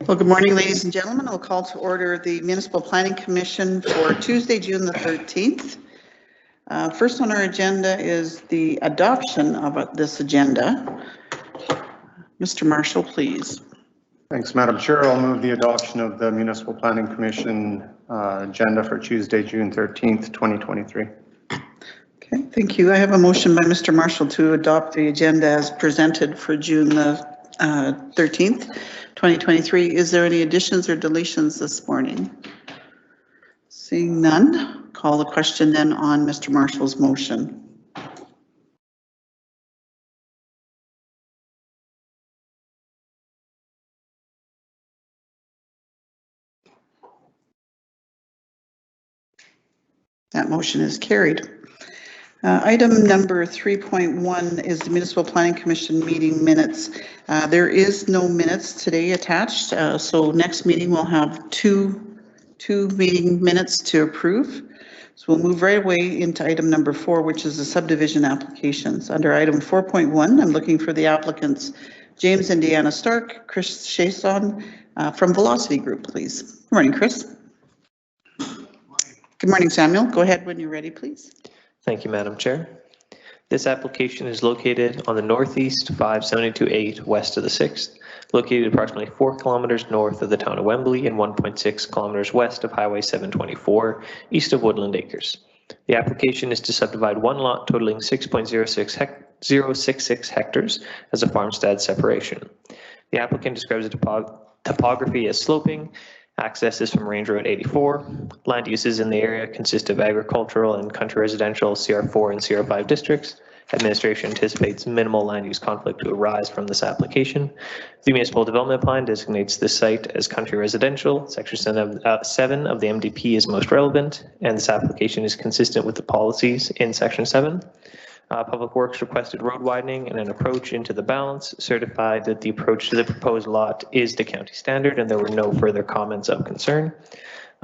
Well, good morning, ladies and gentlemen. I'll call to order the Municipal Planning Commission for Tuesday, June the 13th. First on our agenda is the adoption of this agenda. Mr. Marshall, please. Thanks, Madam Chair. I'll move the adoption of the Municipal Planning Commission agenda for Tuesday, June 13th, 2023. Okay, thank you. I have a motion by Mr. Marshall to adopt the agenda as presented for June the 13th, 2023. Is there any additions or deletions this morning? Seeing none, call the question then on Mr. Marshall's motion. That motion is carried. Item number 3.1 is the Municipal Planning Commission meeting minutes. There is no minutes today attached, so next meeting we'll have two meeting minutes to approve. So we'll move right away into item number 4, which is the subdivision applications. Under item 4.1, I'm looking for the applicants James and Deanna Stark, Chris Chason from Velocity Group, please. Good morning, Chris. Good morning, Samuel. Go ahead when you're ready, please. Thank you, Madam Chair. This application is located on the northeast 572-8 west of the 6th, located approximately 4 kilometers north of the town of Wembley and 1.6 kilometers west of Highway 724, east of Woodland Acres. The application is to subdivide one lot totaling 6.066 hectares as a farmstead separation. The applicant describes the topography as sloping. Access is from Range Road 84. Land uses in the area consist of agricultural and country residential CR4 and CR5 districts. Administration anticipates minimal land use conflict to arise from this application. The municipal development plan designates this site as country residential. Section 7 of the MDP is most relevant, and this application is consistent with the policies in Section 7. Public Works requested road widening and an approach into the balance, certified that the approach to the proposed lot is to county standard, and there were no further comments of concern.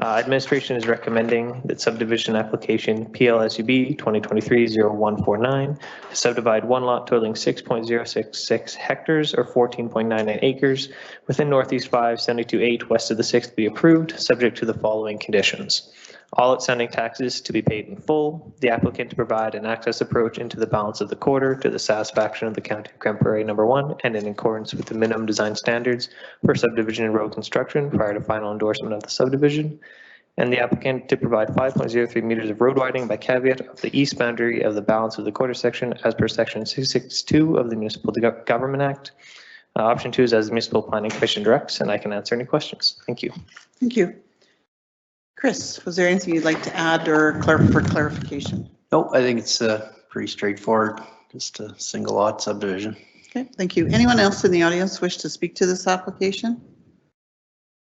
Administration is recommending that subdivision application PLSUB 2023-0149 to subdivide one lot totaling 6.066 hectares or 14.99 acres within Northeast 572-8 west of the 6th be approved, subject to the following conditions. All outstanding taxes to be paid in full, the applicant to provide an access approach into the balance of the quarter to the satisfaction of the County of Grande Prairie number 1 and in accordance with the minimum design standards for subdivision and road construction prior to final endorsement of the subdivision, and the applicant to provide 5.03 meters of road widening by caveat of the east boundary of the balance of the quarter section as per section 662 of the Municipal Government Act. Option 2 is as the Municipal Planning Commission directs, and I can answer any questions. Thank you. Thank you. Chris, was there anything you'd like to add or for clarification? No, I think it's pretty straightforward, just a single lot subdivision. Okay, thank you. Anyone else in the audience wish to speak to this application?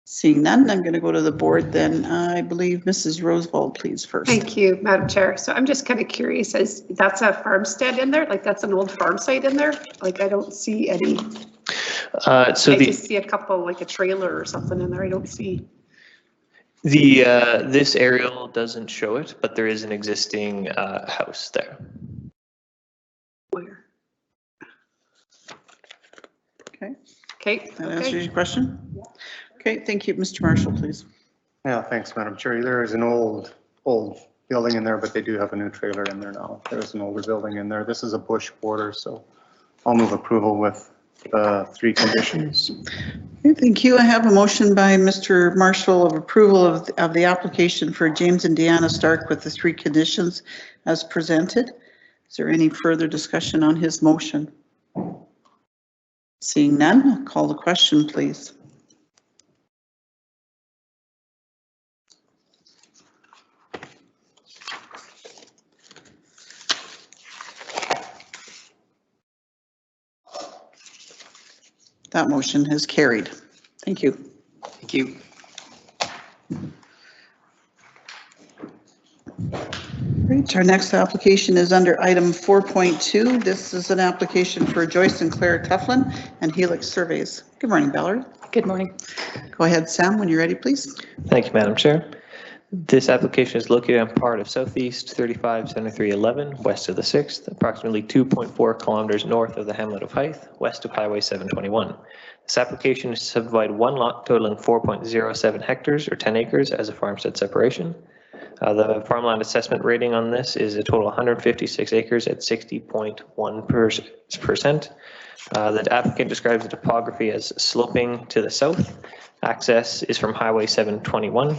Seeing none, I'm going to go to the board then. I believe Mrs. Rosewald, please, first. Thank you, Madam Chair. So I'm just kind of curious, as that's a farmstead in there? Like that's an old farm site in there? Like I don't see any. I just see a couple, like a trailer or something in there. I don't see. This aerial doesn't show it, but there is an existing house there. Where? Okay. Okay. That answers your question? Yeah. Okay, thank you. Mr. Marshall, please. Yeah, thanks, Madam Chair. There is an old building in there, but they do have a new trailer in there now. There's an older building in there. This is a bush quarter, so I'll move approval with the 3 conditions. Okay, thank you. I have a motion by Mr. Marshall of approval of the application for James and Deanna Stark with the 3 conditions as presented. Is there any further discussion on his motion? Seeing none, I'll call the question, please. That motion has carried. Thank you. Thank you. Great. Our next application is under item 4.2. This is an application for Joyce and Claire Teflin and Helix Surveys. Good morning, Valerie. Good morning. Go ahead, Sam, when you're ready, please. Thank you, Madam Chair. This application is located on part of Southeast 357311, west of the 6th, approximately 2.4 kilometers north of the hamlet of Hythe, west of Highway 721. This application is to subdivide one lot totaling 4.07 hectares or 10 acres as a farmstead separation. The farmland assessment rating on this is a total 156 acres at 60.1%. The applicant describes the topography as sloping to the south. Access is from Highway 721.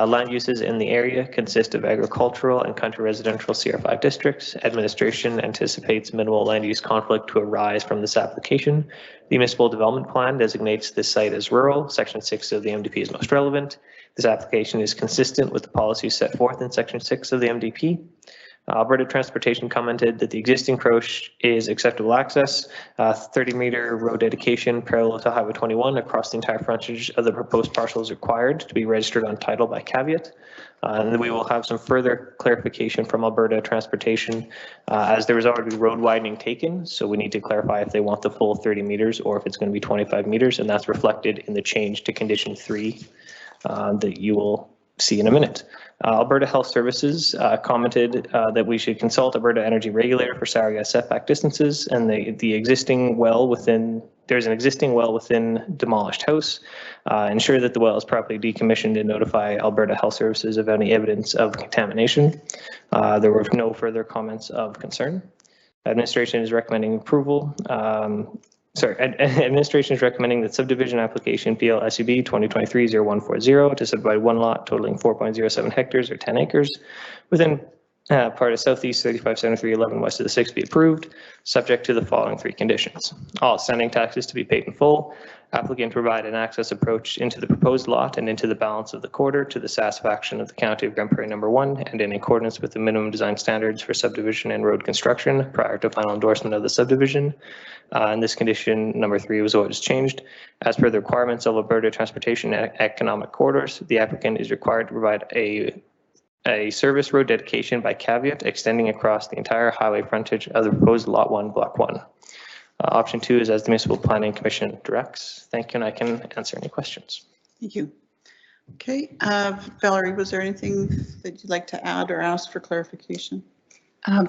Land uses in the area consist of agricultural and country residential CR5 districts. Administration anticipates minimal land use conflict to arise from this application. The municipal development plan designates this site as rural. Section 6 of the MDP is most relevant. This application is consistent with the policies set forth in Section 6 of the MDP. Alberta Transportation commented that the existing approach is acceptable access, 30-meter road dedication parallel to Highway 21 across the entire frontage of the proposed parcel is required to be registered on title by caveat. And we will have some further clarification from Alberta Transportation as there was already road widening taken. So we need to clarify if they want the full 30 meters or if it's going to be 25 meters, and that's reflected in the change to condition 3 that you will see in a minute. Alberta Health Services commented that we should consult Alberta Energy Regulator for Sarga setback distances, and the existing well within, there's an existing well within demolished house. Ensure that the well is properly decommissioned and notify Alberta Health Services of any evidence of contamination. There were no further comments of concern. Administration is recommending approval. Administration is recommending that subdivision application PL SUB 2023-0140 to subdivide one lot totaling 4.07 hectares or 10 acres within part of Southeast 357311 west of the 6 be approved, subject to the following 3 conditions. All outstanding taxes to be paid in full. Applicant provide an access approach into the proposed lot and into the balance of the quarter to the satisfaction of the County of Grande Prairie number 1 and in accordance with the minimum design standards for subdivision and road construction prior to final endorsement of the subdivision. And this condition number 3 was what was changed. As per the requirements of Alberta Transportation Economic Corridors, the applicant is required to provide a service road dedication by caveat extending across the entire highway frontage of the proposed Lot 1, Block 1. Option 2 is as the Municipal Planning Commission directs. Thank you, and I can answer any questions. Thank you. Okay, Valerie, was there anything that you'd like to add or ask for clarification?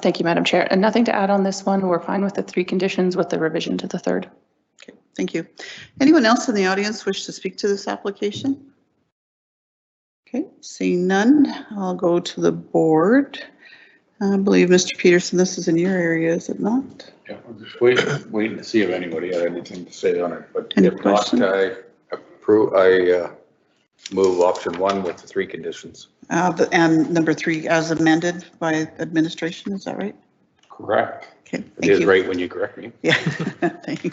Thank you, Madam Chair. And nothing to add on this one. We're fine with the 3 conditions with the revision to the 3rd. Okay, thank you. Anyone else in the audience wish to speak to this application? Okay, seeing none, I'll go to the board. I believe, Mr. Peterson, this is in your area, is it not? Yeah, we're just waiting to see if anybody had anything to say on it, but Any if not, I move option 1 with the 3 conditions. And number 3 as amended by administration, is that right? Correct. Okay, it is right when you correct me. Yeah, thank you.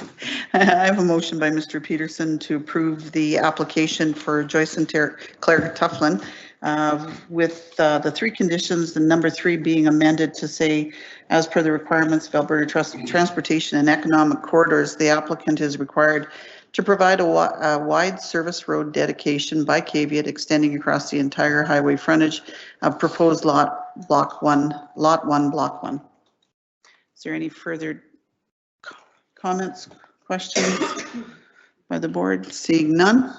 I have a motion by Mr. Peterson to approve the application for Joyce and Claire Tufflin with the 3 conditions, the number 3 being amended to say, as per the requirements of Alberta Transportation and Economic Corridors, the applicant is required to provide a wide service road dedication by caveat extending across the entire highway frontage of proposed lot 1, Block 1. Is there any further comments, questions by the board? Seeing none,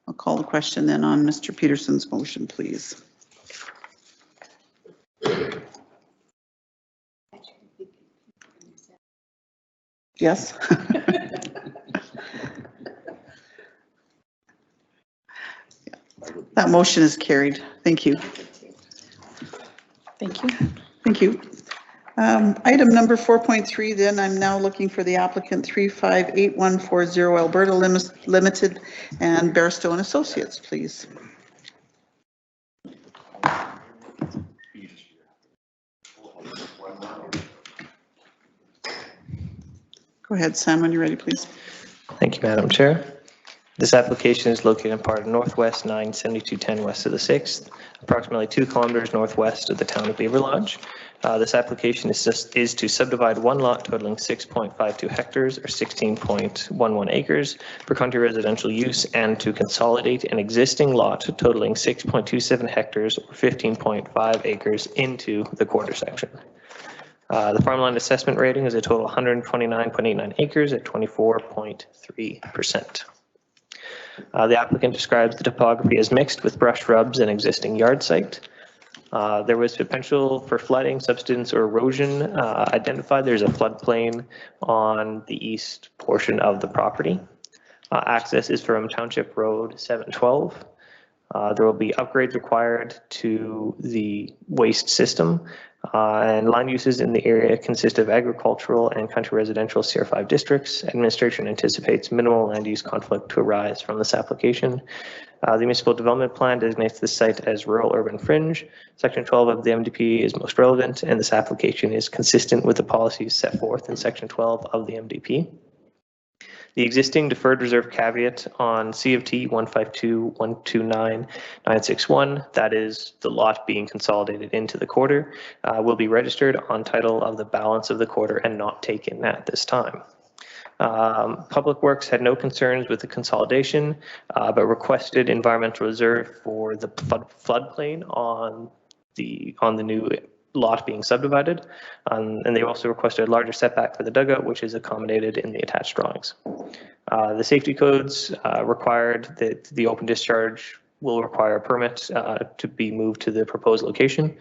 I'll call the question then on Mr. Peterson's motion, please. Yes. That motion is carried. Thank you. Thank you. Thank you. Item number 4.3, then I'm now looking for the applicant 358140 Alberta Limited and Barstow and Associates, please. Go ahead, Sam, when you're ready, please. Thank you, Madam Chair. This application is located in part of Northwest 97210 west of the 6th, approximately 2 kilometers northwest of the town of Beaver Lodge. This application is to subdivide one lot totaling 6.52 hectares or 16.11 acres for country residential use and to consolidate an existing lot totaling 6.27 hectares or 15.5 acres into the quarter section. The farmland assessment rating is a total 129.89 acres at 24.3%. The applicant describes the topography as mixed with brush shrubs and existing yard site. There was potential for flooding, subsidence, or erosion identified. There's a floodplain on the east portion of the property. Access is from Township Road 712. There will be upgrades required to the waste system, and land uses in the area consist of agricultural and country residential CR5 districts. Administration anticipates minimal land use conflict to arise from this application. The municipal development plan designates this site as rural urban fringe. Section 12 of the MDP is most relevant, and this application is consistent with the policies set forth in Section 12 of the MDP. The existing deferred reserve caveat on CFT 152.129.961, that is the lot being consolidated into the quarter, will be registered on title of the balance of the quarter and not taken at this time. Public Works had no concerns with the consolidation, but requested environmental reserve for the floodplain on the new lot being subdivided, and they also requested a larger setback for the dugout, which is accommodated in the attached drawings. The safety codes required that the open discharge will require a permit to be moved to the proposed location.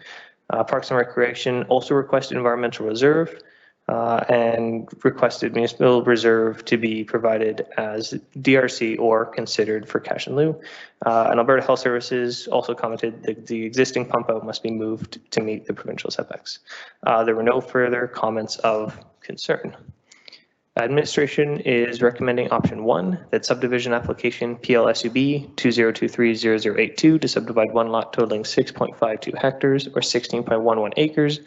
Parks and Recreation also requested environmental reserve and requested municipal reserve to be provided as DRC or considered for cash in lieu. And Alberta Health Services also commented that the existing pump out must be moved to meet the provincial setbacks. There were no further comments of concern. Administration is recommending option 1, that subdivision application PLSUB 20230082 to subdivide one lot totaling 6.52 hectares or 16.11 acres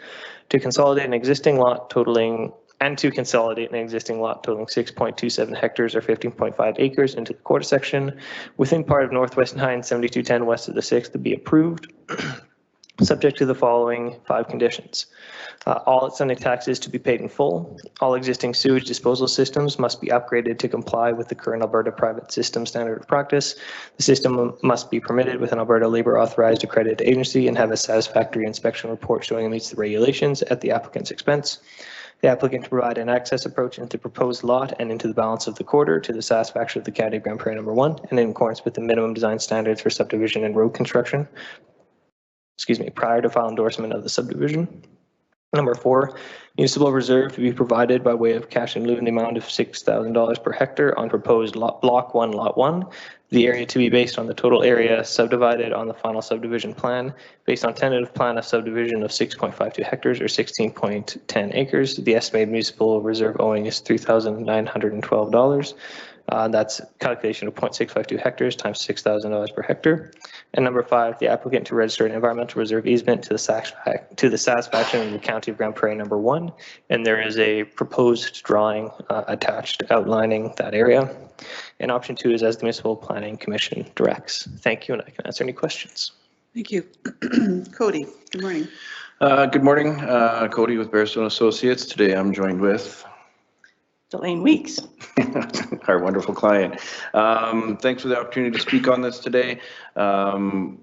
to consolidate an existing lot totaling 6.27 hectares or 15.5 acres into the quarter section within part of Northwest 97210 west of the 6th to be approved, subject to the following 5 conditions. All outstanding taxes to be paid in full. All existing sewage disposal systems must be upgraded to comply with the current Alberta private system standard of practice. The system must be permitted with an Alberta Labor Authorized Accredited Agency and have a satisfactory inspection report showing it meets the regulations at the applicant's expense. The applicant to provide an access approach into the proposed lot and into the balance of the quarter to the satisfaction of the County of Grand Prairie number 1 and in accordance with the minimum design standards for subdivision and road construction. Prior to final endorsement of the subdivision. Number 4, municipal reserve to be provided by way of cash in lieu in the amount of $6,000 per hectare on proposed block 1, lot 1. The area to be based on the total area subdivided on the final subdivision plan, based on tentative plan of subdivision of 6.52 hectares or 16.10 acres. The estimated municipal reserve owing is $3,912. That's calculation of 0.652 hectares times $6,000 per hectare. And number 5, the applicant to register an environmental reserve easement to the satisfaction of the County of Grand Prairie number 1. And there is a proposed drawing attached outlining that area. And option 2 is as the Municipal Planning Commission directs. Thank you, and I can answer any questions. Thank you. Cody, good morning. Good morning, Cody with Bearstone Associates. Today I'm joined with Delane Weeks, our wonderful client. Thanks for the opportunity to speak on this today.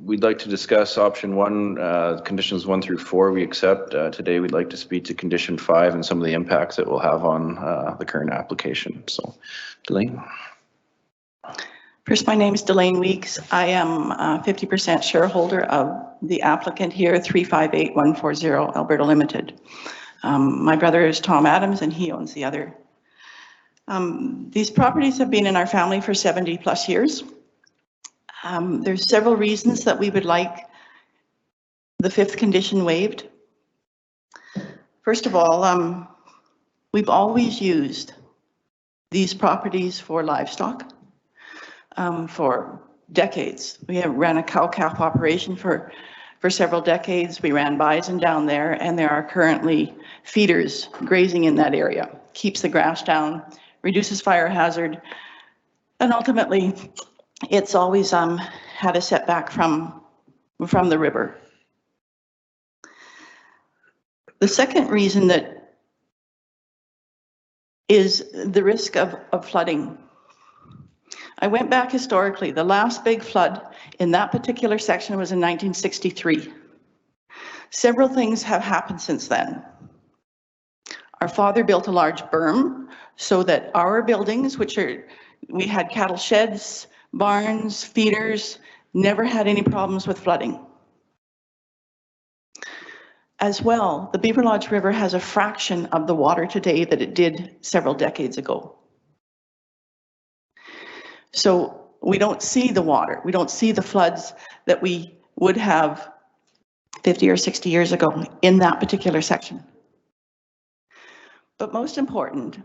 We'd like to discuss option 1, conditions 1 through 4 we accept. Today we'd like to speak to condition 5 and some of the impacts it will have on the current application. So, Delane. First, my name is Delane Weeks. I am a 50% shareholder of the applicant here, 358140 Alberta Limited. My brother is Tom Adams and he owns the other. These properties have been in our family for 70 plus years. There's several reasons that we would like the 5th condition waived. First of all, we've always used these properties for livestock for decades. We have ran a cow-calf operation for several decades. We ran bison down there, and there are currently feeders grazing in that area. Keeps the grass down, reduces fire hazard, and ultimately it's always had a setback from the river. The second reason that is the risk of flooding. I went back historically. The last big flood in that particular section was in 1963. Several things have happened since then. Our father built a large berm so that our buildings, we had cattle sheds, barns, feeders, never had any problems with flooding. As well, the Beaver Lodge River has a fraction of the water today that it did several decades ago. So we don't see the water, we don't see the floods that we would have 50 or 60 years ago in that particular section. But most important,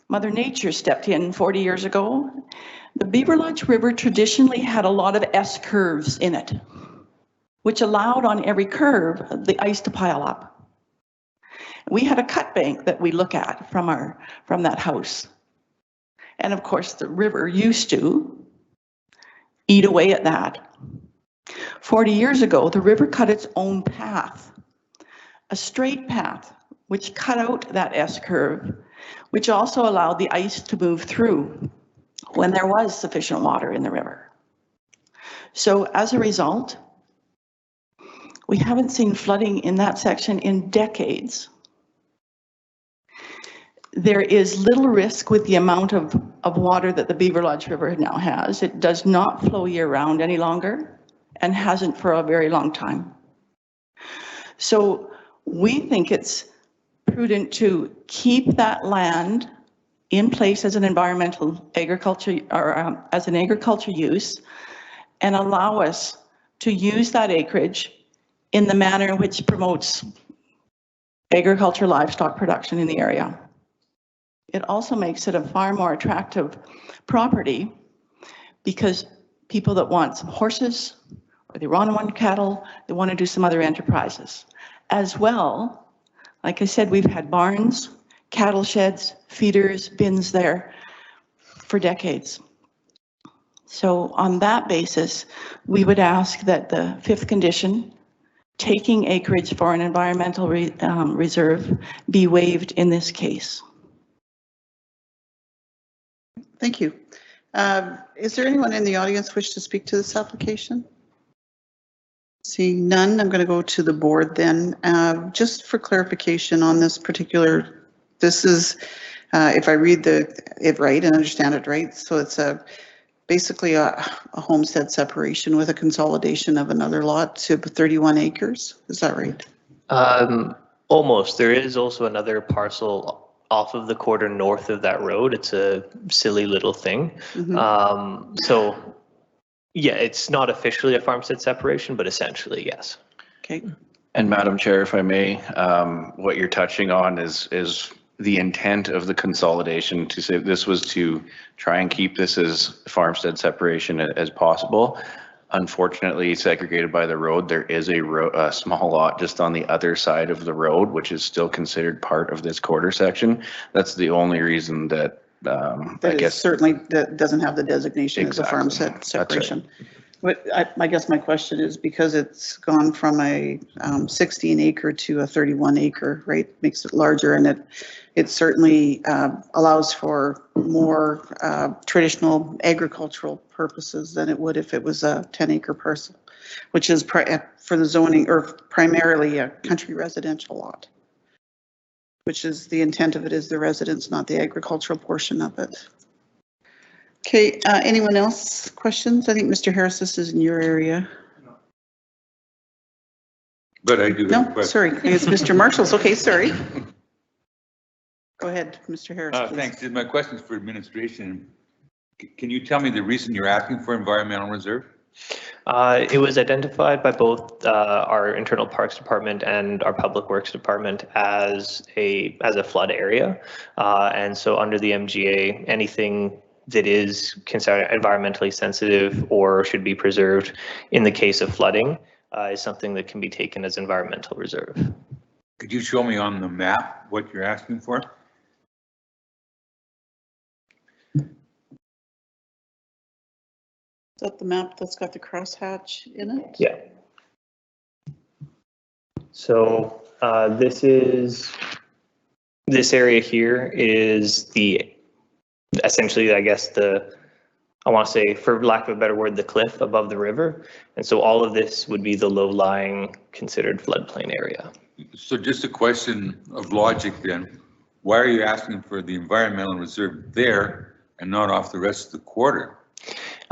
Mother Nature stepped in 40 years ago. The Beaver Lodge River traditionally had a lot of S-curves in it, which allowed on every curve the ice to pile up. We had a cut bank that we look at from that house. And of course, the river used to eat away at that. 40 years ago, the river cut its own path, a straight path, which cut out that S-curve, which also allowed the ice to move through when there was sufficient water in the river. So as a result, we haven't seen flooding in that section in decades. There is little risk with the amount of water that the Beaver Lodge River now has. It does not flow year-round any longer and hasn't for a very long time. So we think it's prudent to keep that land in place as an environmental agriculture or as an agriculture use and allow us to use that acreage in the manner in which promotes agriculture, livestock production in the area. It also makes it a far more attractive property because people that want some horses or they want cattle, they want to do some other enterprises. As well, like I said, we've had barns, cattle sheds, feeders, bins there for decades. So on that basis, we would ask that the fifth condition, taking acreage for an environmental reserve, be waived in this case. Thank you. Is there anyone in the audience wish to speak to this application? Seeing none, I'm going to go to the board then. Just for clarification on this particular, this is, if I read it right and understand it right, so it's basically a homestead separation with a consolidation of another lot to 31 acres. Is that right? Almost. There is also another parcel off of the quarter north of that road. It's a silly little thing. Mm-hmm. So yeah, it's not officially a farmstead separation, but essentially, yes. Okay. And Madam Chair, if I may, what you're touching on is the intent of the consolidation to say this was to try and keep this as farmstead separation as possible. Unfortunately, segregated by the road, there is a small lot just on the other side of the road, which is still considered part of this quarter section. That's the only reason that I guess certainly that doesn't have the designation as a farmstead separation. But I guess my question is because it's gone from a 16 acre to a 31 acre, right? Makes it larger, and it certainly allows for more traditional agricultural purposes than it would if it was a 10 acre parcel, which is for the zoning or primarily a country residential lot, which is the intent of it is the residence, not the agricultural portion of it. Okay, anyone else questions? I think Mr. Harris, this is in your area. But I do. No, sorry, it's Mr. Marshall's. Okay, sorry. Go ahead, Mr. Harris. Thanks. My question is for administration. Can you tell me the reason you're asking for environmental reserve? It was identified by both our internal parks department and our public works department as a flood area, and so under the MGA, anything that is considered environmentally sensitive or should be preserved in the case of flooding is something that can be taken as environmental reserve. Could you show me on the map what you're asking for? Is that the map that's got the crosshatch in it? Yeah. So this area here is essentially, I guess, I want to say, for lack of a better word, the cliff above the river. And so all of this would be the low-lying considered floodplain area. So just a question of logic then. Why are you asking for the environmental reserve there and not off the rest of the quarter?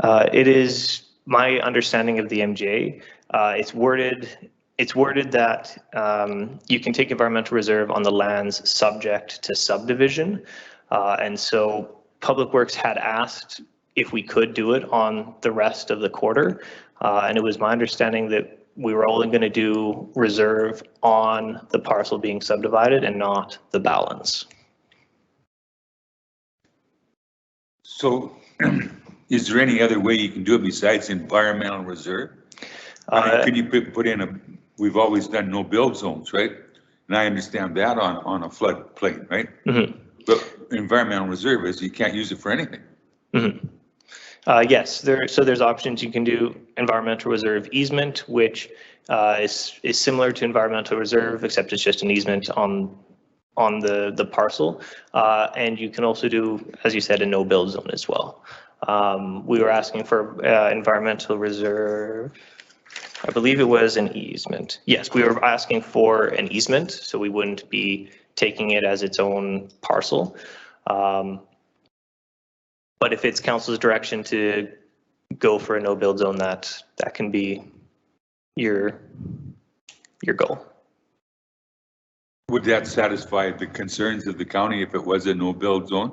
It is my understanding of the MJ. It's worded that you can take environmental reserve on the lands subject to subdivision. And so Public Works had asked if we could do it on the rest of the quarter. And it was my understanding that we were only going to do reserve on the parcel being subdivided and not the balance. So is there any other way you can do it besides environmental reserve? Could you put in we've always done no build zones, right? And I understand that on a floodplain, right? Mm-hmm. But environmental reserve is you can't use it for anything. Mm-hmm. Yes, there's options. You can do environmental reserve easement, which is similar to environmental reserve, except it's just an easement on the parcel. And you can also do, as you said, a no build zone as well. We were asking for environmental reserve. I believe it was an easement. Yes, we were asking for an easement, so we wouldn't be taking it as its own parcel. But if it's council's direction to go for a no build zone, that can be your goal. Would that satisfy the concerns of the county if it was a no build zone?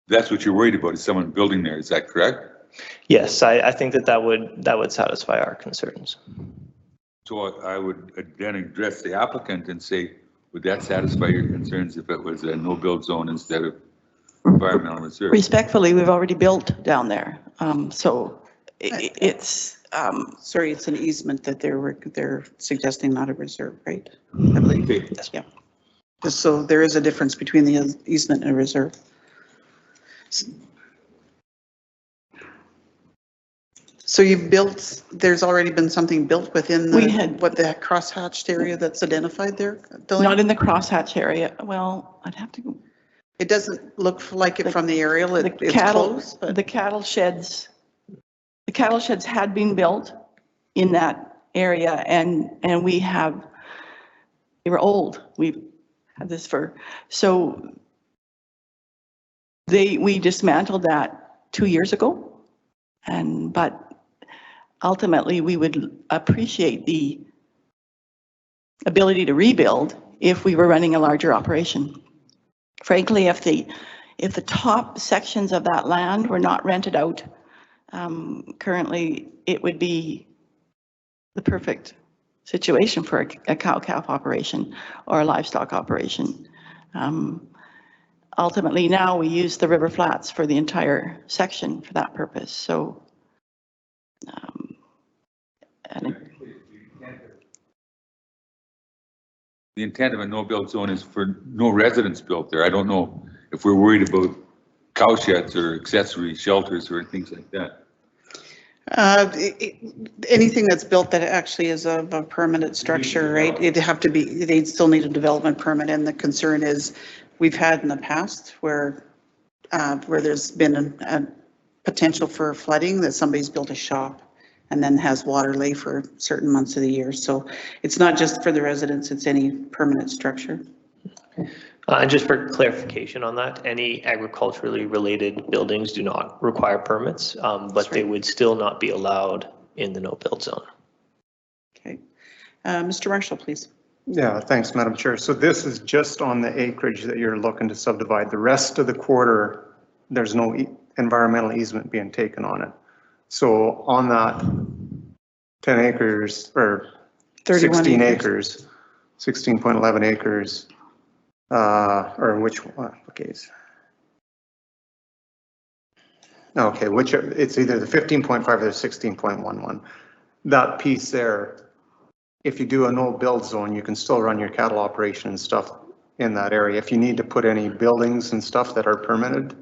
That's what you're worried about, is someone building there, is that correct? Yes, I think that would satisfy our concerns. So I would then address the applicant and say, would that satisfy your concerns if it was a no build zone instead of environmental reserve? Respectfully, we've already built down there. So it's. Sorry, it's an easement that they're suggesting, not a reserve, right? I believe. Okay. Yeah. Just so there is a difference between the easement and a reserve. So you've built, there's already been something built within the crosshatched area that's identified there? Not in the crosshatch area. Well, I'd have to go. It doesn't look like it from the aerial. It's close, but the cattle sheds had been built in that area, and they were old. We've had this so we dismantled that 2 years ago, but ultimately we would appreciate the ability to rebuild if we were running a larger operation. Frankly, if the top sections of that land were not rented out, currently it would be the perfect situation for a cow-calf operation or a livestock operation. Ultimately, now we use the river flats for the entire section for that purpose. So, the intent of a no build zone is for no residents built there. I don't know if we're worried about cow sheds or accessory shelters or things like that. Anything that's built that actually is a permanent structure, right? They'd still need a development permit, and the concern is we've had in the past where there's been a potential for flooding, that somebody's built a shop and then has water lay for certain months of the year. So it's not just for the residents, it's any permanent structure. And just for clarification on that, any agriculturally related buildings do not require permits, but they would still not be allowed in the no build zone. Okay. Mr. Marshall, please. Yeah, thanks, Madam Chair. So this is just on the acreage that you're looking to subdivide. The rest of the quarter, there's no environmental easement being taken on it. So on that 10 acres or 16 acres, 16.11 acres, or which one? Okay. Okay, it's either the 15.5 or the 16.11. That piece there, if you do a no build zone, you can still run your cattle operation and stuff in that area. If you need to put any buildings and stuff that are permitted,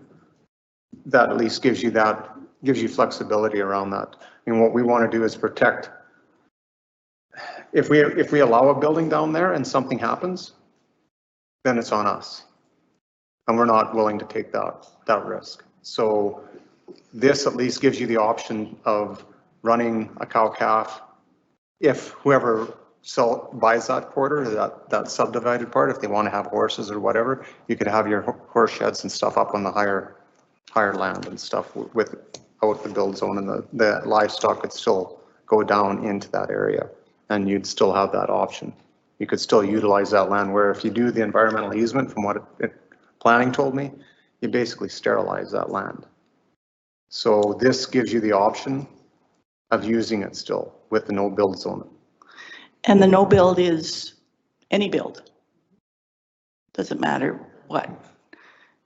that at least gives you flexibility around that. I mean, what we want to do is protect. If we allow a building down there and something happens, then it's on us, and we're not willing to take that risk. So this at least gives you the option of running a cow-calf. If whoever buys that quarter, that subdivided part, if they want to have horses or whatever, you could have your horse sheds and stuff up on the higher land and stuff with out the build zone and the livestock could still go down into that area and you'd still have that option. You could still utilize that land, where if you do the environmental easement, from what planning told me, you basically sterilize that land. So this gives you the option of using it still with the no build zone. And the no build is any build? Doesn't matter what?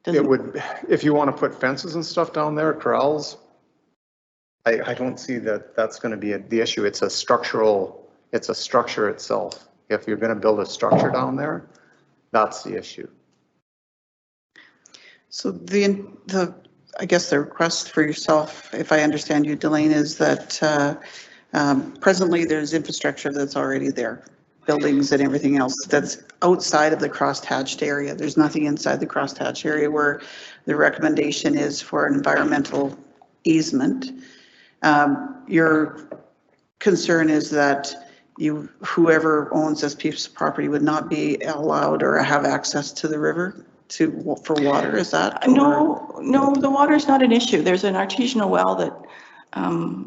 It would, if you want to put fences and stuff down there, corrals, I don't see that that's going to be the issue. It's a structure itself. If you're going to build a structure down there, that's the issue. So I guess the request for yourself, if I understand you, Delane, is that presently there's infrastructure that's already there, buildings and everything else that's outside of the crosshatched area. There's nothing inside the crosshatched area where the recommendation is for an environmental easement. Your concern is that whoever owns this piece of property would not be allowed or have access to the river for water, is that? No, the water is not an issue. There's an artesianal well that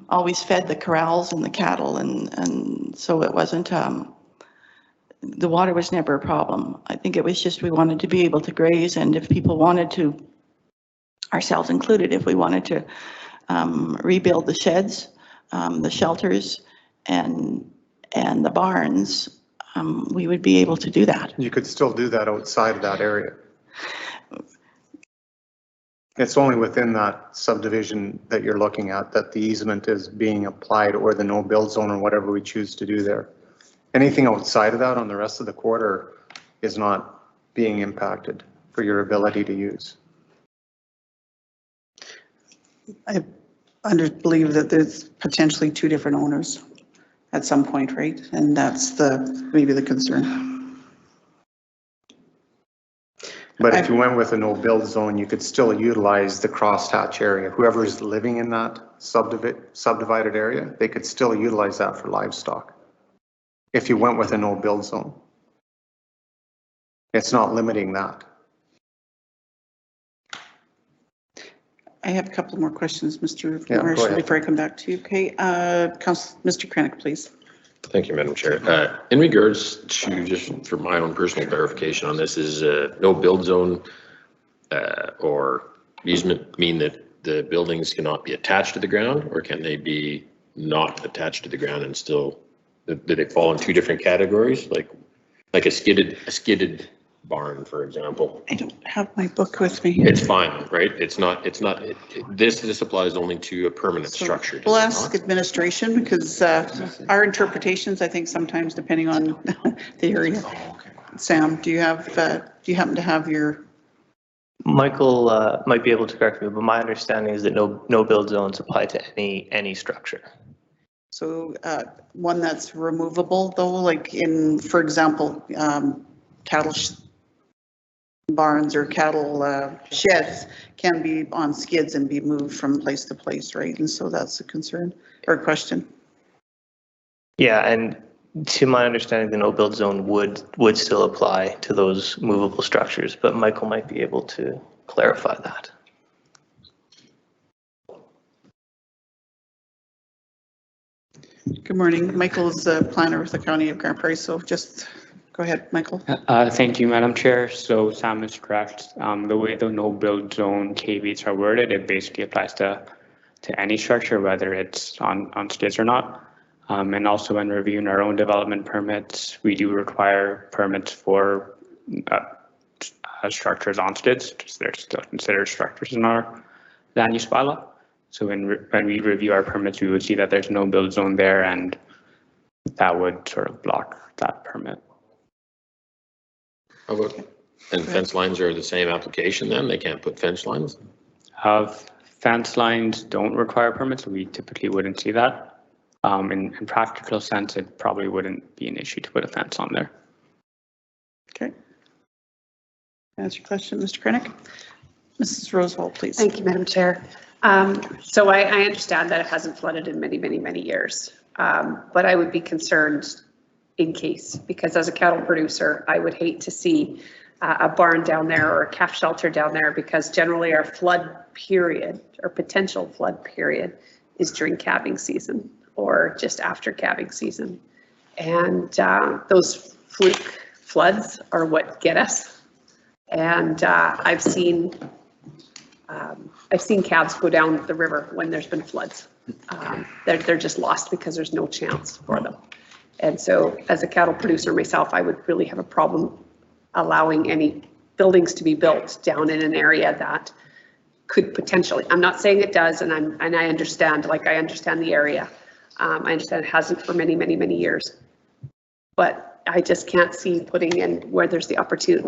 always fed the corrals and the cattle, and so it wasn't, the water was never a problem. I think it was just we wanted to be able to graze, and if people wanted to, ourselves included, if we wanted to rebuild the sheds, the shelters, and the barns, we would be able to do that. You could still do that outside of that area. It's only within that subdivision that you're looking at that the easement is being applied, or the no build zone, or whatever we choose to do there. Anything outside of that on the rest of the quarter is not being impacted for your ability to use. I believe that there's potentially two different owners at some point, right? And that's maybe the concern. But if you went with a no build zone, you could still utilize the crosshatch area. Whoever is living in that subdivided area, they could still utilize that for livestock. If you went with a no build zone, it's not limiting that. I have a couple more questions, Mr. Yeah, Marshall, before I come back to you. Okay, Mr. Krennic, please. Thank you, Madam Chair. In regards to, just for my own personal verification on this, is no build zone or easement mean that the buildings cannot be attached to the ground, or can they be not attached to the ground and still, do they fall in two different categories, like a skidded barn, for example? I don't have my book with me. It's fine, right? This applies only to a permanent structure. We'll ask administration, because our interpretations, I think sometimes depending on the area. Sam, do you happen to have your? Michael might be able to correct me, but my understanding is that no build zones apply to any structure. So one that's removable though, like in, for example, cattle barns or cattle sheds can be on skids and be moved from place to place, right? And so that's a concern or a question. Yeah, and to my understanding, the no build zone would still apply to those movable structures, but Michael might be able to clarify that. Good morning. Michael's the planner with the County of Grand Prairie, so just go ahead, Michael. Thank you, Madam Chair. So Sam is correct. The way the no build zone caveats are worded, it basically applies to any structure, whether it's on skids or not. And also when reviewing our own development permits, we do require permits for structures on skids, because they're still considered structures in our land use bylaw. So when we review our permits, we would see that there's no build zone there, and that would sort of block that permit. How about, and fence lines are the same application then? They can't put fence lines? Fence lines don't require permits. We typically wouldn't see that. In practical sense, it probably wouldn't be an issue to put a fence on there. Okay. That's your question, Mr. Krennic. Mrs. Rosewall, please. Thank you, Madam Chair. So I understand that it hasn't flooded in many, many, many years, but I would be concerned in case, because as a cattle producer, I would hate to see a barn down there or a calf shelter down there, because generally our flood period or potential flood period is during calving season or just after calving season. And those fluke floods are what get us. And I've seen calves go down the river when there's been floods. They're just lost because there's no chance for them. And so as a cattle producer myself, I would really have a problem allowing any buildings to be built down in an area that could potentially, I'm not saying it does, and I understand, like I understand the area. I understand it hasn't for many, many, many years. But I just can't see putting in where there's the opportunity,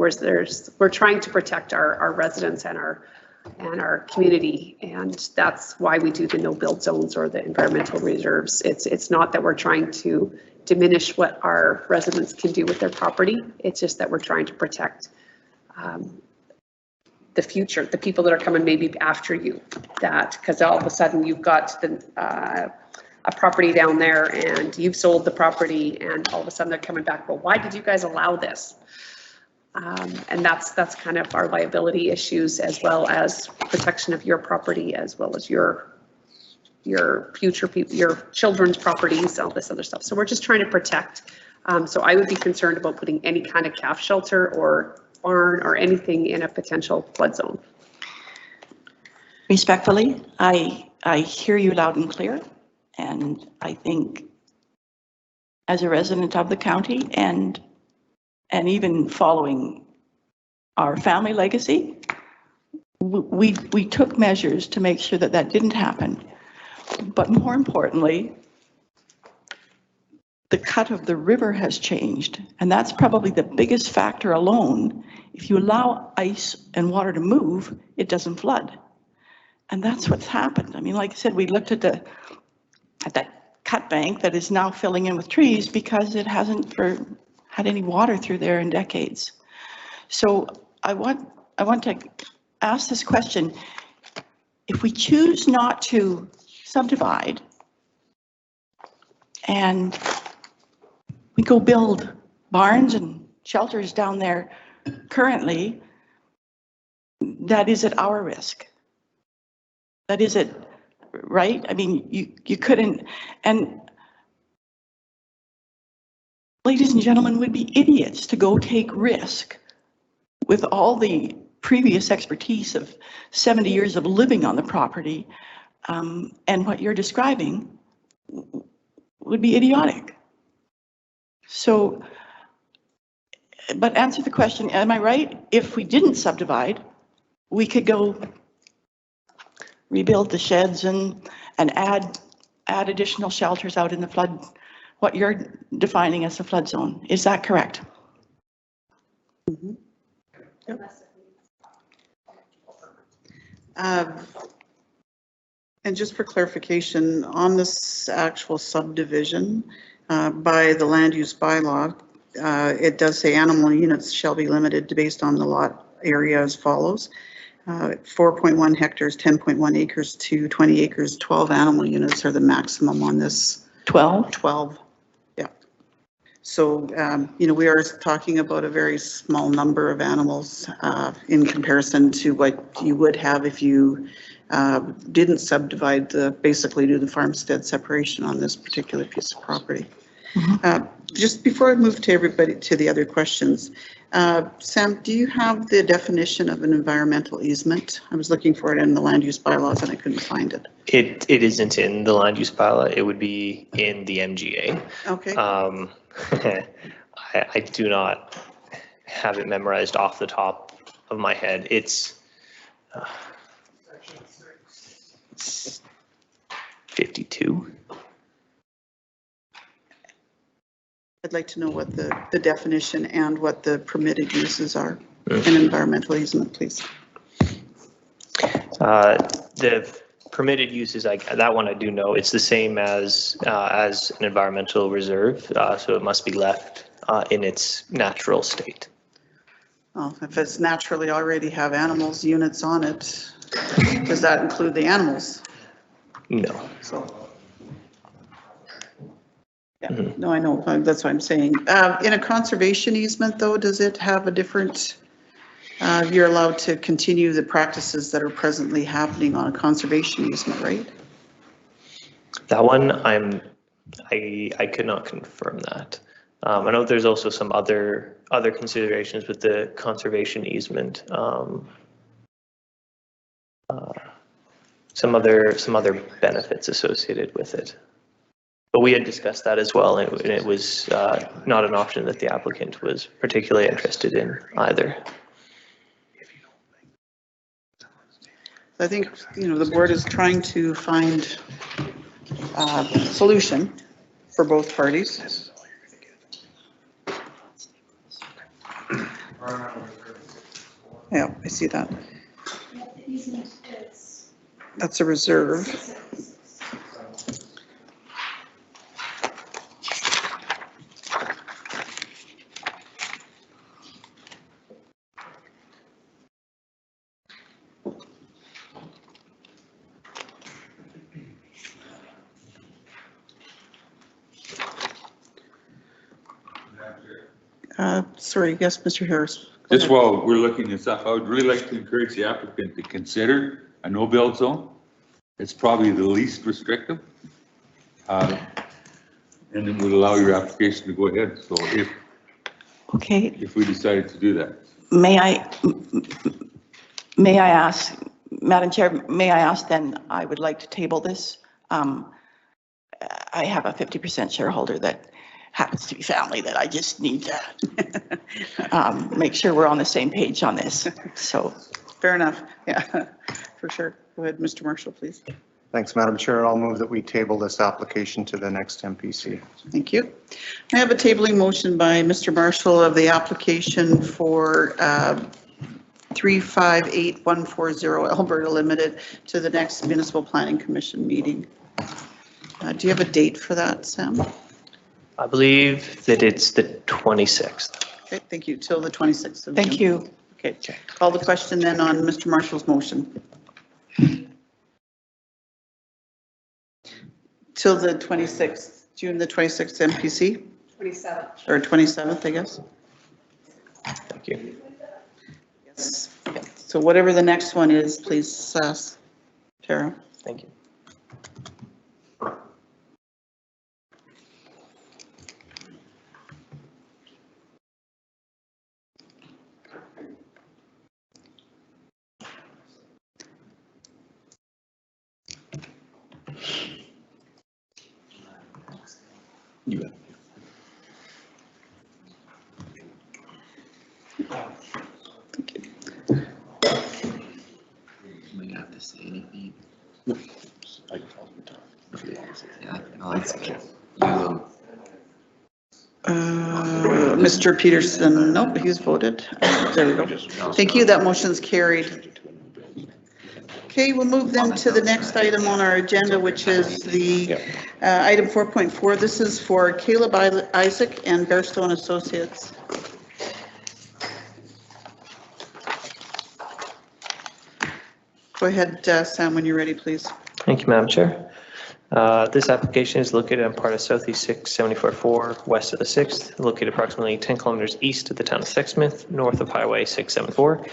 we're trying to protect our residents and our community, and that's why we do the no build zones or the environmental reserves. It's not that we're trying to diminish what our residents can do with their property. It's just that we're trying to protect the future, the people that are coming maybe after you, because all of a sudden you've got a property down there and you've sold the property and all of a sudden they're coming back, well, why did you guys allow this? And that's kind of our liability issues, as well as protection of your property, as well as your future people, your children's properties, all this other stuff. So we're just trying to protect. So I would be concerned about putting any kind of calf shelter or barn or anything in a potential flood zone. Respectfully, I hear you loud and clear, and I think as a resident of the county and even following our family legacy, we took measures to make sure that that didn't happen. But more importantly, the cut of the river has changed, and that's probably the biggest factor alone. If you allow ice and water to move, it doesn't flood. And that's what's happened. I mean, like I said, we looked at that cut bank that is now filling in with trees because it hasn't had any water through there in decades. So I want to ask this question. If we choose not to subdivide and we go build barns and shelters down there currently, that is at our risk. That is it, right? I mean, you couldn't, and ladies and gentlemen, would be idiots to go take risk with all the previous expertise of 70 years of living on the property, and what you're describing would be idiotic. So, but answer the question, am I right? If we didn't subdivide, we could go rebuild the sheds and add additional shelters out in the flood, what you're defining as a flood zone. Is that correct? Mm-hmm. Yep. And just for clarification, on this actual subdivision, by the land use bylaw, it does say animal units shall be limited based on the lot area as follows. 4.1 hectares, 10.1 acres to 20 acres, 12 animal units are the maximum on this. 12? 12, yeah. So, we are talking about a very small number of animals in comparison to what you would have if you didn't subdivide, basically do the farmstead separation on this particular piece of property. Mm-hmm. Just before I move to everybody to the other questions, Sam, do you have the definition of an environmental easement? I was looking for it in the land use bylaws and I couldn't find it. It isn't in the land use bylaw. It would be in the MGA. Okay. I do not have it memorized off the top of my head. It's 52. I'd like to know what the definition and what the permitted uses are in environmental easement, please. The permitted uses, that one I do know. It's the same as an environmental reserve, so it must be left in its natural state. Well, if it's naturally already have animals units on it, does that include the animals? No. So. Yeah, no, I know, that's what I'm saying. In a conservation easement though, does it have a different you're allowed to continue the practices that are presently happening on a conservation easement, right? That one, I could not confirm that. I know there's also some other considerations with the conservation easement. Some other benefits associated with it. But we had discussed that as well, and it was not an option that the applicant was particularly interested in either. I think, the board is trying to find a solution for both parties. Yeah, I see that. That's a reserve. Sorry, yes, Mr. Harris. Just while we're looking this up, I would really like to encourage the applicant to consider a no-build zone. It's probably the least restrictive. And it would allow your application to go ahead. So if we decided to do that. May I ask, Madam Chair, may I ask then, I would like to table this. I have a 50% shareholder that happens to be family that I just need to make sure we're on the same page on this. So fair enough. Yeah, for sure. Go ahead, Mr. Marshall, please. Thanks, Madam Chair. I'll move that we table this application to the next MPC. Thank you. I have a tabling motion by Mr. Marshall of the application for 358140 Alberta Limited to the next Municipal Planning Commission meeting. Do you have a date for that, Sam? I believe that it's the 26th. Okay, thank you. Till the 26th of June. thank you. Okay, call the question then on Mr. Marshall's motion. Till the 26th, June the 26th MPC? 27th. Or 27th, I guess. Thank you. Yes. Okay. So whatever the next one is, please, Tara. Thank you. You have. Thank you. We have to say anything. Okay. Yeah, no, that's good. Mr. Peterson, nope, he's voted. There we go. Thank you. That motion's carried. Okay, we'll move then to the next item on our agenda, which is the item 4.4. This is for Caleb Isaac and Bearstone Associates. Go ahead, Sam, when you're ready, please. Thank you, Madam Chair. This application is located on part of Southeast 674-4, west of the 6th, located approximately 10 kilometers east of the town of Sexsmith, north of Highway 674.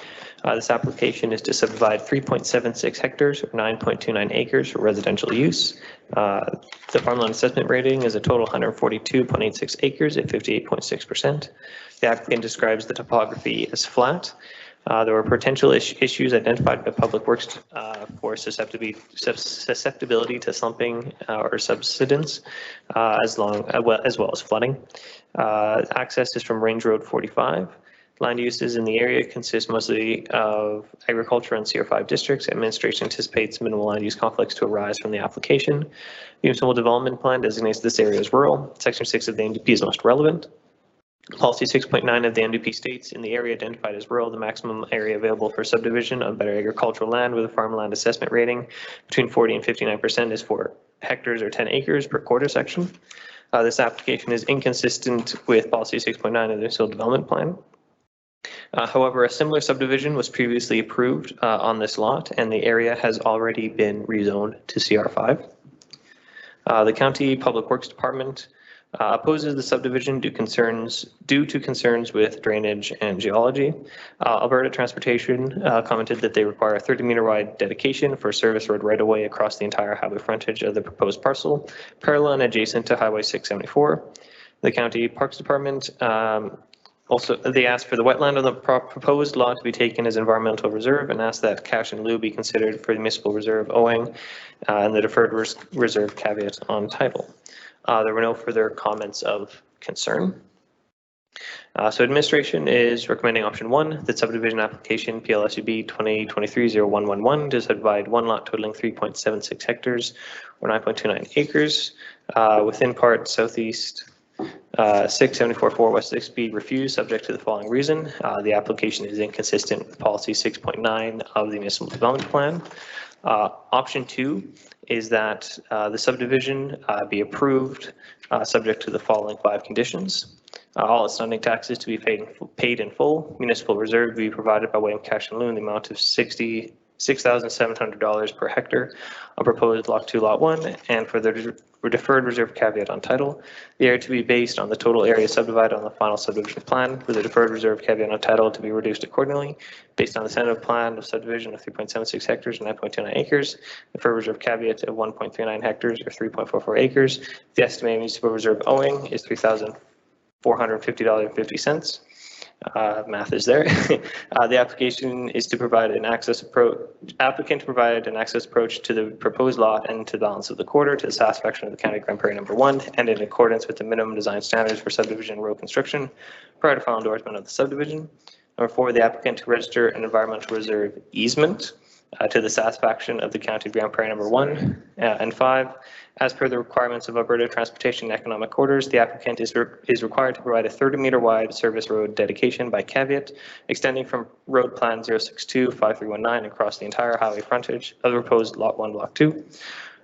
This application is to subdivide 3.76 hectares or 9.29 acres for residential use. The farmland assessment rating is a total 142.86 acres at 58.6%. The applicant describes the topography as flat. There were potential issues identified by Public Works for susceptibility to slumping or subsidence, as well as flooding. Access is from Range Road 45. Land uses in the area consist mostly of agriculture and CR5 districts. Administration anticipates minimal land use conflicts to arise from the application. The Municipal Development Plan designates this area as rural. Section 6 of the NDP is most relevant. Policy 6.9 of the NDP states in the area identified as rural, the maximum area available for subdivision of better agricultural land with a farmland assessment rating between 40 and 59% is 4 hectares or 10 acres per quarter section. This application is inconsistent with Policy 6.9 of the Municipal Development Plan. However, a similar subdivision was previously approved on this lot, and the area has already been rezoned to CR5. The County Public Works Department Opposes the subdivision due to concerns with drainage and geology. Alberta Transportation commented that they require a 30-meter wide dedication for service road right-of-way across the entire highway frontage of the proposed parcel, parallel and adjacent to Highway 674. The County Parks Department also, they asked for the wetland on the proposed lot to be taken as environmental reserve and asked that cash in lieu be considered for the municipal reserve owing and the deferred reserve caveat on title. There were no further comments of concern. So administration is recommending option 1, that subdivision application PLSUB 2023-0111 to subdivide one lot totaling 3.76 hectares or 9.29 acres within part southeast 674-4 West 6 be refused subject to the following reason. The application is inconsistent with policy 6.9 of the municipal development plan. Option 2 is that the subdivision be approved subject to the following 5 conditions. All outstanding taxes to be paid in full. Municipal reserve to be provided by way of cash in lieu in the amount of $6,700 per hectare on proposed Lot 2, Lot 1, and for the deferred reserve caveat on title. The area to be based on the total area subdivided on the final subdivision plan, with the deferred reserve caveat on title to be reduced accordingly, based on the tentative plan of subdivision of 3.76 hectares or 9.29 acres, deferred reserve caveat of 1.39 hectares or 3.44 acres. The estimated municipal reserve owing is $3,450.50. Math is there. The application is to provide an access approach. Applicant to provide an access approach to the proposed lot and to the balance of the quarter to the satisfaction of the County Grand Prairie Number 1 and in accordance with the minimum design standards for subdivision road construction prior to final endorsement of the subdivision. Number 4, the applicant to register an environmental reserve easement to the satisfaction of the County Grand Prairie Number 1. And 5, as per the requirements of Alberta Transportation and Economic Orders, the applicant is required to provide a 30-meter wide service road dedication by caveat extending from Road Plan 062-5319 across the entire highway frontage of the proposed Lot 1, Block 2.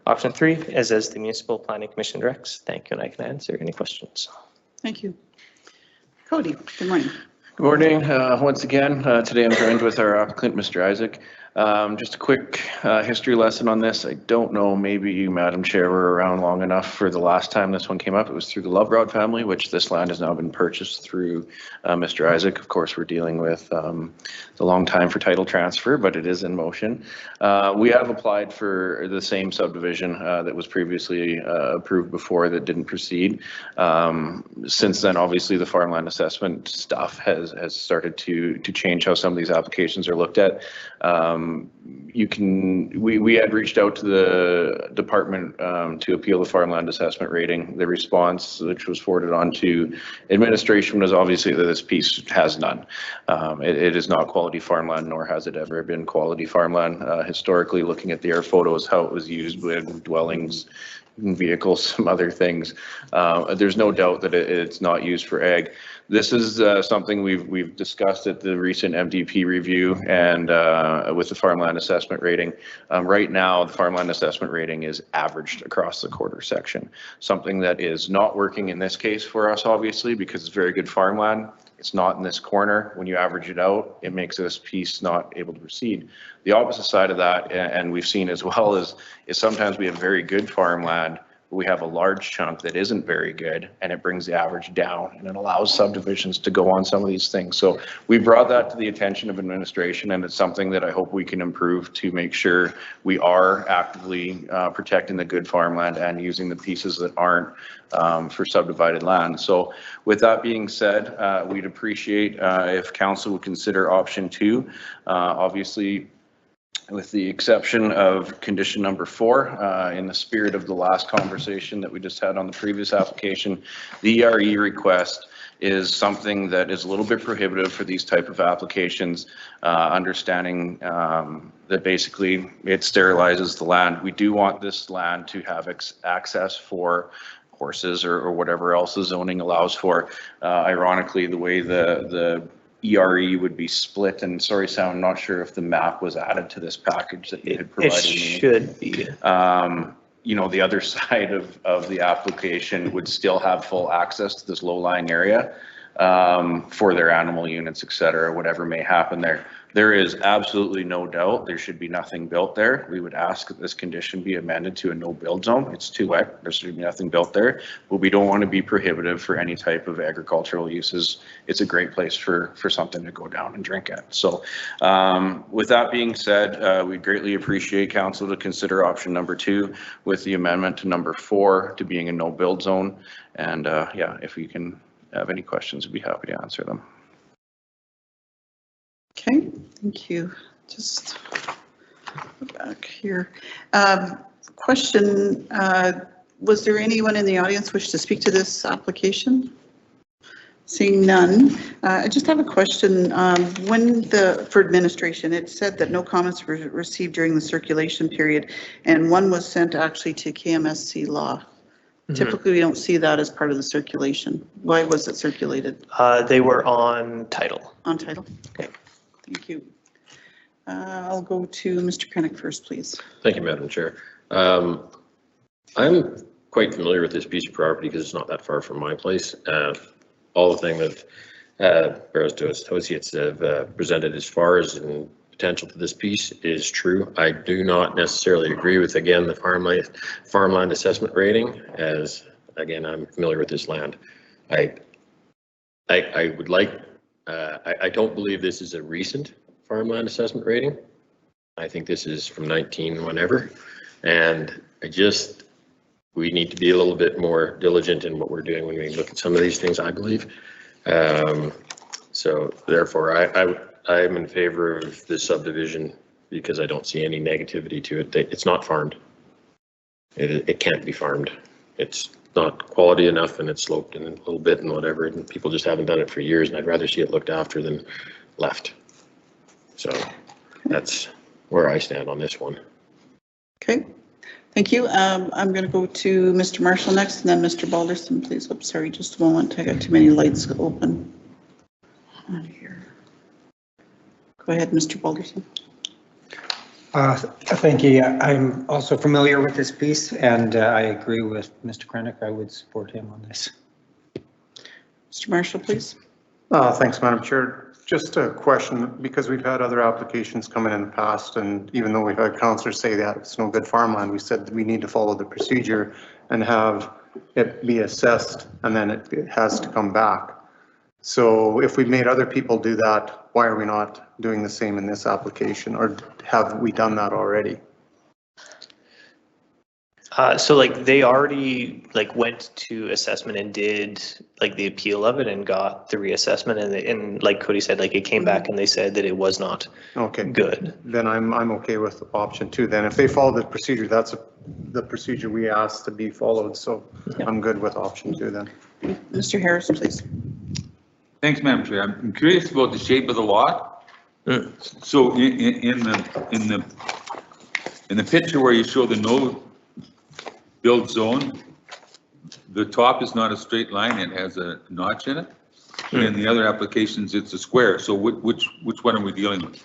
Option 3 is as the Municipal Planning Commission directs. Thank you, and I can answer any questions. Thank you. Cody, good morning. Good morning. Once again, today I'm joined with our applicant, Mr. Isaac. Just a quick history lesson on this. I don't know, maybe you, Madam Chair, were around long enough for the last time this one came up. It was through the Lovrod family, which this land has now been purchased through Mr. Isaac. Of course, we're dealing with the long time for title transfer, but it is in motion. We have applied for the same subdivision that was previously approved before that didn't proceed. Since then, obviously, the farmland assessment stuff has started to change how some of these applications are looked at. We had reached out to the department to appeal the farmland assessment rating. The response, which was forwarded on to administration, was obviously that this piece has none. It is not quality farmland, nor has it ever been quality farmland. Historically, looking at the air photos, how it was used with dwellings, vehicles, some other things. There's no doubt that it's not used for ag. This is something we've discussed at the recent MDP review and with the farmland assessment rating. Right now, the farmland assessment rating is averaged across the quarter section. Something that is not working in this case for us, obviously, because it's very good farmland. It's not in this corner. When you average it out, it makes this piece not able to proceed. The opposite side of that, and we've seen as well, is sometimes we have very good farmland, but we have a large chunk that isn't very good, and it brings the average down, and it allows subdivisions to go on some of these things. So we brought that to the attention of administration, and it's something that I hope we can improve to make sure we are actively protecting the good farmland and using the pieces that aren't for subdivided land. So with that being said, we'd appreciate if council would consider option 2. Obviously, with the exception of condition number 4, in the spirit of the last conversation that we just had on the previous application, the ERE request is something that is a little bit prohibitive for these type of applications, understanding that basically it sterilizes the land. We do want this land to have access for horses or whatever else the zoning allows for. Ironically, the way the ERE would be split, and sorry, Sam, I'm not sure if the map was added to this package that you had provided me. It should be. You know, the other side of the application would still have full access to this low-lying area. for their animal units, et cetera, whatever may happen there. There is absolutely no doubt there should be nothing built there. We would ask that this condition be amended to a no build zone. It's too wet. There should be nothing built there, but we don't want to be prohibitive for any type of agricultural uses. It's a great place for something to go down and drink at. So with that being said, we greatly appreciate council to consider option number 2 with the amendment to number 4 to being a no build zone. And yeah, if we can have any questions, we'd be happy to answer them. Okay, thank you. Just go back here. Question, was there anyone in the audience wish to speak to this application? Seeing none, I just have a question. For administration, it said that no comments were received during the circulation period, and one was sent actually to KMSC Law. Typically, we don't see that as part of the circulation. Why was it circulated? They were on title. On title? Okay, thank you. I'll go to Mr. Krennick first, please. Thank you, Madam Chair. I'm quite familiar with this piece of property because it's not that far from my place. All the things that Barrows Associates have presented as far as in potential to this piece is true. I do not necessarily agree with, again, the farmland assessment rating, as again, I'm familiar with this land. I would like, I don't believe this is a recent farmland assessment rating. I think this is from 19 whenever, and we need to be a little bit more diligent in what we're doing when we look at some of these things, I believe. So therefore, I'm in favor of this subdivision because I don't see any negativity to it. It's not farmed. It can't be farmed. It's not quality enough, and it's sloped in a little bit and whatever, and people just haven't done it for years, and I'd rather see it looked after than left. So that's where I stand on this one. Okay, thank you. I'm going to go to Mr. Marshall next, and then Mr. Balderson, please. Oops, sorry, just a moment. I got too many lights open on here. Go ahead, Mr. Balderson. Thank you. I'm also familiar with this piece, and I agree with Mr. Krennick. I would support him on this. Mr. Marshall, please. Thanks, Madam Chair. Just a question, because we've had other applications come in the past, and even though we've had councillors say that it's no good farmland, we said that we need to follow the procedure and have it be assessed, and then it has to come back. So if we've made other people do that, why are we not doing the same in this application, or have we done that already? So like they already like went to assessment and did like the appeal of it and got the reassessment, and like Cody said, like it came back and they said that it was not good. Then I'm okay with option 2. Then if they follow the procedure, that's the procedure we asked to be followed. So yeah. I'm good with option 2 then. Mr. Harris, please. Thanks, Madam Chair. I'm curious about the shape of the lot. So in the picture where you show the no build zone, the top is not a straight line, it has a notch in it. And in the other applications, it's a square. So which one are we dealing with?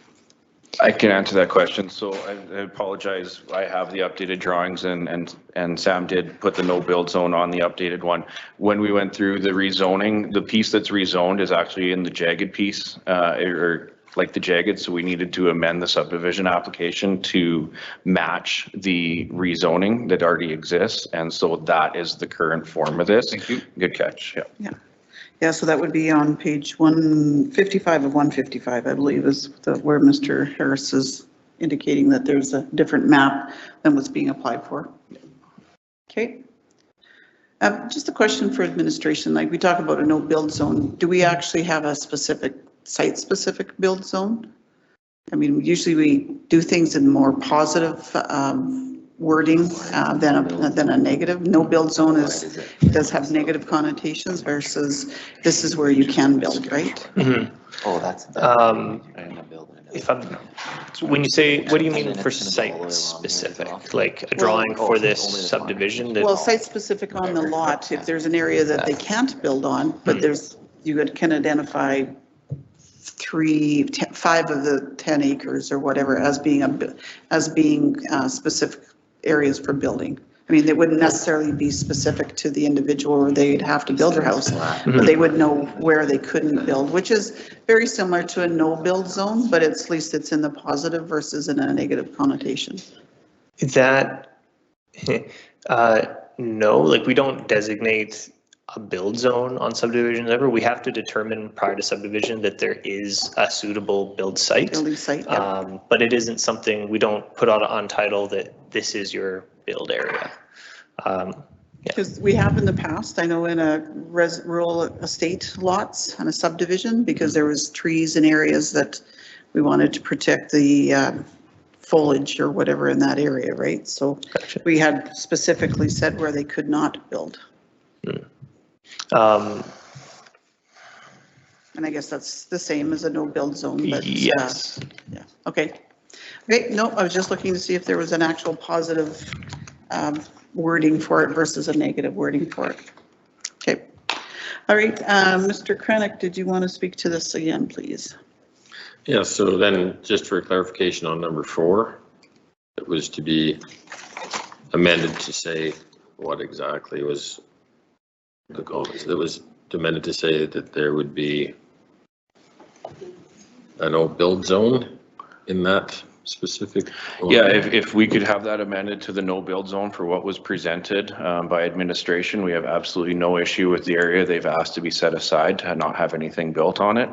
I can answer that question. So I apologize. I have the updated drawings, and Sam did put the no build zone on the updated one. When we went through the rezoning, the piece that's rezoned is actually in the jagged piece, or like the jagged. So we needed to amend the subdivision application to match the rezoning that already exists. And so that is the current form of this. Thank you. Good catch. Yeah. Yeah, so that would be on page 155 of 155, I believe, is where Mr. Harris is indicating that there's a different map than what's being applied for. Okay. Just a question for administration. Like we talk about a no build zone, do we actually have a specific site-specific build zone? I mean, usually we do things in more positive wording than a negative. No build zone does have negative connotations versus this is where you can build, right? Mm-hmm. Oh, that's when you say, what do you mean for site specific? Like a drawing for this subdivision? Well, site specific on the lot, if there's an area that they can't build on, but you can identify 5 of the 10 acres or whatever as being specific areas for building. I mean, it wouldn't necessarily be specific to the individual or they'd have to build their house, but they would know where they couldn't build, which is very similar to a no-build zone, but at least it's in the positive versus in a negative connotation. That, no, like we don't designate a build zone on subdivisions ever. We have to determine prior to subdivision that there is a suitable build site. Building site, yeah. But it isn't something, we don't put on title that this is your build area. Because we have in the past, I know in a rural estate lots on a subdivision, because there was trees in areas that we wanted to protect the foliage or whatever in that area, right? So Gotcha. we had specifically said where they could not build. And I guess that's the same as a no-build zone, but. yes. Yeah, okay. Okay, no, I was just looking to see if there was an actual positive wording for it versus a negative wording for it. Okay. All right, Mr. Krennic, did you want to speak to this again, please? Yeah, so then just for clarification on number 4, it was to be amended to say what exactly was the comments. It was amended to say that there would be a no build zone in that specific. Yeah, if we could have that amended to the no build zone for what was presented by administration, we have absolutely no issue with the area they've asked to be set aside to not have anything built on it.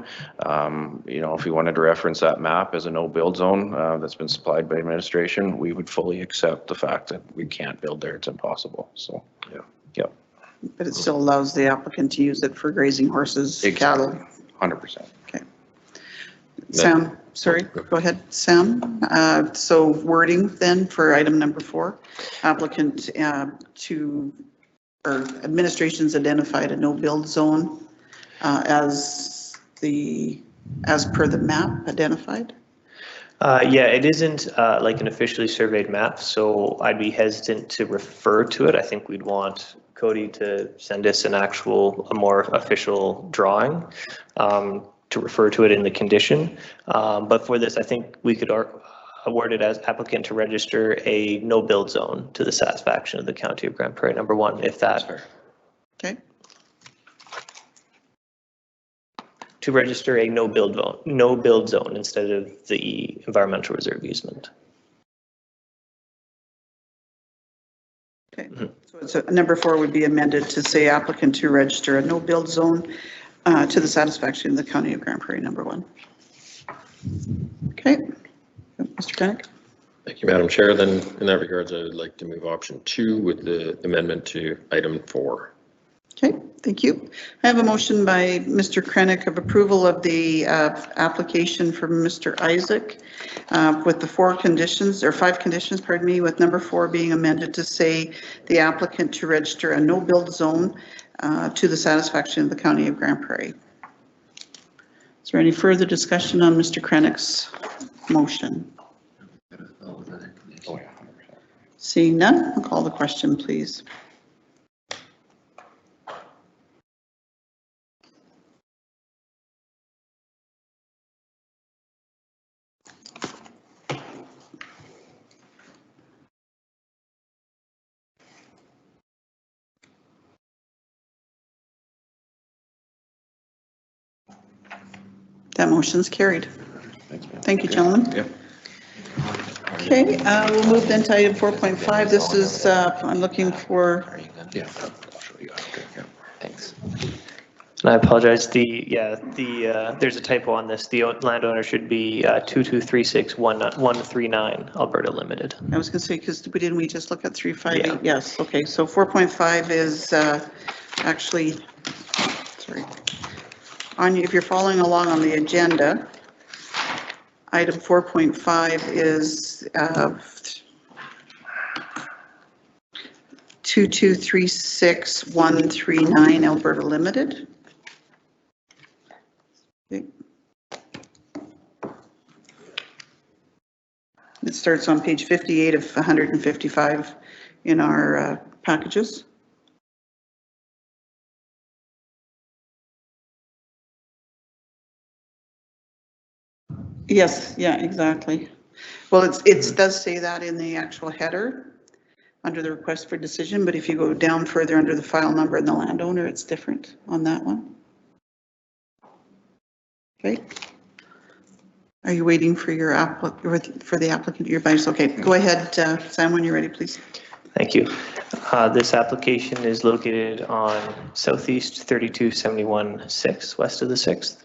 You know, if we wanted to reference that map as a no build zone that's been supplied by administration, we would fully accept the fact that we can't build there. It's impossible. So, yeah. Yep. But it still allows the applicant to use it for grazing horses, cattle. 100%. Okay. Sam, sorry, go ahead, Sam. So wording then for item number 4, applicant or administration's identified a no build zone as per the map identified. Yeah, it isn't like an officially surveyed map, so I'd be hesitant to refer to it. I think we'd want Cody to send us a more official drawing to refer to it in the condition. But for this, I think we could award it as applicant to register a no build zone to the satisfaction of the County of Grand Prairie, number 1, if that. Okay. To register a no build zone instead of the environmental reserve easement. Okay, so number 4 would be amended to say applicant to register a no build zone to the satisfaction of the County of Grand Prairie, number 1. Okay, Mr. Krennic. Thank you, Madam Chair. Then in that regards, I would like to move option 2 with the amendment to item 4. Okay, thank you. I have a motion by Mr. Krennic of approval of the application from Mr. Isaac with the 5 conditions, pardon me, with number 4 being amended to say the applicant to register a no build zone to the satisfaction of the County of Grand Prairie. Is there any further discussion on Mr. Krennic's motion? Seeing none, I'll call the question, please. That motion's carried. Thank you, gentlemen. Yeah. Okay, we'll move then to item 4.5. This is, I'm looking for. Yeah, I'll show you. Okay, yeah. Thanks. And I apologize, there's a typo on this. The landowner should be 2236139 Alberta Limited. I was going to say, because didn't we just look at 358? Yeah. Yes, okay, so 4.5 is actually, sorry, if you're following along on the agenda, item 4.5 is 2236139 Alberta Limited. Okay. It starts on page 58 of 155 in our packages. Yes, yeah, exactly. Well, it does say that in the actual header, under the request for decision, but if you go down further under the file number and the landowner, it's different on that one. Okay. Are you waiting for your for the applicant, your advice? Okay, go ahead, Sam, when you're ready, please. Thank you. This application is located on Southeast 3271-6, west of the 6th.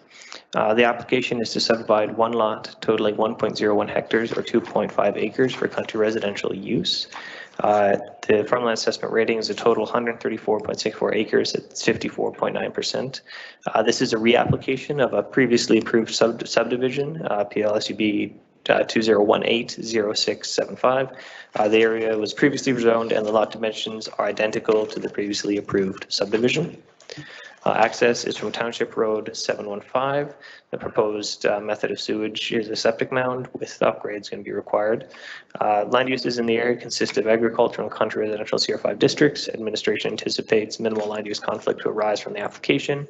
The application is to subdivide one lot totaling 1.01 hectares or 2.5 acres for country residential use. The farmland assessment rating is a total 134.64 acres at 54.9%. This is a reapplication of a previously approved subdivision, PLSUB 2018-0675. The area was previously rezoned and the lot dimensions are identical to the previously approved subdivision. Access is from Township Road 715. The proposed method of sewage is a septic mound with upgrades going to be required. Land uses in the area consist of agricultural and country residential CR5 districts. Administration anticipates minimal land use conflict to arise from the application.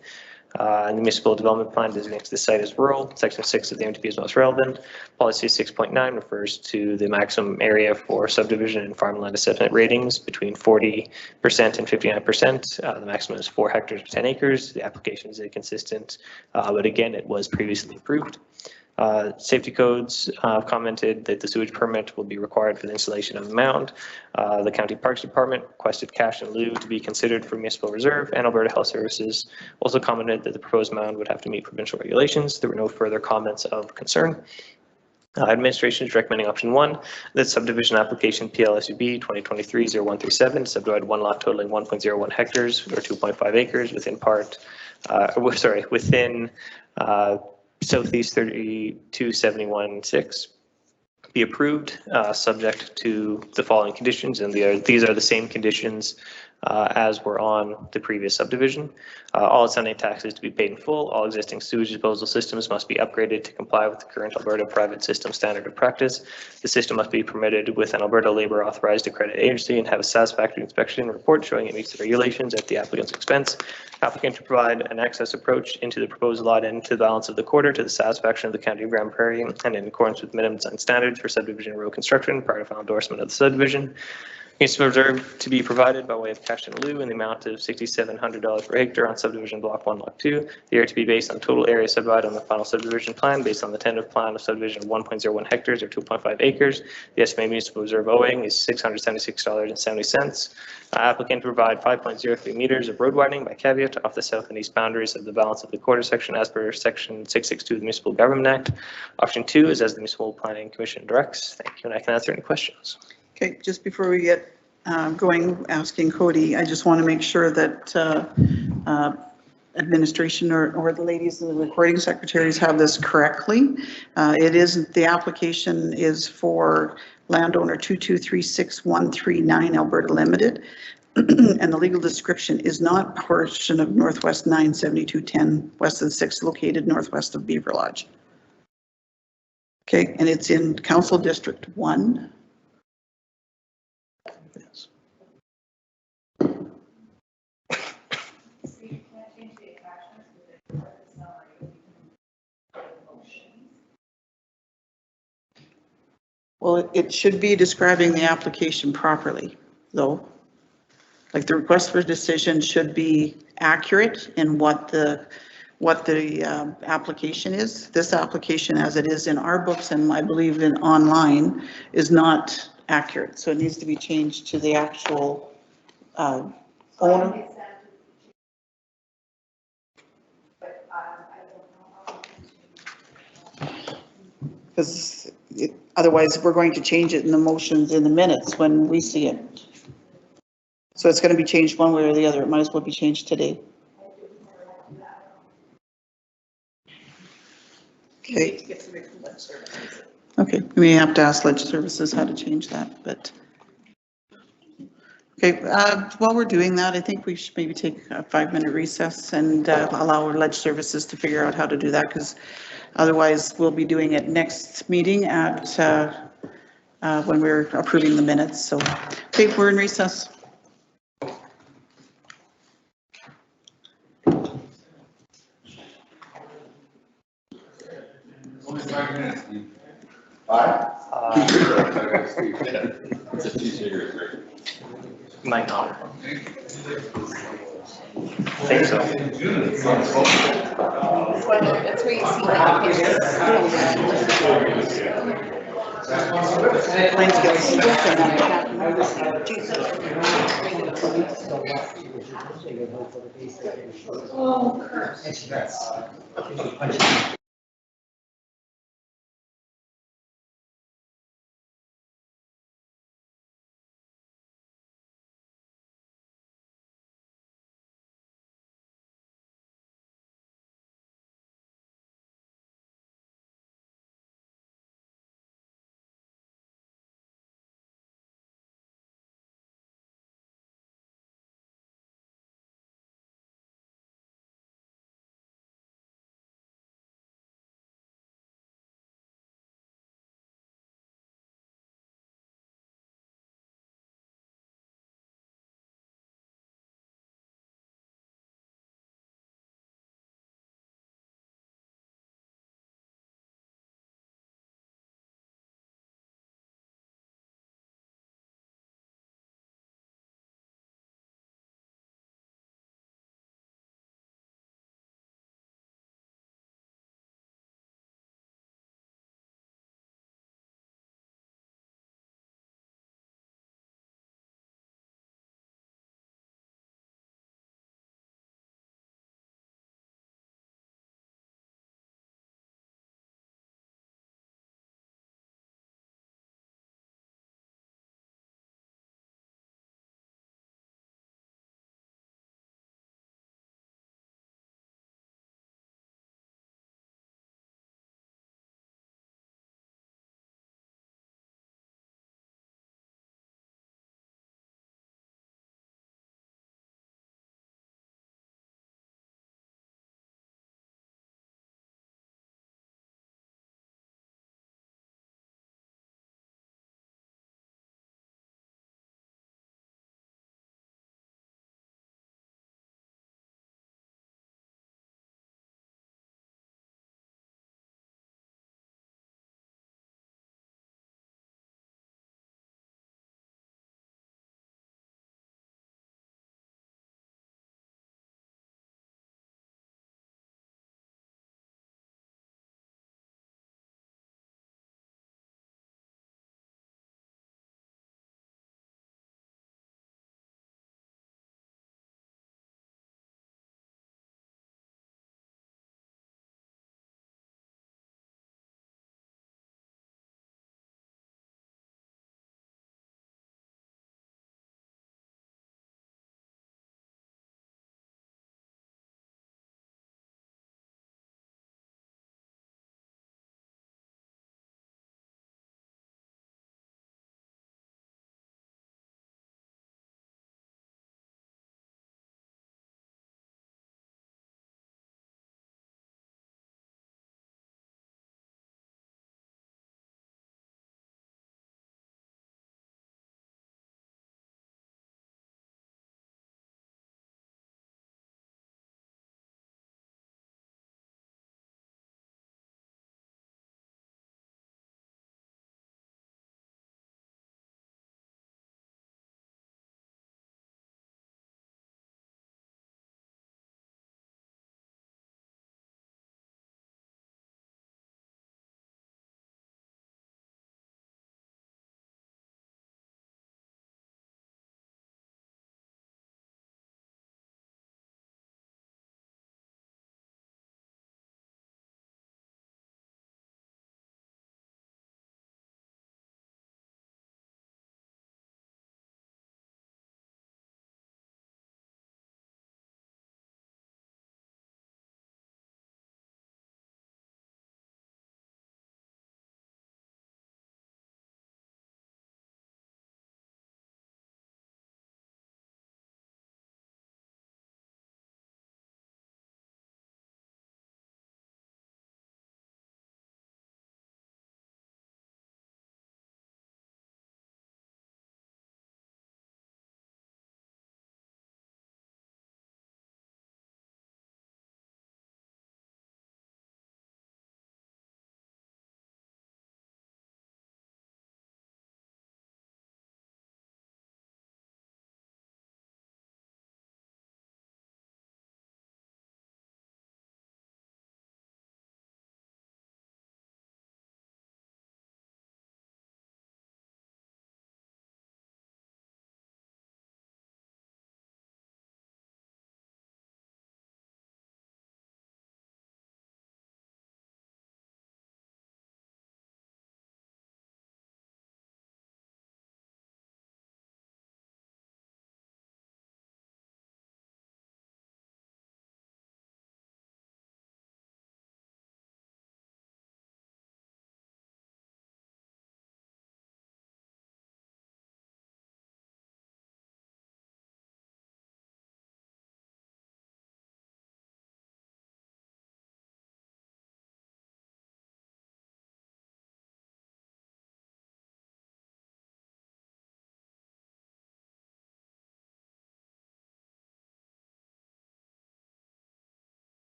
And the municipal development plan designates this site as rural. Section 6 of the MTP is most relevant. Policy 6.9 refers to the maximum area for subdivision and farmland assessment ratings between 40% and 59%. The maximum is 4 hectares per 10 acres. The application is inconsistent, but again, it was previously approved. Safety codes commented that the sewage permit will be required for the installation of the mound. The County Parks Department requested cash in lieu to be considered for municipal reserve, and Alberta Health Services also commented that the proposed mound would have to meet provincial regulations. There were no further comments of concern. Administration is recommending option 1, that subdivision application PLSUB 2023-0137 subdivide one lot totaling 1.01 hectares or 2.5 acres within within Southeast 3271-6 be approved, subject to the following conditions, and these are the same conditions as were on the previous subdivision. All outstanding taxes to be paid in full. All existing sewage disposal systems must be upgraded to comply with the current Alberta private system standard of practice. The system must be permitted with an Alberta Labor Authorized Accredited Agency and have a satisfactory inspection report showing it meets the regulations at the applicant's expense. Applicant to provide an access approach into the proposed lot and to the balance of the quarter to the satisfaction of the County of Grand Prairie and in accordance with minimum design standards for subdivision road construction prior to final endorsement of the subdivision. Municipal reserve to be provided by way of cash in lieu in the amount of $6,700 per hectare on subdivision block 1, lot 2. The area to be based on total area subdivided on the final subdivision plan based on the tentative plan of subdivision of 1.01 hectares or 2.5 acres. The estimated municipal reserve owing is $676.70. Applicant to provide 5.03 meters of road widening by caveat off the south and east boundaries of the balance of the quarter section as per section 662 of the Municipal Government Act. Option 2 is as the Municipal Planning Commission directs. Thank you, and I can answer any questions. Okay, just before we get going, asking Cody, I just want to make sure that administration or the ladies and the recording secretaries have this correctly. The application is for landowner 2236139 Alberta Limited, and the legal description is not portion of Northwest 97210 west of the 6th located northwest of Beaver Lodge. Okay, and it's in Council District 1. Yes. Well, it should be describing the application properly, though. Like the request for decision should be accurate in what the application is. This application, as it is in our books and I believe in online, is not accurate. So it needs to be changed to the actual owner. Because otherwise we're going to change it in the motions in the minutes when we see it. So it's going to be changed one way or the other. It might as well be changed today. Okay. Okay, we may have to ask Ledge Services how to change that, but. Okay, while we're doing that, I think we should maybe take a 5-minute recess and allow our Ledge Services to figure out how to do that, because otherwise we'll be doing it next meeting at when we're approving the minutes. So, okay, we're in recess. Only 5 minutes, Steve. 5? It's a 2 cigarettes, right? Might not. I think so. That's where you see like Plans get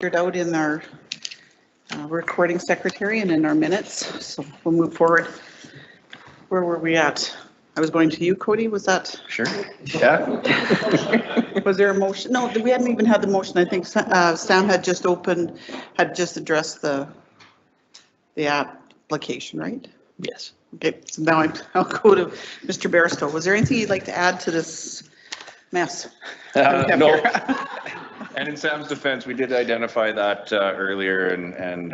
out in our recording secretary and in our minutes, so we'll move forward. Where were we at? I was going to you, Cody, was that? Sure. Yeah. Was there a motion? No, we hadn't even had the motion. I think Sam had just addressed the application, right? Yes. Okay, so now I'll go to Mr. Bairstow. Was there anything you'd like to add to this mess? No. And in Sam's defense, we did identify that earlier, and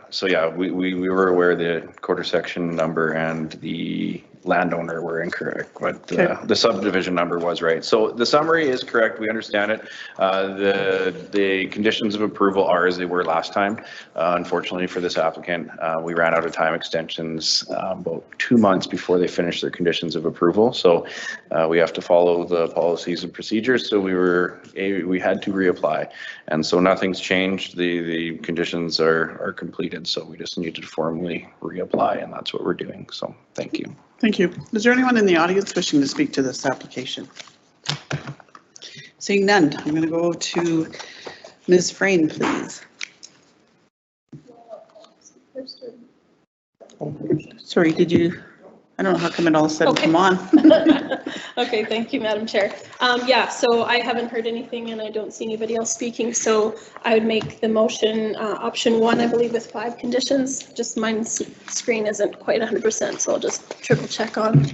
so yeah, we were aware the quarter section number and the landowner were incorrect, but the subdivision number was right. So the summary is correct. We understand it. The conditions of approval are as they were last time. Unfortunately for this applicant, we ran out of time extensions about 2 months before they finished their conditions of approval. So we have to follow the policies and procedures. So we had to reapply, and so nothing's changed. The conditions are completed. So we just need to formally reapply, and that's what we're doing. So thank you. Thank you. Is there anyone in the audience wishing to speak to this application? Seeing none, I'm going to go to Ms. Frayne, please. Sorry, did you? I don't know how come it all said come on. Okay, thank you, Madam Chair. Yeah, so I haven't heard anything and I don't see anybody else speaking, so I would make the motion option 1, I believe, with 5 conditions. Just my screen isn't quite 100%, so I'll just triple check on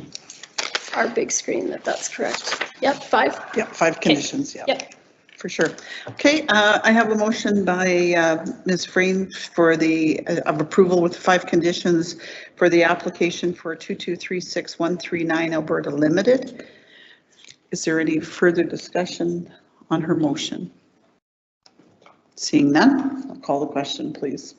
our big screen that that's correct. Yep, 5. Yep, 5 conditions, yeah. Yep. For sure. Okay, I have a motion by Ms. Frayne for of approval with 5 conditions for the application for 2236139 Alberta Limited. Is there any further discussion on her motion? Seeing none, I'll call the question, please.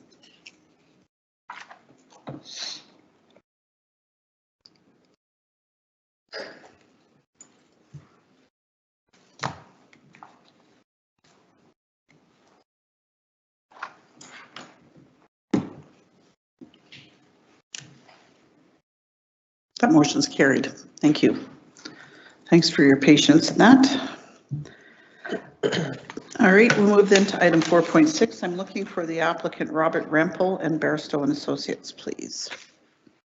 That motion's carried. Thank you. Thanks for your patience in that. All right, we'll move then to item 4.6. I'm looking for the applicant Robert Rempel and Bairstow and Associates, please.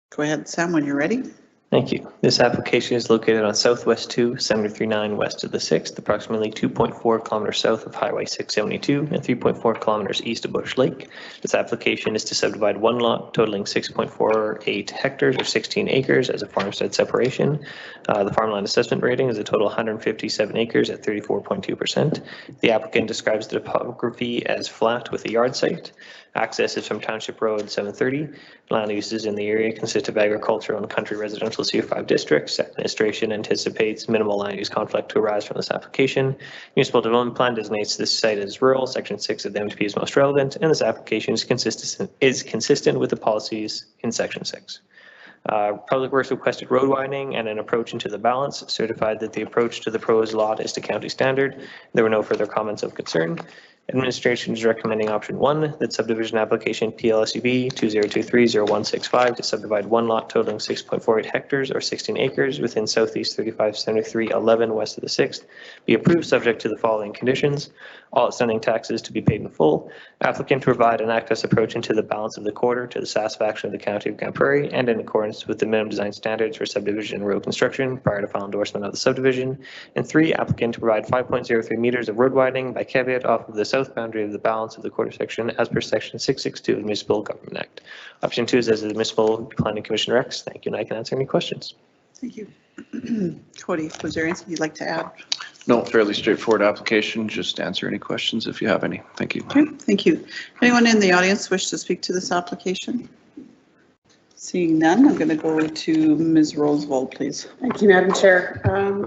Go ahead, Sam, when you're ready. Thank you. This application is located on Southwest 2, 739 west of the 6th, approximately 2.4 kilometers south of Highway 672 and 3.4 kilometers east of Bush Lake. This application is to subdivide one lot totaling 6.48 hectares or 16 acres as a farmstead separation. The farmland assessment rating is a total 157 acres at 34.2%. The applicant describes the topography as flat with a yard site. Access is from Township Road 730. Land uses in the area consist of agricultural and country residential CO5 districts. Administration anticipates minimal land use conflict to arise from this application. Municipal Development Plan designates this site as rural. Section 6 of the MPC is most relevant, and this application is consistent with the policies in Section 6. Public Works requested road widening and an approach into the balance, certified that the approach to the proposed lot is to county standard. There were no further comments of concern. Administration is recommending option 1, that subdivision application PLSUB 2023-0165 to subdivide one lot totaling 6.48 hectares or 16 acres within Southeast 357311 west of the 6th be approved subject to the following conditions. All outstanding taxes to be paid in full. Applicant to provide an access approach into the balance of the quarter to the satisfaction of the County of Grand Prairie and in accordance with the minimum design standards for subdivision and road construction prior to final endorsement of the subdivision. And 3, applicant to provide 5.03 meters of road widening by caveat off of the south boundary of the balance of the quarter section as per section 662 of the Municipal Government Act. Option 2 is as the Municipal Planning Commission recs. Thank you, and I can answer any questions. Thank you. Cody, was there anything you'd like to add? No, fairly straightforward application. Just answer any questions if you have any. Thank you. Okay, thank you. Anyone in the audience wish to speak to this application? Seeing none, I'm going to go to Ms. Rosewald, please. Thank you, Madam Chair.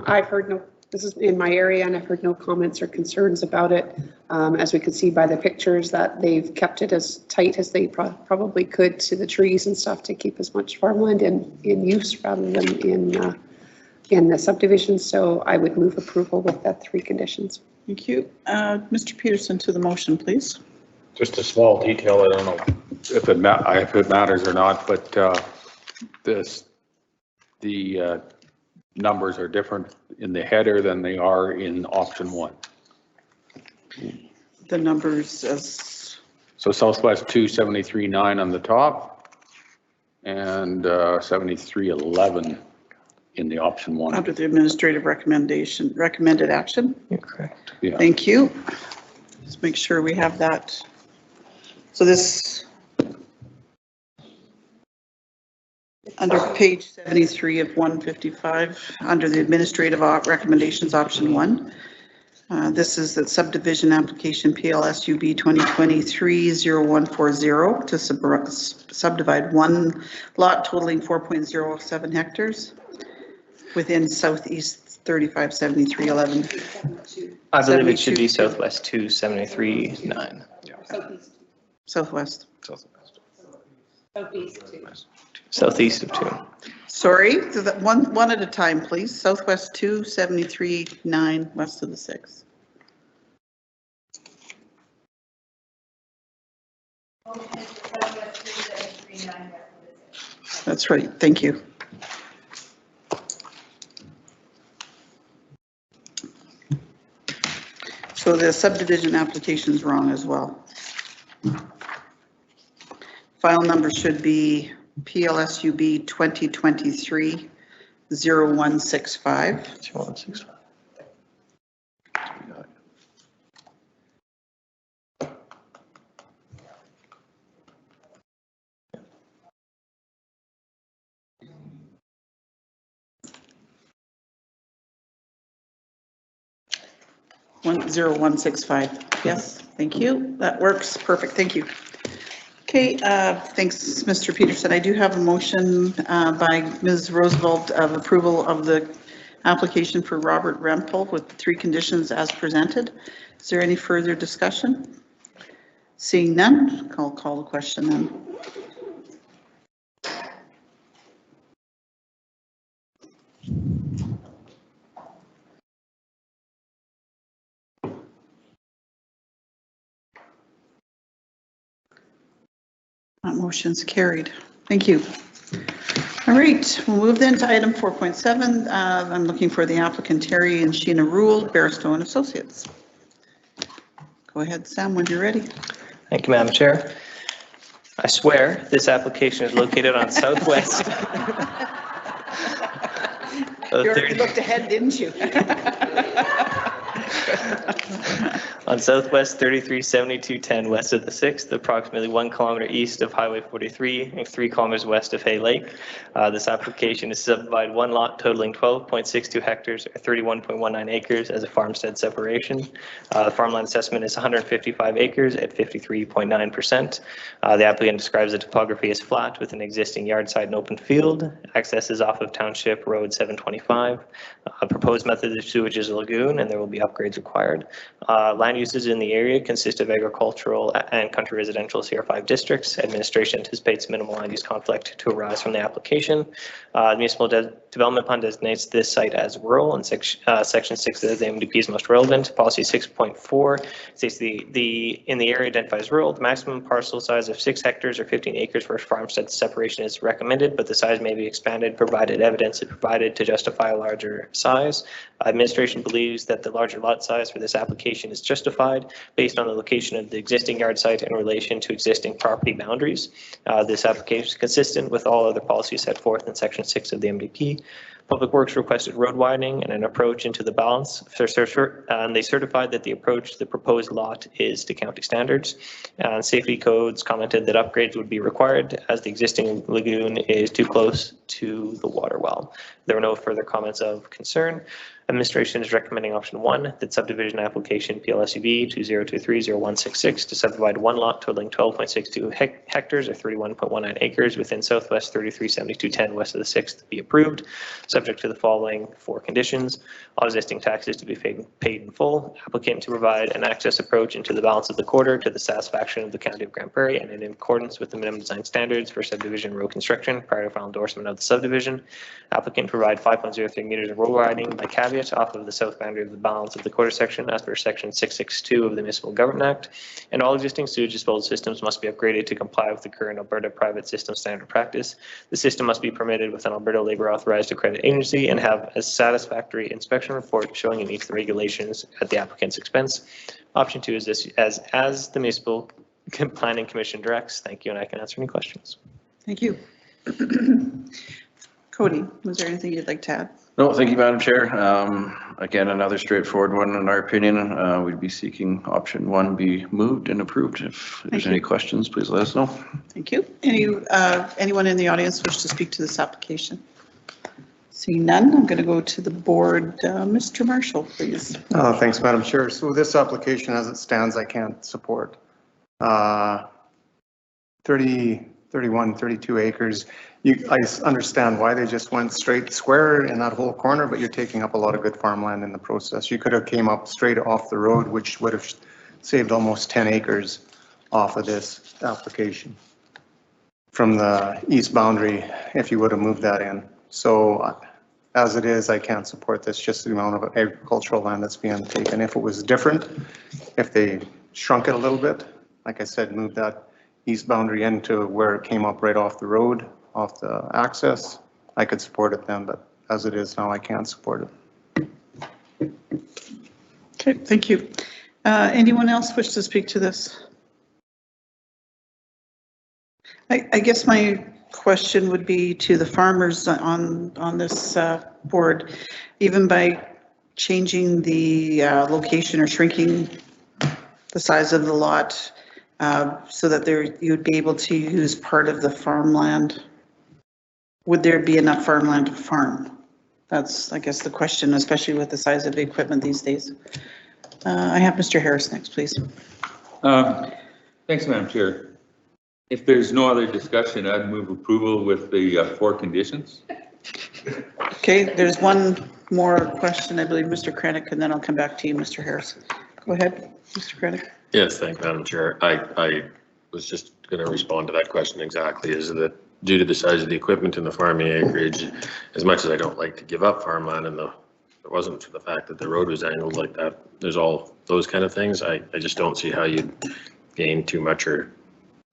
I've heard no, this is in my area, and I've heard no comments or concerns about it. As we could see by the pictures, that they've kept it as tight as they probably could to the trees and stuff to keep as much farmland in use rather than in the subdivision. So I would move approval with that 3 conditions. Thank you. Mr. Peterson, to the motion, please. Just a small detail, I don't know if it matters or not, but the numbers are different in the header than they are in option 1. the numbers as, So Southwest 273.9 on the top and 73.11 in the option 1. under the administrative recommended action. You're correct. Yeah. Thank you. Just make sure we have that. So this, under page 73 of 155, under the administrative recommendations, option 1. This is the subdivision application PLSUB 2023-0140 to subdivide one lot totaling 4.07 hectares within Southeast 357311. I believe it should be Southwest 273.9. Southwest. Southeast of 2. Sorry, so that one at a time, please. Southwest 273.9 west of the 6. That's right. Thank you. So the subdivision application is wrong as well. File number should be PLSUB 2023-0165. 0165. One 0165. Yes, thank you. That works. Perfect. Thank you. Okay, thanks, Mr. Peterson. I do have a motion by Ms. Roosevelt of approval of the application for Robert Rempel with the 3 conditions as presented. Is there any further discussion? Seeing none, I'll call the question then. That motion's carried. Thank you. All right, we'll move then to item 4.7. I'm looking for the applicant Terry and Sheena Rule, Barstow and Associates. Go ahead, Sam, when you're ready. Thank you, Madam Chair. I swear this application is located on Southwest. You already looked ahead, didn't you? On Southwest 337210 west of the 6th, approximately 1 kilometer east of Highway 43 and 3 kilometers west of Hay Lake. This application is to subdivide one lot totaling 12.62 hectares or 31.19 acres as a farmstead separation. The farmland assessment is 155 acres at 53.9%. The applicant describes the topography as flat with an existing yard side and open field. Access is off of Township Road 725. Proposed method of sewage is a lagoon and there will be upgrades required. Land uses in the area consist of agricultural and country residential CR5 districts. Administration anticipates minimal land use conflict to arise from the application. The municipal development plan designates this site as rural, and section 6 of the MDP is most relevant. Policy 6.4 states in the area identified as rural, the maximum parcel size of 6 hectares or 15 acres for farmstead separation is recommended, but the size may be expanded provided evidence is provided to justify a larger size. Administration believes that the larger lot size for this application is justified based on the location of the existing yard site in relation to existing property boundaries. This application is consistent with all other policies set forth in section 6 of the MDP. Public Works requested road widening and an approach into the balance, and they certified that the approach to the proposed lot is to county standards. Safety codes commented that upgrades would be required as the existing lagoon is too close to the water well. There were no further comments of concern. Administration is recommending option 1, that subdivision application PLSUB 2023-0166 to subdivide one lot totaling 12.62 hectares or 31.19 acres within Southwest 337210 west of the 6th be approved, subject to the following 4 conditions. All existing taxes to be paid in full, applicant to provide an access approach into the balance of the quarter to the satisfaction of the County of Grand Prairie and in accordance with the minimum design standards for subdivision road construction prior to final endorsement of the subdivision. Applicant provide 5.03 meters of road widening by caveat caveat off of the south boundary of the balance of the quarter section as per section 662 of the Municipal Government Act, and all existing sewage disposal systems must be upgraded to comply with the current Alberta private system standard practice. The system must be permitted with an Alberta Labor Authorized Accredited Agency and have a satisfactory inspection report showing it meets the regulations at the applicant's expense. Option 2 is this as the Municipal Planning Commission directs. Thank you, and I can answer any questions. Thank you. Cody, was there anything you'd like to add? No, thank you, Madam Chair. Again, another straightforward one in our opinion. We'd be seeking option 1 be moved and approved. If there's any questions, please let us know. Thank you. Anyone in the audience wish to speak to this application? Seeing none, I'm going to go to the board. Mr. Marshall, please. Thanks, Madam Chair. So this application as it stands, I can't support. 31, 32 acres. I understand why they just went straight square in that whole corner, but you're taking up a lot of good farmland in the process. You could have came up straight off the road, which would have saved almost 10 acres off of this application from the east boundary if you would have moved that in. So as it is, I can't support this, just the amount of agricultural land that's being taken. If it was different, if they shrunk it a little bit, like I said, move that east boundary into where it came up right off the road, off the access, I could support it then, but as it is now, I can't support it. Okay, thank you. Anyone else wish to speak to this? I guess my question would be to the farmers on this board, even by changing the location or shrinking the size of the lot so that you'd be able to use part of the farmland. Would there be enough farmland to farm? That's, I guess, the question, especially with the size of the equipment these days. I have Mr. Harris next, please. Thanks, Madam Chair. If there's no other discussion, I'd move approval with the 4 conditions. Okay, there's one more question, I believe, Mr. Krenick, and then I'll come back to you, Mr. Harris. Go ahead, Mr. Krenick. Yes, thank you, Madam Chair. I was just going to respond to that question exactly, is that due to the size of the equipment and the farming acreage, as much as I don't like to give up farmland, and it wasn't for the fact that the road was angled like that, there's all those kind of things. I just don't see how you'd gain too much or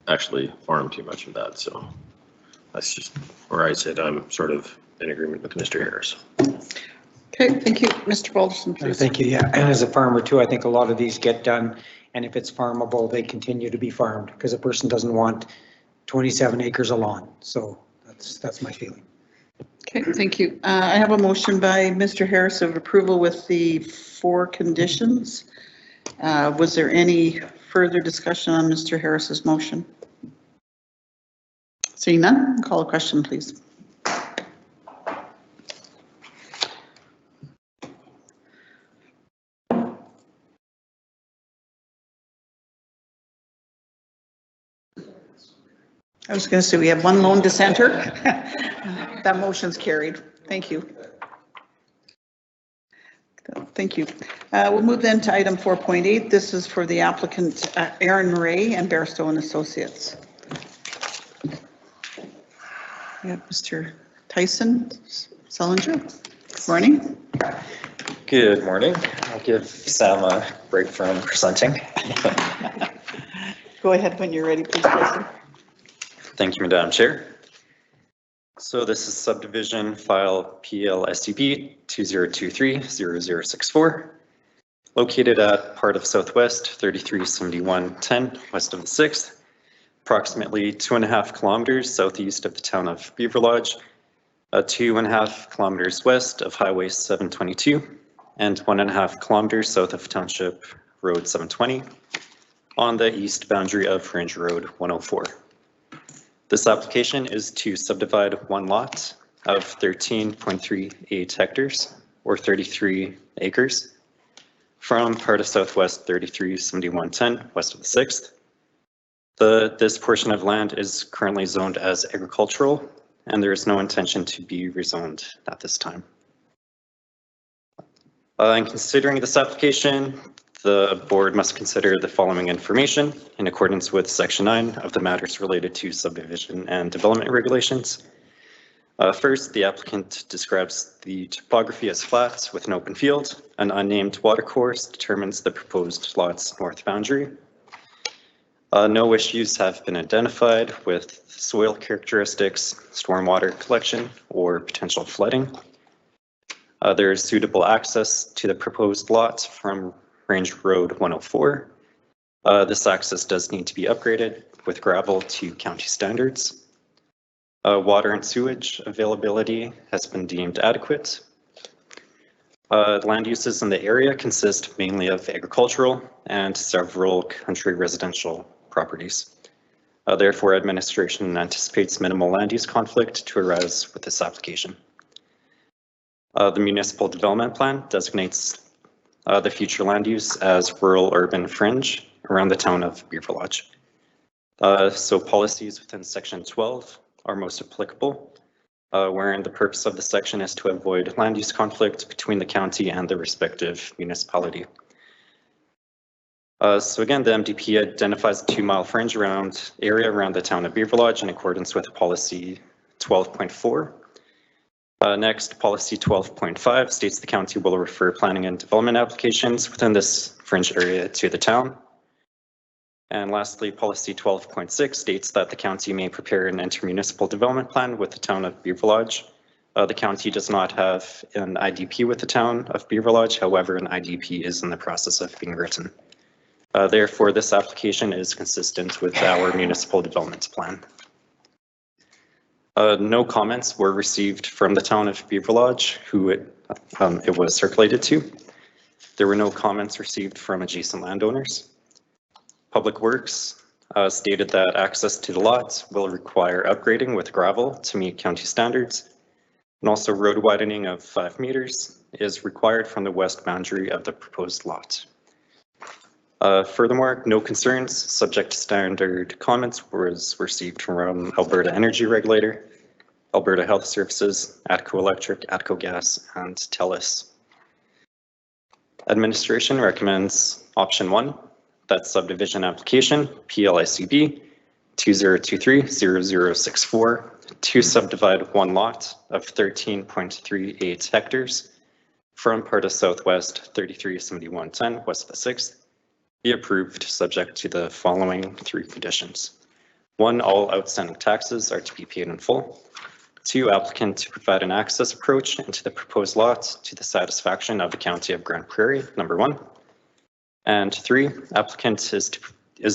actually farm too much of that. So that's just where I said I'm sort of in agreement with Mr. Harris. Okay, thank you. Mr. Balderson, please. Thank you. Yeah, and as a farmer too, I think a lot of these get done, and if it's farmable, they continue to be farmed because a person doesn't want 27 acres of lawn. So that's my feeling. Okay, thank you. I have a motion by Mr. Harris of approval with the 4 conditions. Was there any further discussion on Mr. Harris's motion? Seeing none, call a question, please. I was going to say we have 1 lone dissenter. That motion's carried. Thank you. Thank you. We'll move then to item 4.8. This is for the applicant Aaron Ray and Bairstow and Associates. We have Mr. Tyson Sellinger. Good morning. Good morning. I'll give Sam a break from presenting. Go ahead when you're ready, please, Tyson. Thank you, Madam Chair. So this is subdivision file PLSCP 2023-0064, located at part of Southwest 337110 west of the 6th, approximately 2.5 kilometers southeast of the town of Beaver Lodge, 2.5 kilometers west of Highway 722, and 1.5 kilometers south of Township Road 720, on the east boundary of Range Road 104. This application is to subdivide 1 lot of 13.38 hectares or 33 acres from part of Southwest 337110 west of the 6th. This portion of land is currently zoned as agricultural, and there is no intention to be rezoned at this time. In considering this application, the board must consider the following information in accordance with Section 9 of the matters related to subdivision and development regulations. First, the applicant describes the topography as flat with an open field. An unnamed watercourse determines the proposed lot's north boundary. No issues have been identified with soil characteristics, stormwater collection, or potential flooding. There is suitable access to the proposed lot from Range Road 104. This access does need to be upgraded with gravel to county standards. Water and sewage availability has been deemed adequate. Land uses in the area consist mainly of agricultural and several country residential properties. Therefore, administration anticipates minimal land use conflict to arise with this application. The municipal development plan designates the future land use as rural urban fringe around the town of Beaver Lodge. So policies within section 12 are most applicable, wherein the purpose of the section is to avoid land use conflict between the county and the respective municipality. So again, the MDP identifies a 2-mile fringe area around the town of Beaver Lodge in accordance with policy 12.4. Next, policy 12.5 states the county will refer planning and development applications within this fringe area to the town. And lastly, policy 12.6 states that the county may prepare an intermunicipal development plan with the town of Beaver Lodge. The county does not have an IDP with the town of Beaver Lodge. However, an IDP is in the process of being written. Therefore, this application is consistent with our municipal development plan. No comments were received from the town of Beaver Lodge, who it was circulated to. There were no comments received from adjacent landowners. Public Works stated that access to the lots will require upgrading with gravel to meet county standards. And also road widening of 5 meters is required from the west boundary of the proposed lot. Furthermore, no concerns subject to standard comments was received from Alberta Energy Regulator, Alberta Health Services, ATCO Electric, ATCO Gas, and TELUS. Administration recommends option 1, that subdivision application, PLICB 2023-0064, to subdivide one lot of 13.38 hectares from part of Southwest 337110 west of the 6th, be approved subject to the following 3 conditions. 1, all outstanding taxes are to be paid in full. 2, applicant to provide an access approach into the proposed lot to the satisfaction of the County of Grande Prairie, number 1. And 3, applicant is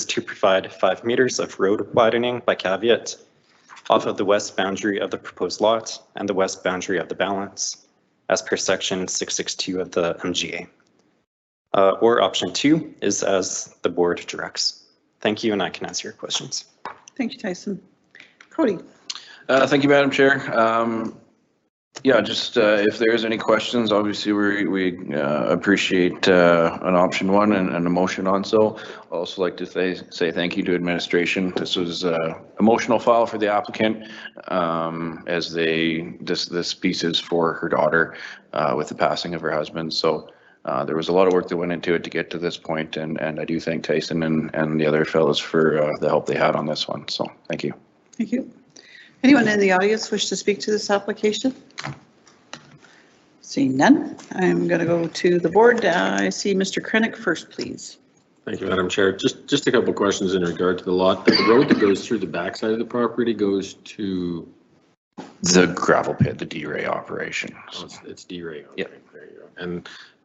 to provide 5 meters of road widening by caveat off of the west boundary of the proposed lot and the west boundary of the balance as per section 662 of the MGA. Or option 2 is as the board directs. Thank you, and I can answer your questions. Thank you, Tyson. Cody. Thank you, Madam Chair. Yeah, just if there's any questions, obviously we appreciate an option 1 and a motion on. So I'd also like to say thank you to administration. This was an emotional file for the applicant as this piece is for her daughter with the passing of her husband. So there was a lot of work that went into it to get to this point, and I do thank Tyson and the other fellows for the help they had on this one. So thank you. Thank you. Anyone in the audience wish to speak to this application? Seeing none, I'm going to go to the board. I see Mr. Krennick first, please. Thank you, Madam Chair. Just a couple of questions in regard to the lot. The road that goes through the backside of the property goes to the gravel pit, the D-Ray operation. Oh, it's D-Ray. Okay. Yep. There you go.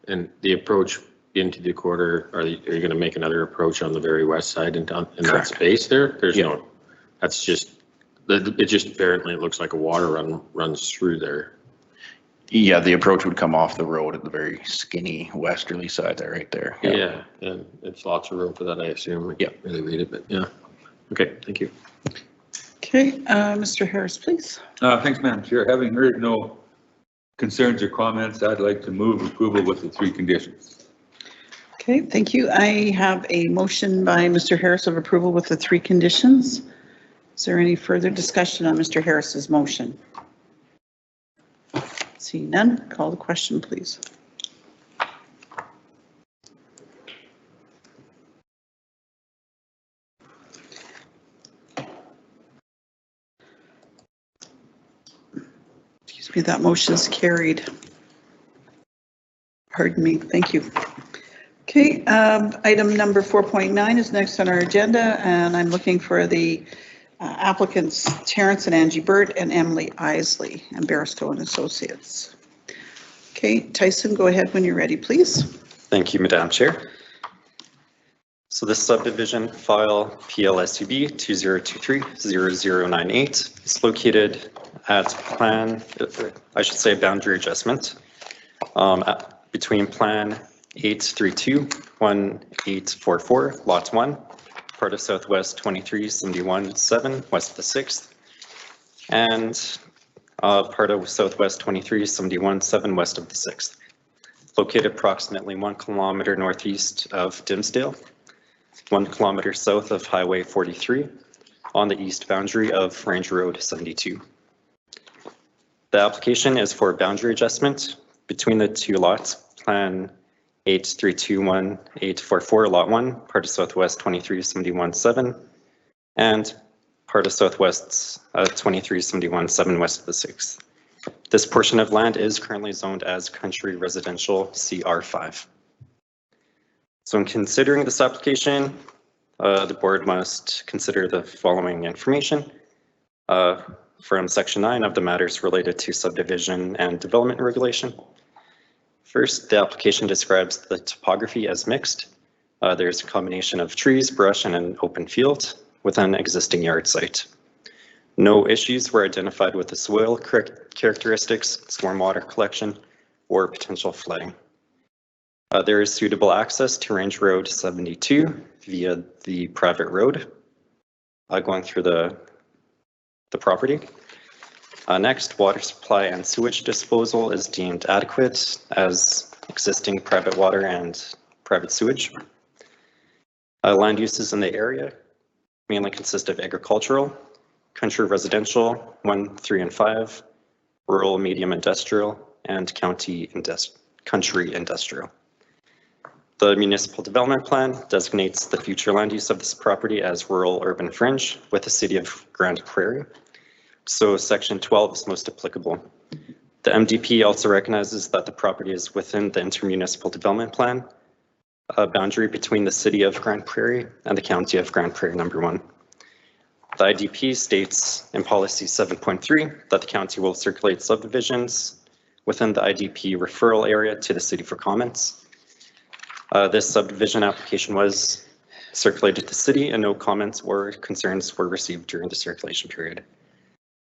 And the approach into the quarter, are you going to make another approach on the very west side in that space there? There's no. That's just. It just apparently it looks like a water run runs through there. Yeah, the approach would come off the road at the very skinny westerly side there, right there. Yeah, and it's lots of room for that, I assume. Yeah. Really read it, but yeah. Okay, thank you. Okay, Mr. Harris, please. Thanks, Madam Chair. Having heard no concerns or comments, I'd like to move approval with the 3 conditions. Okay, thank you. I have a motion by Mr. Harris of approval with the 3 conditions. Is there any further discussion on Mr. Harris's motion? Seeing none, call the question, please. Okay, that motion is carried. Pardon me, thank you. Okay, item number 4.9 is next on our agenda, and I'm looking for the applicants Terrence and Angie Burt and Emily Isley and Barstow and Associates. Okay, Tyson, go ahead when you're ready, please. Thank you, Madam Chair. So this subdivision file PLSUB 2023-0098 is located at plan, I should say boundary adjustment, between plan 832-1844, lot 1, part of Southwest 2371-7, west of the 6th, and part of Southwest 2371-7, west of the 6th. Located approximately 1 kilometer northeast of Dimsdale, 1 kilometer south of Highway 43, on the east boundary of Range Road 72. The application is for boundary adjustment between the two lots, plan 8321844, lot 1, part of Southwest 2371-7, and part of Southwest 2371-7, west of the 6th. This portion of land is currently zoned as country residential CR5. So in considering this application, the board must consider the following information from section 9 of the matters related to subdivision and development regulation. First, the application describes the topography as mixed. There's a combination of trees, brush, and an open field with an existing yard site. No issues were identified with the soil characteristics, stormwater collection, or potential flooding. There is suitable access to Range Road 72 via the private road going through the property. Next, water supply and sewage disposal is deemed adequate as existing private water and private sewage. Land uses in the area mainly consist of agricultural, country residential 1, 3, and 5, rural, medium industrial, and country industrial. The municipal development plan designates the future land use of this property as rural urban fringe with the city of Grand Prairie. So section 12 is most applicable. The MDP also recognizes that the property is within the intermunicipal development plan, a boundary between the city of Grand Prairie and the county of Grand Prairie number 1. The IDP states in policy 7.3 that the county will circulate subdivisions within the IDP referral area to the city for comments. This subdivision application was circulated to the city and no comments or concerns were received during the circulation period.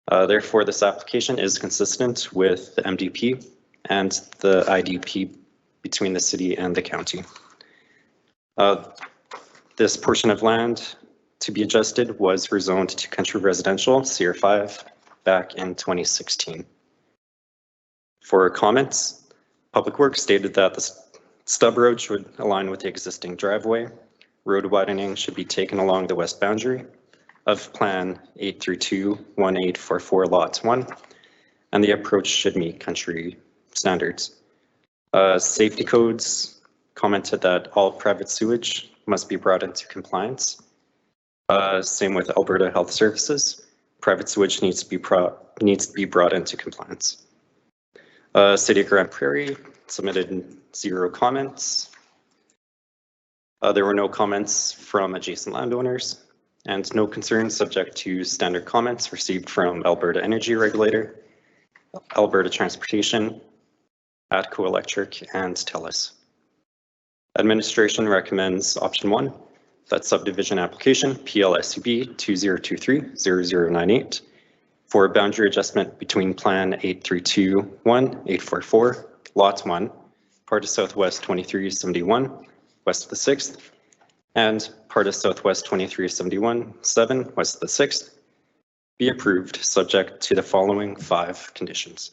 Therefore, this application is consistent with the MDP and the IDP between the city and the county. This portion of land to be adjusted was rezoned to country residential CR5 back in 2016. For comments, Public Works stated that the stub road should align with the existing driveway. Road widening should be taken along the west boundary of plan 832-1844 lot 1, and the approach should meet country standards. Safety codes commented that all private sewage must be brought into compliance. Same with Alberta Health Services. Private sewage needs to be brought into compliance. City of Grand Prairie submitted 0 comments. There were no comments from adjacent landowners and no concerns subject to standard comments received from Alberta Energy Regulator, Alberta Transportation, ATCO Electric, and TELUS. Administration recommends option 1, that subdivision application PLSUB 2023-0098 for a boundary adjustment between plan 832-1844, lot 1, part of Southwest 2371, west of the 6th, and part of Southwest 2371-7, west of the 6th, be approved subject to the following 5 conditions.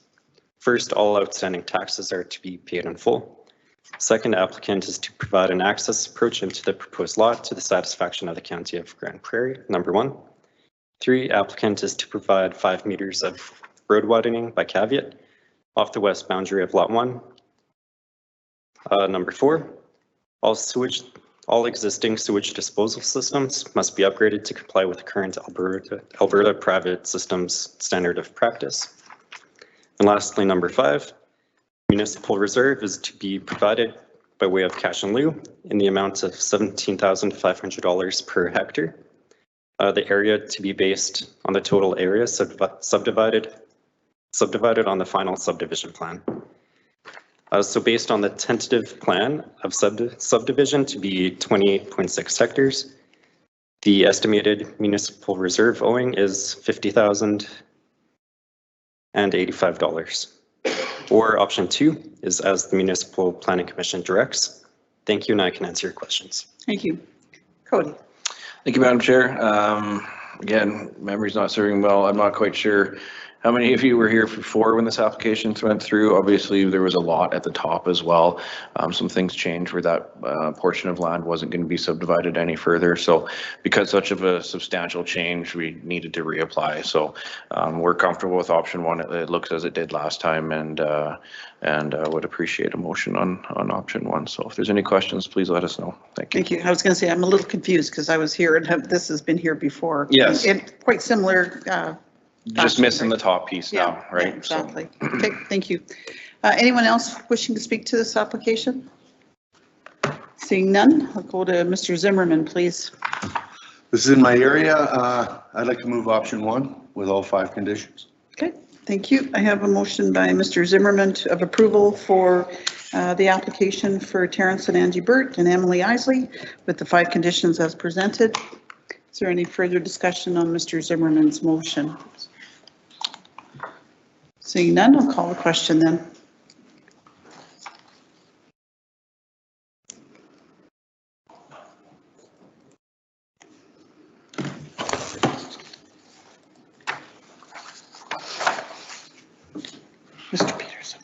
First, all outstanding taxes are to be paid in full. Second, applicant is to provide an access approach into the proposed lot to the satisfaction of the county of Grand Prairie, number 1. 3, applicant is to provide 5 meters of road widening by caveat off the west boundary of lot 1. Number 4, all existing sewage disposal systems must be upgraded to comply with the current Alberta private systems standard of practice. And And lastly, number 5, municipal reserve is to be provided by way of cash in lieu in the amount of $17,500 per hectare. The area to be based on the total area subdivided on the final subdivision plan. So based on the tentative plan of subdivision to be 28.6 hectares, the estimated municipal reserve owing is $50,085. Or option 2 is as the Municipal Planning Commission directs. Thank you, and I can answer your questions. Thank you. Cody. Thank you, Madam Chair. Again, memory's not serving well. I'm not quite sure how many of you were here before when this application went through. Obviously, there was a lot at the top as well. Some things changed where that portion of land wasn't going to be subdivided any further. So because such of a substantial change, we needed to reapply. So we're comfortable with option 1. It looks as it did last time, and would appreciate a motion on option 1. So if there's any questions, please let us know. Thank you. Thank you. I was going to say, I'm a little confused because I was here and this has been here before. Yes. Quite similar. Just missing the top piece now, right? Yeah, exactly. So. Okay, thank you. Anyone else wishing to speak to this application? Seeing none, I'll go to Mr. Zimmerman, please. This is in my area. I'd like to move option 1 with all 5 conditions. Okay, thank you. I have a motion by Mr. Zimmerman of approval for the application for Terrence and Angie Burt and Emily Isley with the 5 conditions as presented. Is there any further discussion on Mr. Zimmerman's motion? Seeing none, I'll call the question then. Mr. Peterson.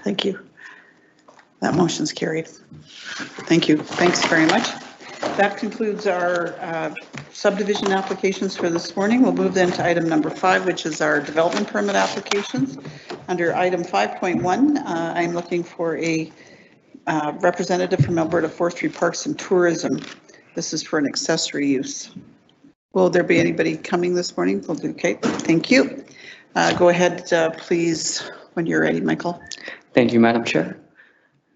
Thank you. That motion's carried. Thank you. Thanks very much. That concludes our subdivision applications for this morning. We'll move then to item number 5, which is our development permit applications. Under item 5.1, I'm looking for a representative from Alberta Forestry Parks and Tourism. This is for an accessory use. Will there be anybody coming this morning? Okay, thank you. Go ahead, please, when you're ready, Michael. Thank you, Madam Chair.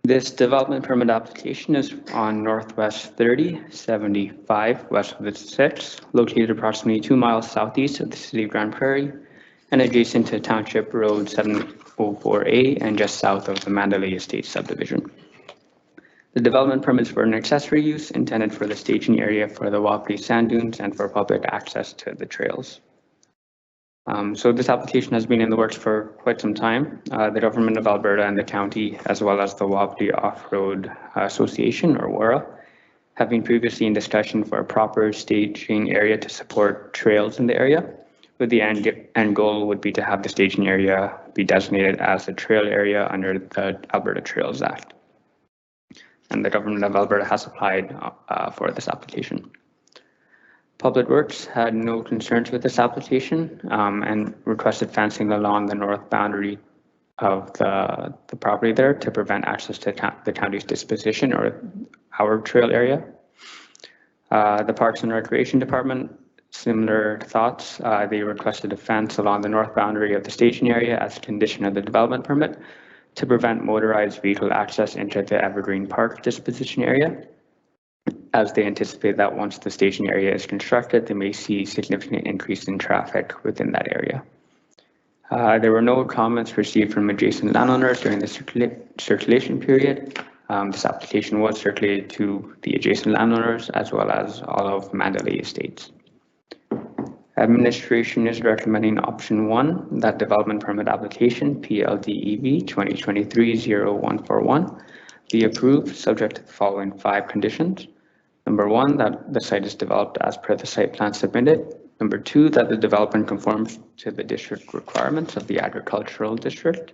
This development permit application is on Northwest 3075 west of the 6, located approximately 2 miles southeast of the city of Grand Prairie and adjacent to Township Road 704A and just south of the Mandalay Estate subdivision. The development permits for an accessory use intended for the staging area for the Wapiti sand dunes and for public access to the trails. So this application has been in the works for quite some time. The government of Alberta and the county, as well as the Wapiti Off-Road Association, or WARA, have been previously in discussion for a proper staging area to support trails in the area, with the end goal would be to have the staging area be designated as a trail area under the Alberta Trails Act. And the government of Alberta has applied for this application. Public Works had no concerns with this application and requested fencing along the north boundary of the property there to prevent access to the county's disposition or our trail area. The Parks and Recreation Department, similar thoughts. They requested a fence along the north boundary of the staging area as a condition of the development permit to prevent motorized vehicle access into the Evergreen Park disposition area, as they anticipate that once the staging area is constructed, they may see significant increase in traffic within that area. There were no comments received from adjacent landowners during the circulation period. This application was circulated to the adjacent landowners as well as all of Mandalay Estates. Administration is recommending option 1, that development permit application PLDEV 2023-0141 be approved subject to the following 5 conditions. Number 1, that the site is developed as per the site plan submitted. Number 2, that the development conforms to the district requirements of the agricultural district.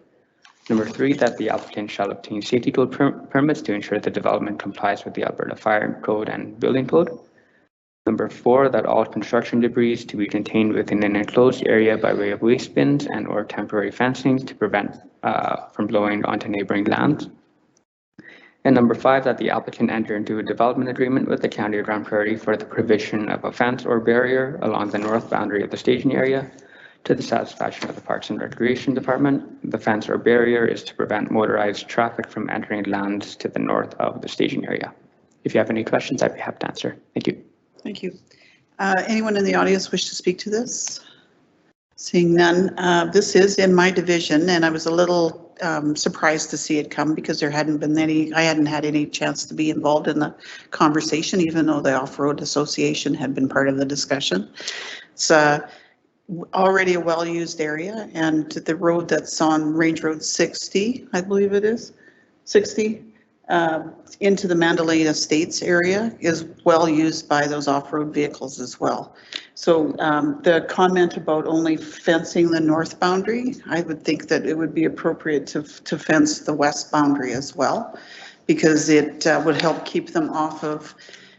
Number 3, that the applicant shall obtain safety code permits to ensure the development complies with the Alberta Fire Code and Building Code. Number 4, that all construction debris to be contained within an enclosed area by way of waste bins and or temporary fencing to prevent from blowing onto neighboring lands. And number 5, that the applicant enter into a development agreement with the County of Grand Prairie for the provision of a fence or barrier along the north boundary of the staging area to the satisfaction of the Parks and Recreation Department. The fence or barrier is to prevent motorized traffic from entering lands to the north of the staging area. If you have any questions, I'd be happy to answer. Thank you. Thank you. Anyone in the audience wish to speak to this? Seeing none, this is in my division, and I was a little surprised to see it come because I hadn't had any chance to be involved in the conversation, even though the Off-Road Association had been part of the discussion. It's already a well-used area, and the road that's on Range Road 60, I believe it is, 60, into the Mandalay Estates area is well used by those off-road vehicles as well. So the comment about only fencing the north boundary, I would think that it would be appropriate to fence the west boundary as well, because it would help keep them off of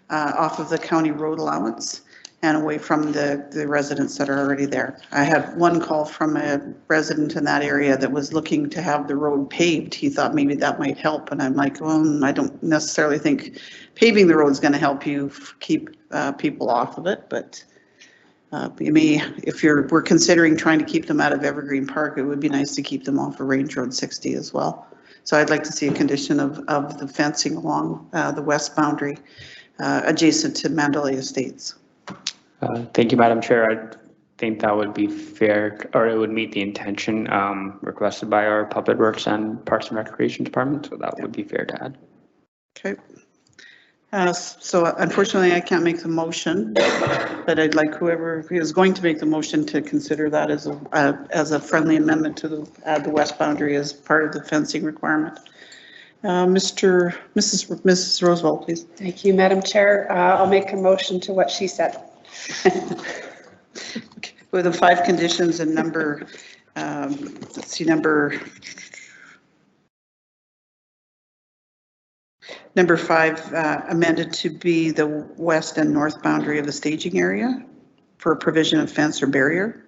the county road allowance and away from the residents that are already there. I had one call from a resident in that area that was looking to have the road paved. He thought maybe that might help, and I'm like, well, I don't necessarily think paving the road is going to help you keep people off of it, but if we're considering trying to keep them out of Evergreen Park, it would be nice to keep them off of Range Road 60 as well. So I'd like to see a condition of the fencing along the west boundary adjacent to Mandalay Estates. Thank you, Madam Chair. I think that would be fair, or it would meet the intention requested by our Public Works and Parks and Recreation Department, so that would be fair to add. Okay. So unfortunately, I can't make the motion, but I'd like whoever is going to make the motion to consider that as a friendly amendment to add the west boundary as part of the fencing requirement. Mrs. Roosevelt, please. Thank you, Madam Chair. I'll make a motion to what she said. With the 5 conditions and number, let's see, number 5 amended to be the west and north boundary of the staging area for provision of fence or barrier.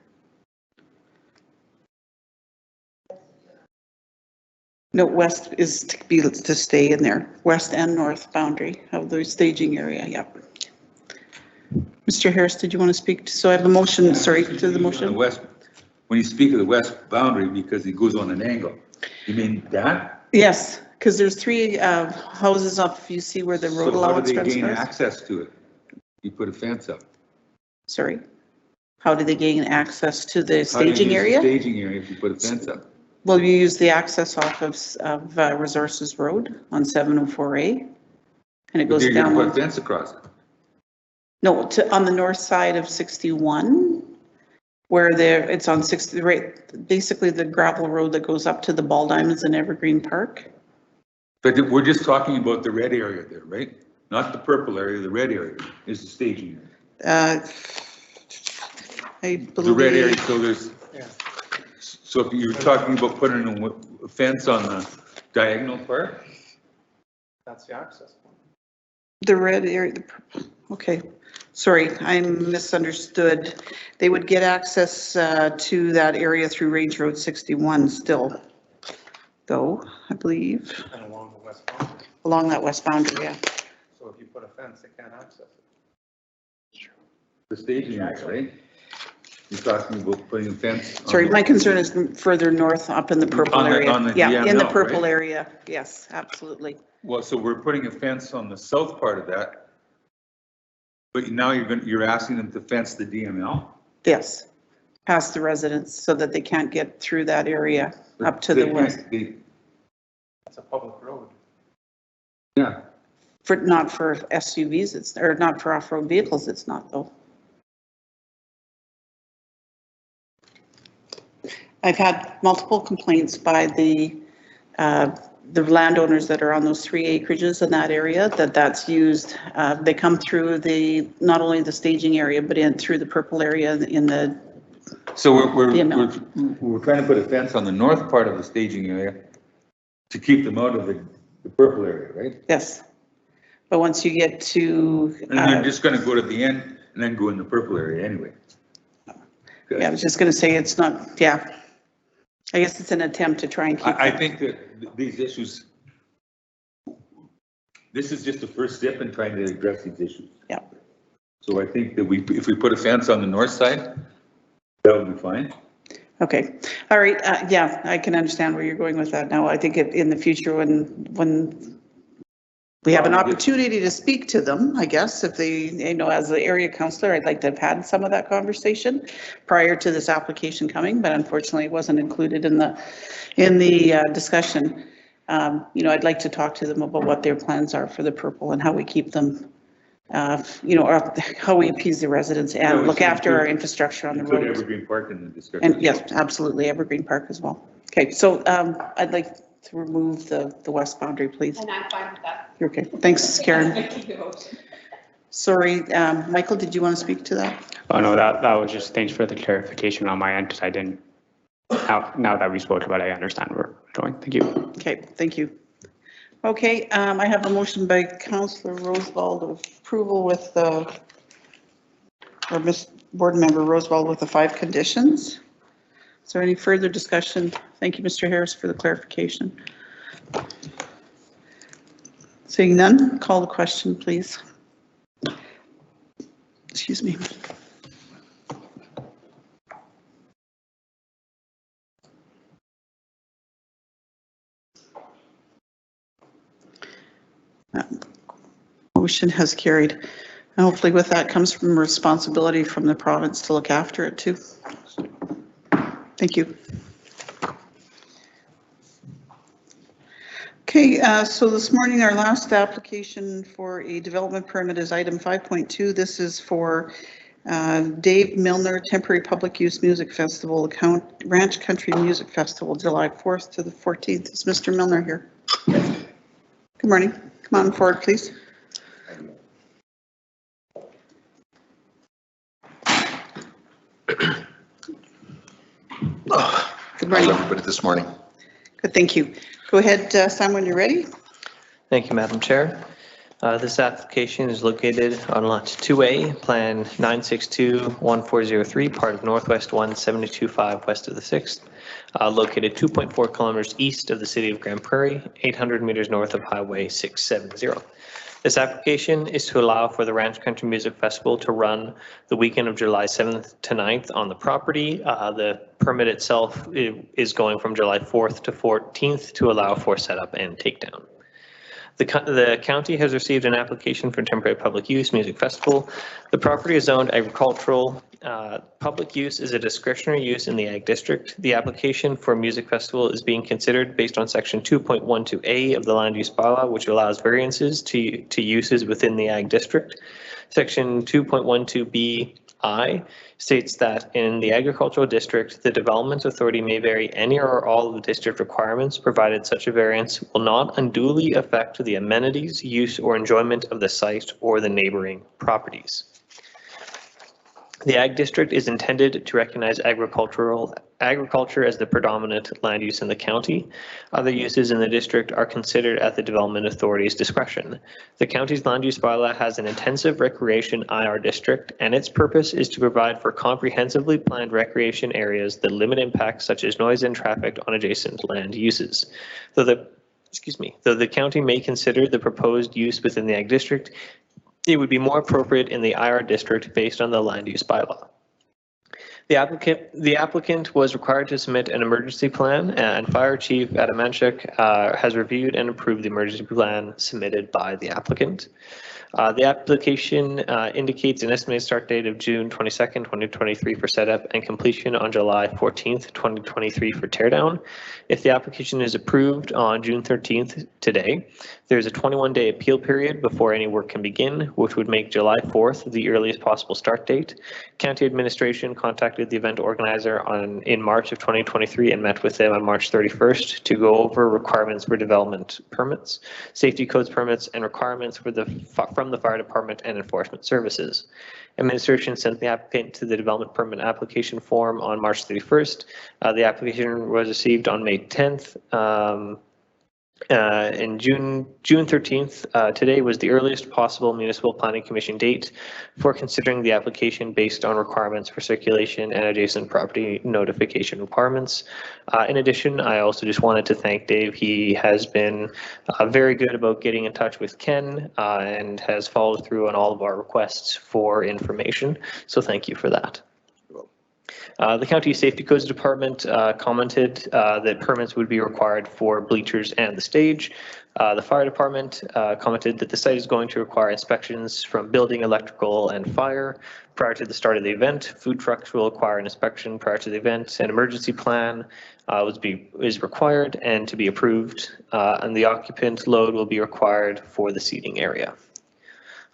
No, west is to stay in there. West and north boundary of the staging area. Yep. Mr. Harris, did you want to speak? So I have a motion, sorry, to the motion. When you speak of the west boundary, because it goes on an angle, you mean that? Yes, because there's 3 houses up, you see where the road allowance. So how do they gain access to it? You put a fence up. Sorry? How do they gain access to the staging area? Staging area if you put a fence up. Well, you use the access off of Resources Road on 704A, and it goes down. You're going to put a fence across it. No, on the north side of 61, where it's on 60, right, basically the gravel road that goes up to the Ball Diamonds in Evergreen Park. But we're just talking about the red area there, right? Not the purple area, the red area is the staging area. I believe. The red area, so there's, so if you're talking about putting a fence on the diagonal part? That's the access point. The red area, the purple, okay. Sorry, I misunderstood. They would get access to that area through Range Road 61 still, though, I believe. And along the west boundary. Along that west boundary, yeah. So if you put a fence, they can't access it. Sure. The staging area, right? You're talking about putting a fence. Sorry, my concern is further north up in the purple area. Yeah, in the purple area. Yes, absolutely. Well, so we're putting a fence on the south part of that. But now you're asking them to fence the DML? Yes, past the residents so that they can't get through that area up to the west. That's a public road. Yeah. Not for SUVs, or not for off-road vehicles, it's not though. I've had multiple complaints by the landowners that are on those 3 acreages in that area, that's used, they come through not only the staging area, but through the purple area in the. So we're trying to put a fence on the north part of the staging area to keep them out of the purple area, right? Yes. But once you get to. And they're just going to go to the end and then go in the purple area anyway. Good. Yeah, I was just going to say it's not, yeah. I guess it's an attempt to try and keep. I think that these issues, this is just the first step in trying to address these issues. Yeah. So I think that if we put a fence on the north side, that would be fine. Okay, all right, yeah, I can understand where you're going with that now. I think in the future when we have an opportunity to speak to them, I guess, if they, you know, as the area councillor, I'd like to have had some of that conversation prior to this application coming, but unfortunately it wasn't included in the discussion. You know, I'd like to talk to them about what their plans are for the purple and how we keep them, you know, or how we appease the residents and look after our infrastructure on the roads. Include Evergreen Park in the discussion. And yes, absolutely, Evergreen Park as well. Okay, so I'd like to remove the west boundary, please. And I'm fine with that. Okay, thanks, Karen. Sorry, Michael, did you want to speak to that? Oh, no, that was just, thanks for the clarification on my end, because I didn't, now that we spoke about it, I understand where we're going. Thank you. Okay, thank you. Okay, I have a motion by Councillor Rosewald of approval with the, or Miss Board Member Rosewald with the 5 conditions. Is there any further discussion? Thank you, Mr. Harris, for the clarification. Seeing none, call the question, please. Excuse me. Motion has carried. And hopefully with that comes from responsibility from the province to look after it too. Thank you. Okay, so this morning our last application for a development permit is item 5.2. This is for Dave Milner Temporary Public Use Music Festival, Ranch Country Music Festival, July 4th to the 14th. Is Mr. Milner here? Good morning. Come on forward, please. Good morning. How's everybody this morning? Good, thank you. Go ahead, Sam, when you're ready. Thank you, Madam Chair. This application is located on lot 2A, plan 962-1403, part of Northwest 1725 west of the 6th, located 2.4 kilometers east of the city of Grand Prairie, 800 meters north of Highway 670. This application is to allow for the Ranch Country Music Festival to run the weekend of July 7th to 9th on the property. The permit itself is going from July 4th to 14th to allow for setup and takedown. The county has received an application for temporary public use music festival. The property is zoned agricultural. Public use is a discretionary use in the ag district. The application for music festival is being considered based on section 2.12A of the land use bylaw, which allows variances to uses within the ag district. Section 2.12BI states that in the agricultural district, the development authority may vary any or all of the district requirements, provided such a variance will not unduly affect the amenities, use, or enjoyment of the site or the neighboring properties. The ag district is intended to recognize agriculture as the predominant land use in the county. Other uses in the district are considered at the development authority's discretion. The county's land use bylaw has an intensive recreation IR district, and its purpose is to provide for comprehensively planned recreation areas that limit impacts such as noise and traffic on adjacent land uses. Though the county may consider the proposed use within the ag district, it would be more appropriate in the IR district based on the land use bylaw. The applicant was required to submit an emergency plan, and Fire Chief Adamanchuk has reviewed and approved the emergency plan submitted by the applicant. The application indicates an estimated start date of June 22nd, 2023 for setup and completion on July 14th, 2023 for teardown. If the application is approved on June 13th today, there's a 21-day appeal period before any work can begin, which would make July 4th the earliest possible start date. County administration contacted the event organizer in March of 2023 and met with them on March 31st to go over requirements for development permits, safety codes permits, and requirements from the fire department and enforcement services. Administration sent the applicant to the development permit application form on March 31st. The application was received on May 10th. And June 13th, today was the earliest possible Municipal Planning Commission date for considering the application based on requirements for circulation and adjacent property notification requirements. In addition, I also just wanted to thank Dave. He has been very good about getting in touch with Ken and has followed through on all of our requests for information. So thank you for that. The County Safety Codes Department commented that permits would be required for bleachers and the stage. The Fire Department commented that the site is going to require inspections from building, electrical, and fire prior to the start of the event. Food trucks will require an inspection prior to the event. An emergency plan is required and to be approved, and the occupant load will be required for the seating area.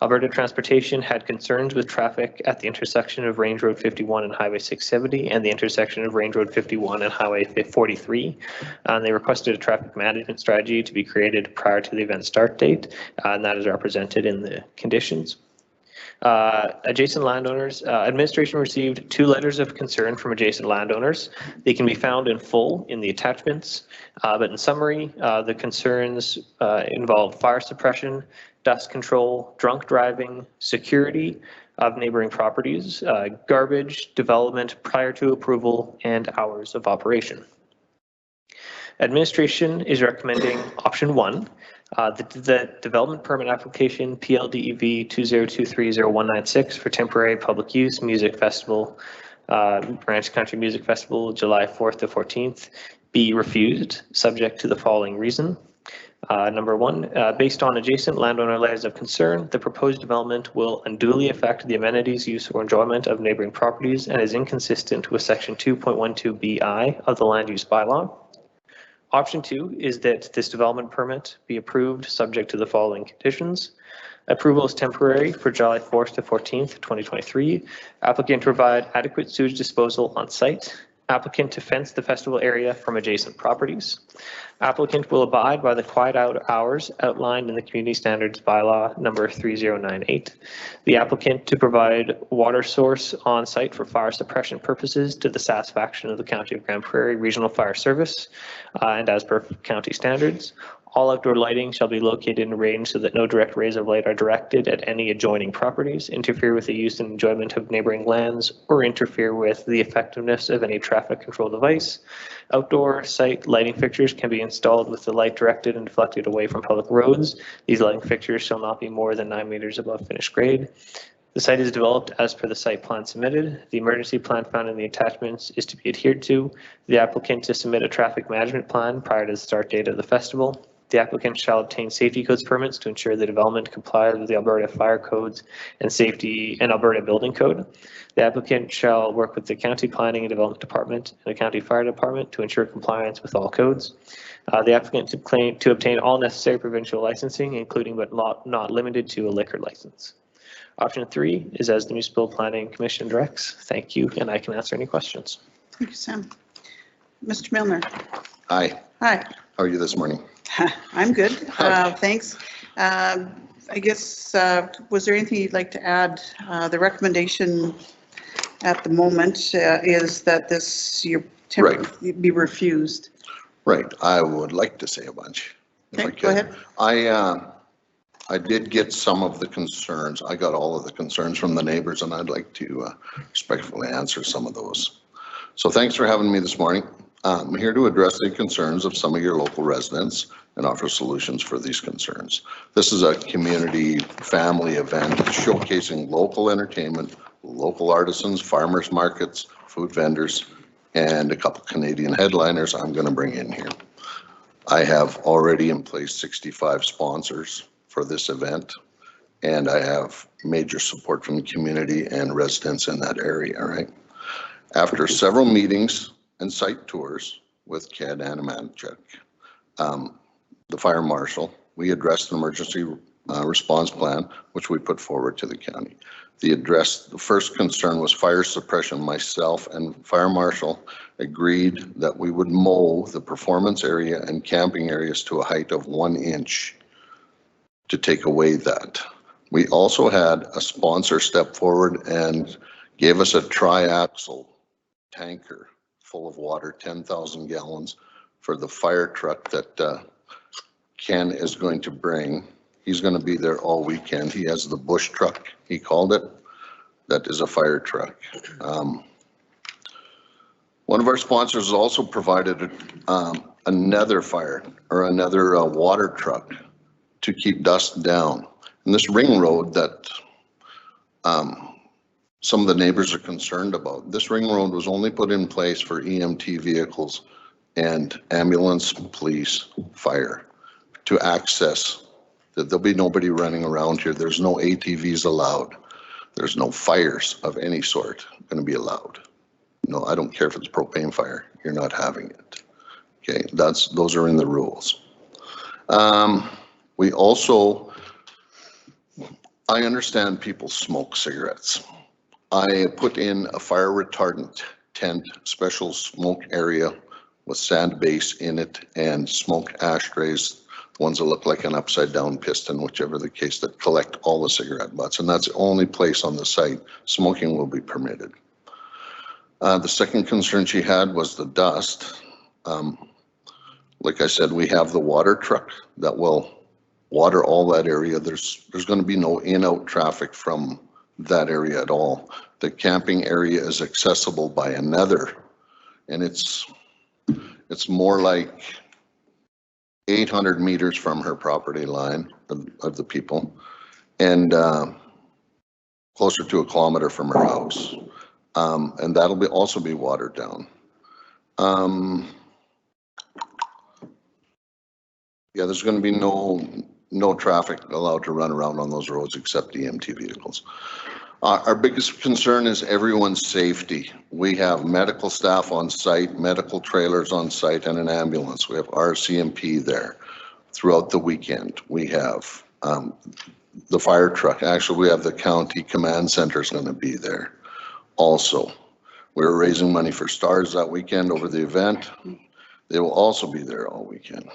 Alberta Transportation had concerns with traffic at the intersection of Range Road 51 and Highway 670 and the intersection of Range Road 51 and Highway 43. And they requested a traffic management strategy to be created prior to the event start date, and that is represented in the conditions. Adjacent landowners, administration received 2 letters of concern from adjacent landowners. They can be found in full in the attachments, but in summary, the concerns involve fire suppression, dust control, drunk driving, security of neighboring properties, garbage, development prior to approval, and hours of operation. Administration is recommending option 1, the development permit application PLDEV 20230196 for temporary public use music festival, Ranch Country Music Festival, July 4th to 14th, be refused, subject to the following reason. Number 1, based on adjacent landowner letters of concern, the proposed development will unduly affect the amenities, use, or enjoyment of neighboring properties and is inconsistent with section 2.12BI of the land use bylaw. Option 2 is that this development permit be approved subject to the following conditions. Approval is temporary for July 4th to 14th, 2023. Applicant provide adequate sewage disposal on site. Applicant to fence the festival area from adjacent properties. Applicant will abide by the quiet out hours outlined in the Community Standards Bylaw number 3098. The applicant to provide water source on site for fire suppression purposes to the satisfaction of the County of Grand Prairie Regional Fire Service and as per county standards. All outdoor lighting shall be located in a range so that no direct rays of light are directed at any adjoining properties, interfere with the use and enjoyment of neighboring lands, or interfere with the effectiveness of any traffic control device. Outdoor site lighting fixtures can be installed with the light directed and deflected away from public roads. These lighting fixtures shall not be more than 9 meters above finished grade. The site is developed as per the site plan submitted. The emergency plan found in the attachments is to be adhered to. The applicant to submit a traffic management plan prior to the start date of the festival. The applicant shall obtain safety codes permits to ensure the development complies with the Alberta Fire Codes and Safety and Alberta Building Code. The applicant shall work with the County Planning and Development Department and the County Fire Department to ensure compliance with all codes. The applicant to obtain all necessary provincial licensing, including but not limited to a liquor license. Option 3 is as the Municipal Planning Commission directs. Thank you, and I can answer any questions. Thank you, Sam. Mr. Milner. Hi. Hi. How are you this morning? I'm good. Thanks. I guess, was there anything you'd like to add? The recommendation at the moment is that this be refused. Right. I would like to say a bunch. Okay, go ahead. I did get some of the concerns. I got all of the concerns from the neighbors, and I'd like to respectfully answer some of those. So thanks for having me this morning. I'm here to address the concerns of some of your local residents and offer solutions for these concerns. This is a community family event showcasing local entertainment, local artisans, farmers markets, food vendors, and a couple Canadian headliners I'm going to bring in here. I have already in place 65 sponsors for this event, and I have major support from the community and residents in that area, right? After several meetings and site tours with Ken Anamanchuk, the fire marshal, we addressed an emergency response plan, which we put forward to the county. The first concern was fire suppression. Myself and fire marshal agreed that we would mow the performance area and camping areas to a height of 1 inch to take away that. We also had a sponsor step forward and gave us a triaxle tanker full of water, 10,000 gallons, for the fire truck that Ken is going to bring. He's going to be there all weekend. He has the bush truck, he called it. That is a fire truck. One of our sponsors also provided another water truck to keep dust down. And this ring road that some of the neighbors are concerned about. This ring road was only put in place for EMT vehicles and ambulance, police, fire to access. That there'll be nobody running around here. There's no ATVs allowed. There's no fires of any sort going to be allowed. No, I don't care if it's propane fire. You're not having it. Okay, those are in the rules. We also, I understand people smoke cigarettes. I put in a fire retardant tent, special smoke area with sand base in it and smoke ashtrays, ones that look like an upside down piston, whichever the case, that collect all the cigarette butts. And that's the only place on the site smoking will be permitted. The second concern she had was the dust. Like I said, we have the water truck that will water all that area. There's going to be no in-out traffic from that area at all. The camping area is accessible by another, and it's more like 800 meters from her property line of the people, and closer to 1 kilometer from her house. And that'll also be watered down. Yeah, there's going to be no traffic allowed to run around on those roads except EMT vehicles. Our biggest concern is everyone's safety. We have medical staff on site, medical trailers on site, and an ambulance. We have RCMP there throughout the weekend. We have the fire truck. Actually, we have the county command center is going to be there also. We're raising money for STARS that weekend over the event. They will also be there all weekend.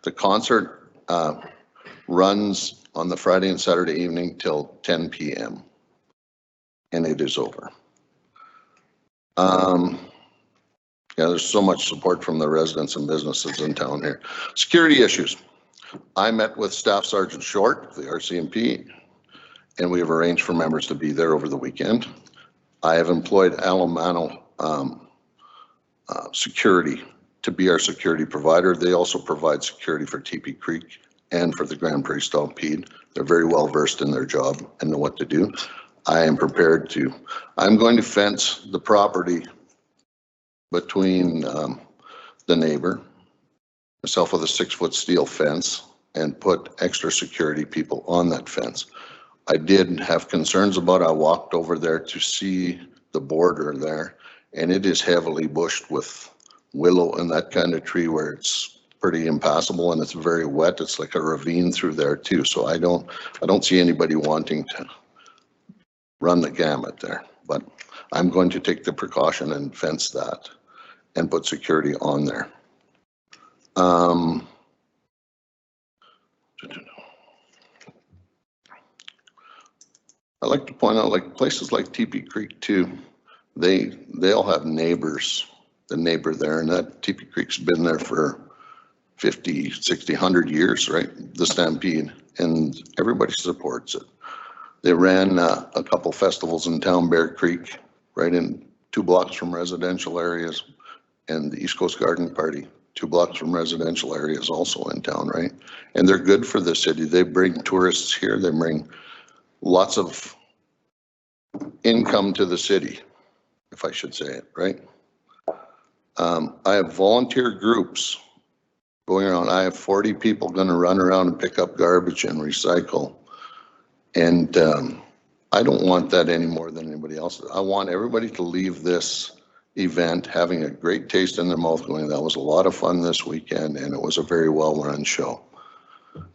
The concert runs on the Friday and Saturday evening till 10 p.m. and it is over. Yeah, there's so much support from the residents and businesses in town here. Security issues. I met with Staff Sergeant Short, the RCMP, and we have arranged for members to be there over the weekend. I have employed Alomano Security to be our security provider. They also provide security for TP Creek and for the Grand Prairie Stampede. They're very well versed in their job and know what to do. I am prepared to. I'm going to fence the property between the neighbor, myself with a 6-foot steel fence, and put extra security people on that fence. I did have concerns about it. I walked over there to see the border there, and it is heavily bushed with willow and that kind of tree where it's pretty impassable and it's very wet. It's like a ravine through there too. So I don't see anybody wanting to run the gamut there, but I'm going to take the precaution and fence that and put security on there. I like to point out, like places like TP Creek too, they all have neighbors, the neighbor there, and that TP Creek's been there for 50, 60, 100 years, right? The Stampede, and everybody supports it. They ran a couple festivals in town, Bear Creek, right in 2 blocks from residential areas, and the East Coast Garden Party, 2 blocks from residential areas also in town, right? And they're good for the city. They bring tourists here. They bring lots of income to the city, if I should say it, right? I have volunteer groups going around. I have 40 people going to run around and pick up garbage and recycle. And I don't want that any more than anybody else. I want everybody to leave this event having a great taste in their mouth, going, that was a lot of fun this weekend, and it was a very well-run show.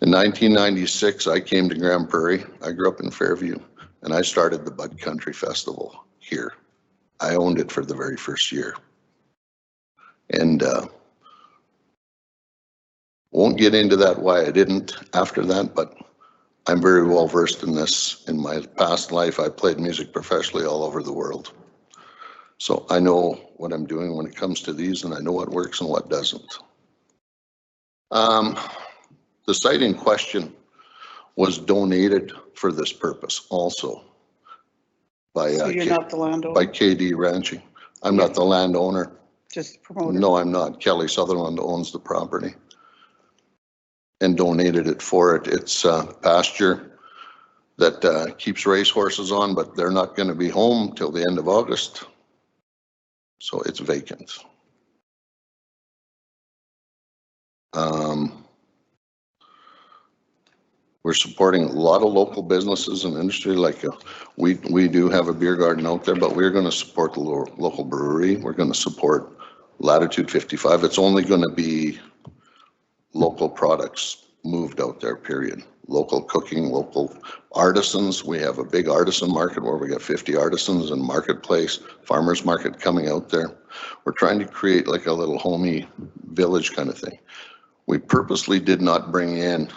In 1996, I came to Grand Prairie. I grew up in Fairview, and I started the Bud Country Festival here. I owned it for the very first year. And won't get into that why I didn't after that, but I'm very well versed in this. In my past life, I played music professionally all over the world. So I know what I'm doing when it comes to these, and I know what works and what doesn't. The site in question was donated for this purpose also by, So you're not the landowner? by KD Ranching. I'm not the landowner. Just promoter? No, I'm not. Kelly Sutherland owns the property and donated it for it. It's pasture. that keeps racehorses on, but they're not going to be home till the end of August. So it's vacant. We're supporting a lot of local businesses and industry. Like we do have a beer garden out there, but we're going to support the local brewery. We're going to support Latitude 55. It's only going to be local products moved out there, period. Local cooking, local artisans. We have a big artisan market where we got 50 artisans and marketplace, farmers market coming out there. We're trying to create like a little homey village kind of thing. We purposely did not bring in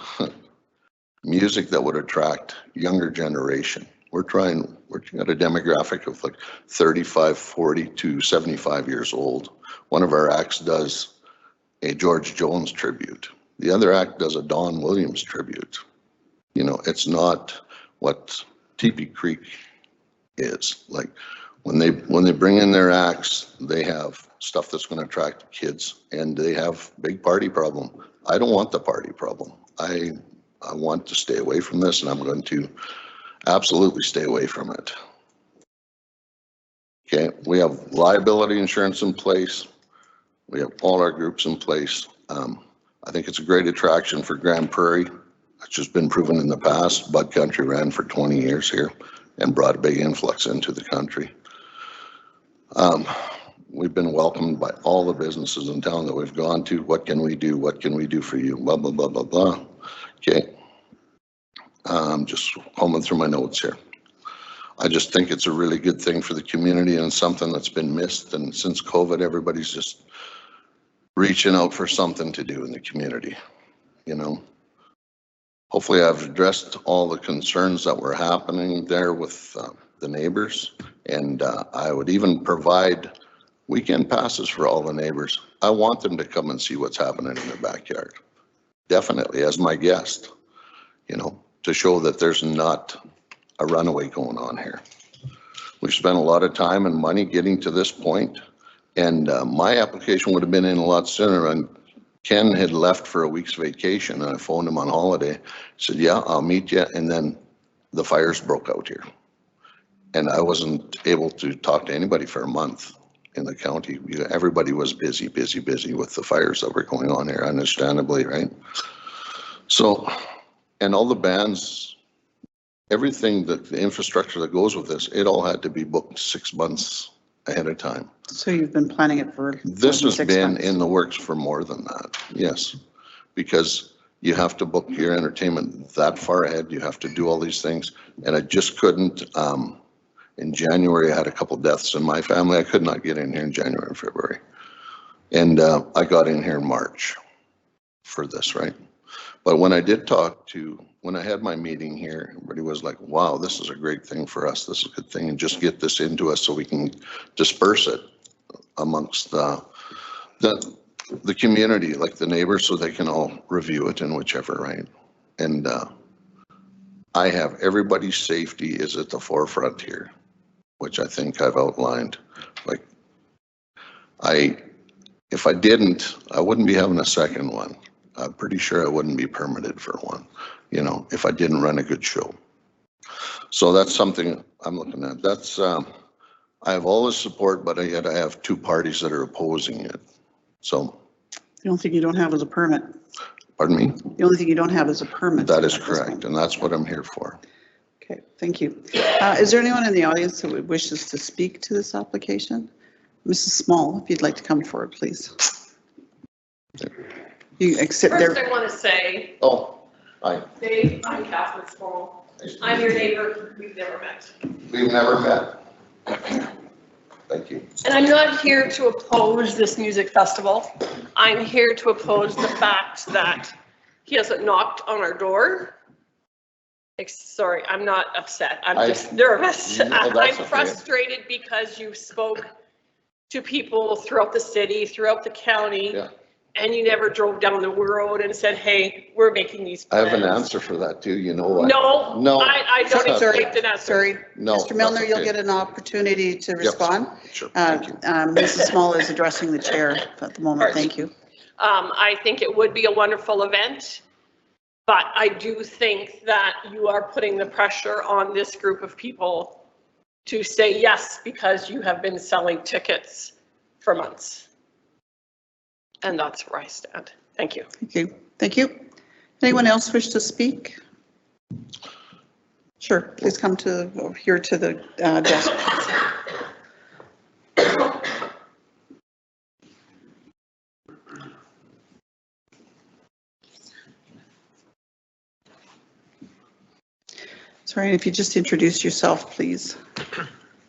music that would attract younger generation. We're at a demographic of like 35, 40 to 75 years old. One of our acts does a George Jones tribute. The other act does a Don Williams tribute. You know, it's not what Teepee Creek is. Like when they bring in their acts, they have stuff that's going to attract kids, and they have big party problem. I don't want the party problem. I want to stay away from this, and I'm going to absolutely stay away from it. Okay, we have liability insurance in place. We have all our groups in place. I think it's a great attraction for Grand Prairie. It's just been proven in the past. Bud Country ran for 20 years here and brought a big influx into the country. We've been welcomed by all the businesses in town that we've gone to. What can we do? What can we do for you? Blah, blah, blah, blah, blah. Okay. Just combing through my notes here. I just think it's a really good thing for the community and something that's been missed. And since COVID, everybody's just reaching out for something to do in the community, you know. Hopefully I've addressed all the concerns that were happening there with the neighbors, and I would even provide weekend passes for all the neighbors. I want them to come and see what's happening in their backyard. Definitely as my guest, you know, to show that there's not a runaway going on here. We've spent a lot of time and money getting to this point, and my application would have been in a lot sooner. And Ken had left for a week's vacation, and I phoned him on holiday. Said, yeah, I'll meet you. And then the fires broke out here. And I wasn't able to talk to anybody for a month in the county. Everybody was busy with the fires that were going on here, understandably, right? So, and all the bands, everything, that the infrastructure that goes with this, it all had to be booked 6 months ahead of time. So you've been planning it for This has 6 been months. in the works for more than that, yes. Because you have to book your entertainment that far ahead, you have to do all these things. And I just couldn't, in January, I had a couple deaths in my family. I could not get in here in January and February. And I got in here in March for this, right? But when I did talk to, when I had my meeting here, everybody was like, wow, this is a great thing for us. This is a good thing. And just get this into us so we can disperse it amongst the community, like the neighbors, so they can all review it in whichever, right? And I have everybody's safety is at the forefront here, which I think I've outlined. Like, if I didn't, I wouldn't be having a second one. I'm pretty sure I wouldn't be permitted for one, you know, if I didn't run a good show. So that's something I'm looking at. That's, I have all the support, but yet I have two parties that are opposing it. So. The only thing you don't have is a permit. Pardon me? The only thing you don't have is a permit. That is correct, and that's what I'm here for. Okay, thank you. Is there anyone in the audience that wishes to speak to this application? Mrs. Small, if you'd like to come forward, please. You accept First, I want to say. Oh, hi. Dave, I'm Catherine Small. I'm your neighbor. We've never met. We've never met. Thank you. And I'm not here to oppose this music festival. I'm here to oppose the fact that he hasn't knocked on our door. Sorry, I'm not upset. I'm just nervous. No, I'm frustrated because you spoke to people throughout the city, throughout the county. Yeah. And you never drove down the road and said, hey, we're making these plans. I have an answer for that too, you know what? No, I don't expect an answer. Sorry, no, Mr. Milner, okay. You'll get an opportunity to respond. Sure, thank you. Mrs. Small is addressing the chair at the moment, thank you. I think it would be a wonderful event. But I do think that you are putting the pressure on this group of people to say yes, because you have been selling tickets for months. And that's where I stand. Thank you. Thank you. Thank you. Anyone else wish to speak? Sure, please come here to the desk. Sorry, if you just introduce yourself, please.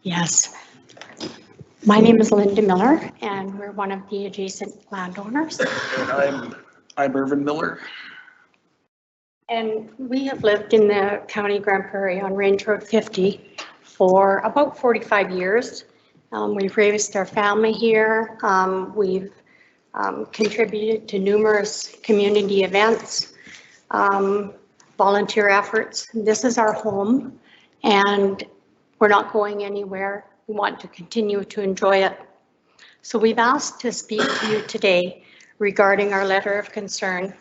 Yes. My name is Linda Miller, and we're one of the adjacent landowners. And I'm Irvin Miller. And we have lived in the County Grand Prairie on Range Road 50 for about 45 years. We've raised our family here. We've contributed to numerous community events, volunteer efforts. This is our home, and we're not going anywhere. We want to continue to enjoy it. So we've asked to speak to you today regarding our letter of concern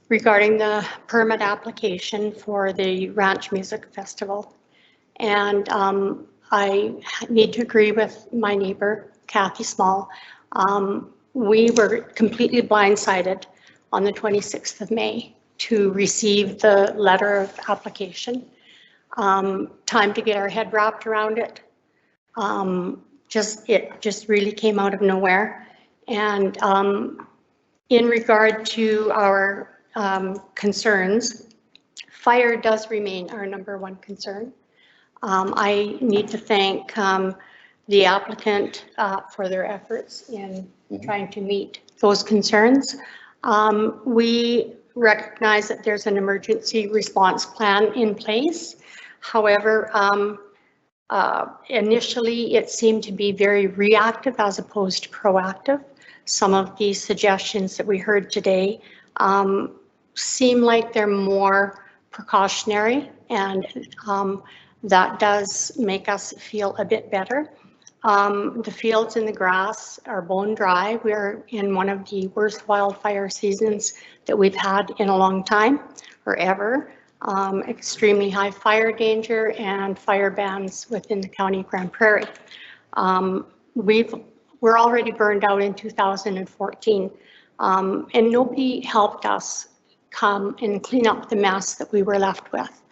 regarding the permit application for the Ranch Music Festival. And I need to agree with my neighbor, Kathy Small. We were completely blindsided on the 26th of May to receive the letter of application. Time to get our head wrapped around it. It just really came out of nowhere. And in regard to our concerns, fire does remain our #1 concern. I need to thank the applicant for their efforts in trying to meet those concerns. We recognize that there's an emergency response plan in place. However, initially it seemed to be very reactive as opposed to proactive. Some of the suggestions that we heard today seem like they're more precautionary, and that does make us feel a bit better. The fields and the grass are bone dry. We're in one of the worst wildfire seasons that we've had in a long time or ever. Extremely high fire danger and fire bans within the County Grand Prairie. We're already burned out in 2014, and nobody helped us come and clean up the mess that we were left with.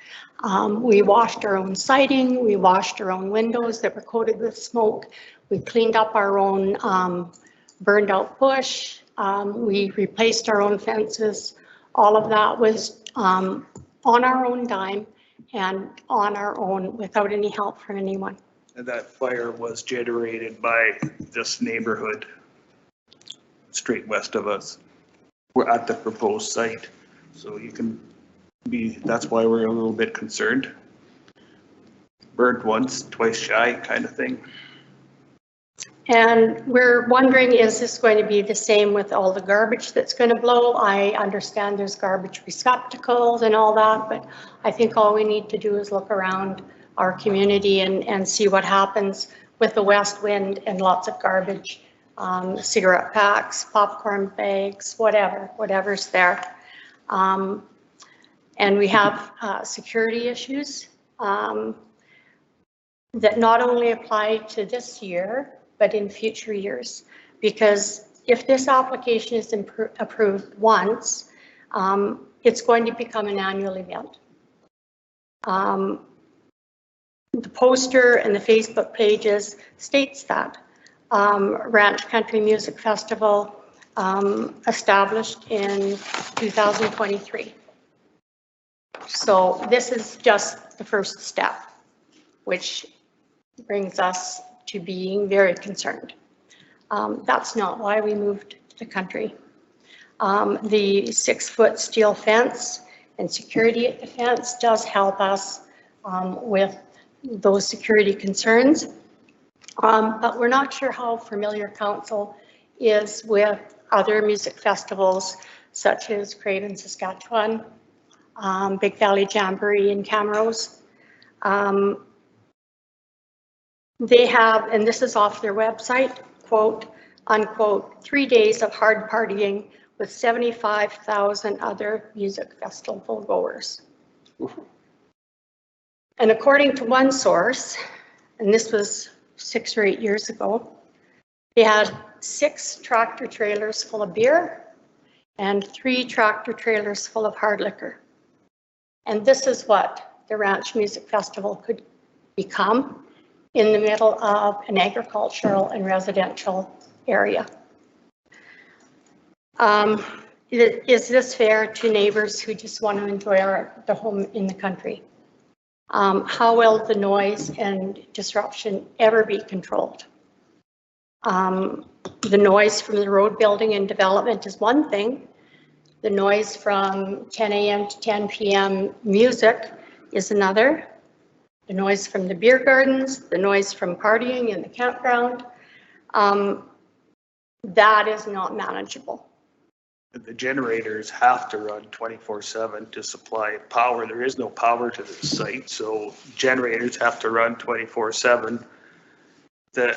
We washed our own siding, we washed our own windows that were coated with smoke, we cleaned up our own burned out bush, we replaced our own fences. All of that was on our own dime and on our own without any help from anyone. And that fire was generated by this neighborhood straight west of us. We're at the proposed site, so you can that's why we're a little bit concerned. Burned once, twice shy kind of thing. And we're wondering, is this going to be the same with all the garbage that's going to blow? I understand there's garbage receptacles and all that, but I think all we need to do is look around our community and see what happens with the west wind and lots of garbage, cigarette packs, popcorn bags, whatever's there. And we have security issues that not only apply to this year, but in future years. Because if this application is approved once, it's going to become an annual event. The poster and the Facebook pages states that. Ranch Country Music Festival established in 2023. So this is just the first step, which brings us to being very concerned. That's not why we moved to the country. The 6-foot steel fence and security at the fence does help us with those security concerns. But we're not sure how familiar council is with other music festivals such as Craven, Saskatchewan, Big Valley Jamboree in Camrose. They have, and this is off their website, quote, unquote, 3 days of hard partying with 75,000 other music festival goers. And according to one source, and this was 6 or 8 years ago, they had 6 tractor trailers full of beer and 3 tractor trailers full of hard liquor. And this is what the Ranch Music Festival could become in the middle of an agricultural and residential area. Is this fair to neighbors who just want to enjoy the home in the country? How will the noise and disruption ever be controlled? The noise from the road building and development is one thing. The noise from 10 a.m. to 10 p.m. music is another. The noise from the beer gardens, the noise from partying in the campground, that is not manageable. The generators have to run 24/7 to supply power. There is no power to the site, so generators have to run 24/7. The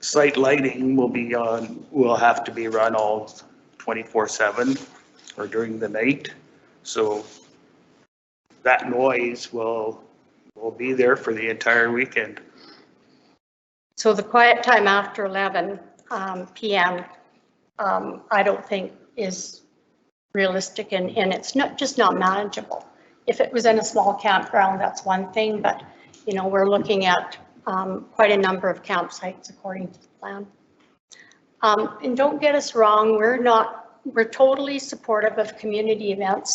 site lighting will have to be run all 24/7 or during the night. So that noise will be there for the entire weekend. So the quiet time after 11 p.m. I don't think is realistic, and it's not manageable. If it was in a small campground, that's one thing, but you know, we're looking at quite a number of campsites according to the plan. And don't get us wrong, we're totally supportive of community events.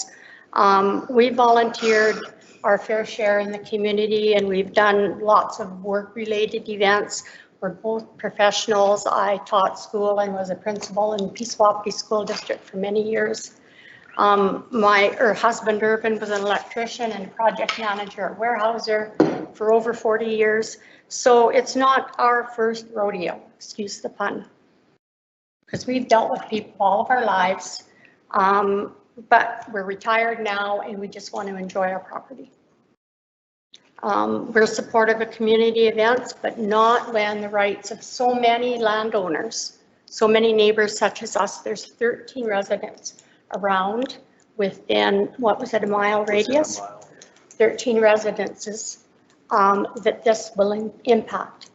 We volunteered our fair share in the community, and we've done lots of work-related events. We're both professionals. I taught school and was a principal in Peacewaukee School District for many years. My husband, Irvin, was an electrician and project manager at Warehouser for over 40 years. So it's not our first rodeo, excuse the pun, because we've dealt with people all of our lives. But we're retired now and we just want to enjoy our property. We're supportive of community events, but not when the rights of so many landowners, so many neighbors such as us, there's 13 residents around within, what was it, a mile radius? 13 residences that this will impact.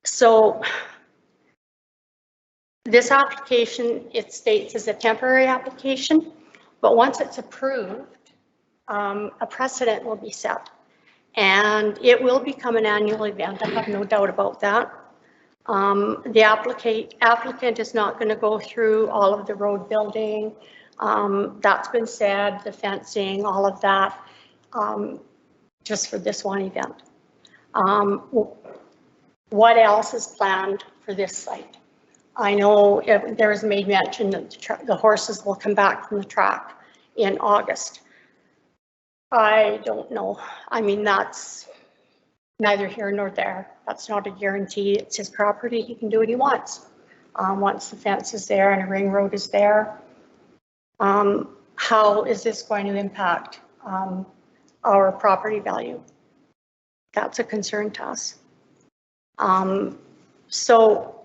So this application, it states as a temporary application, but once it's approved, a precedent will be set and it will become an annual event. I have no doubt about that. The applicant is not going to go through all of the road building. That's been said, the fencing, all of that, just for this one event. What else is planned for this site? I know there was made mention that the horses will come back from the track in August. I don't know. I mean, that's neither here nor there. That's not a guarantee. It's his property. He can do what he wants. Once the fence is there and a ring road is there, how is this going to impact our property value? That's a concern to us. So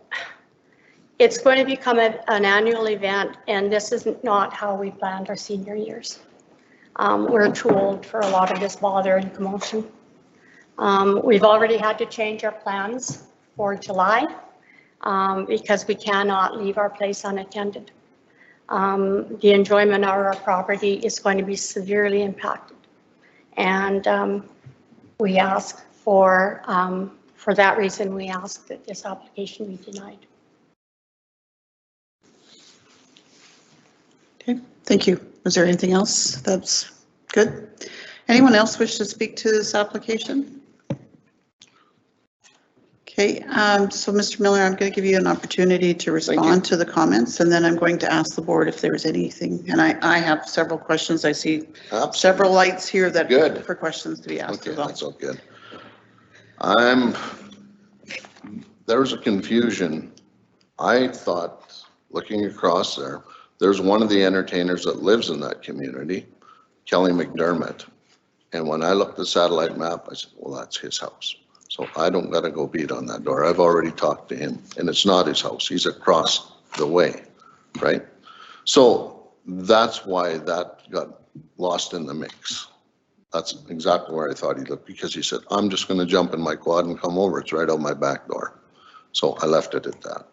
it's going to become an annual event, and this is not how we planned our senior years. We're too old for a lot of this bother and commotion. We've already had to change our plans for July because we cannot leave our place unattended. The enjoyment of our property is going to be severely impacted. And we ask for that reason, we ask that this application be denied. Okay, thank you. Is there anything else that's good? Anyone else wish to speak to this application? Okay, so Mr. Miller, I'm going to give you an opportunity to respond to the comments, and then I'm going to ask the board if there's anything. And I have several questions. I see several lights here that for questions to be asked as well. That's all good. There's a confusion. I thought, looking across there, there's one of the entertainers that lives in that community, Kelly McDermott. And when I looked at the satellite map, I said, well, that's his house. So I don't gotta go beat on that door. I've already talked to him, and it's not his house. He's across the way, right? So that's why that got lost in the mix. That's exactly where I thought he looked, because he said, I'm just gonna jump in my quad and come over. It's right out my back door. So I left it at that.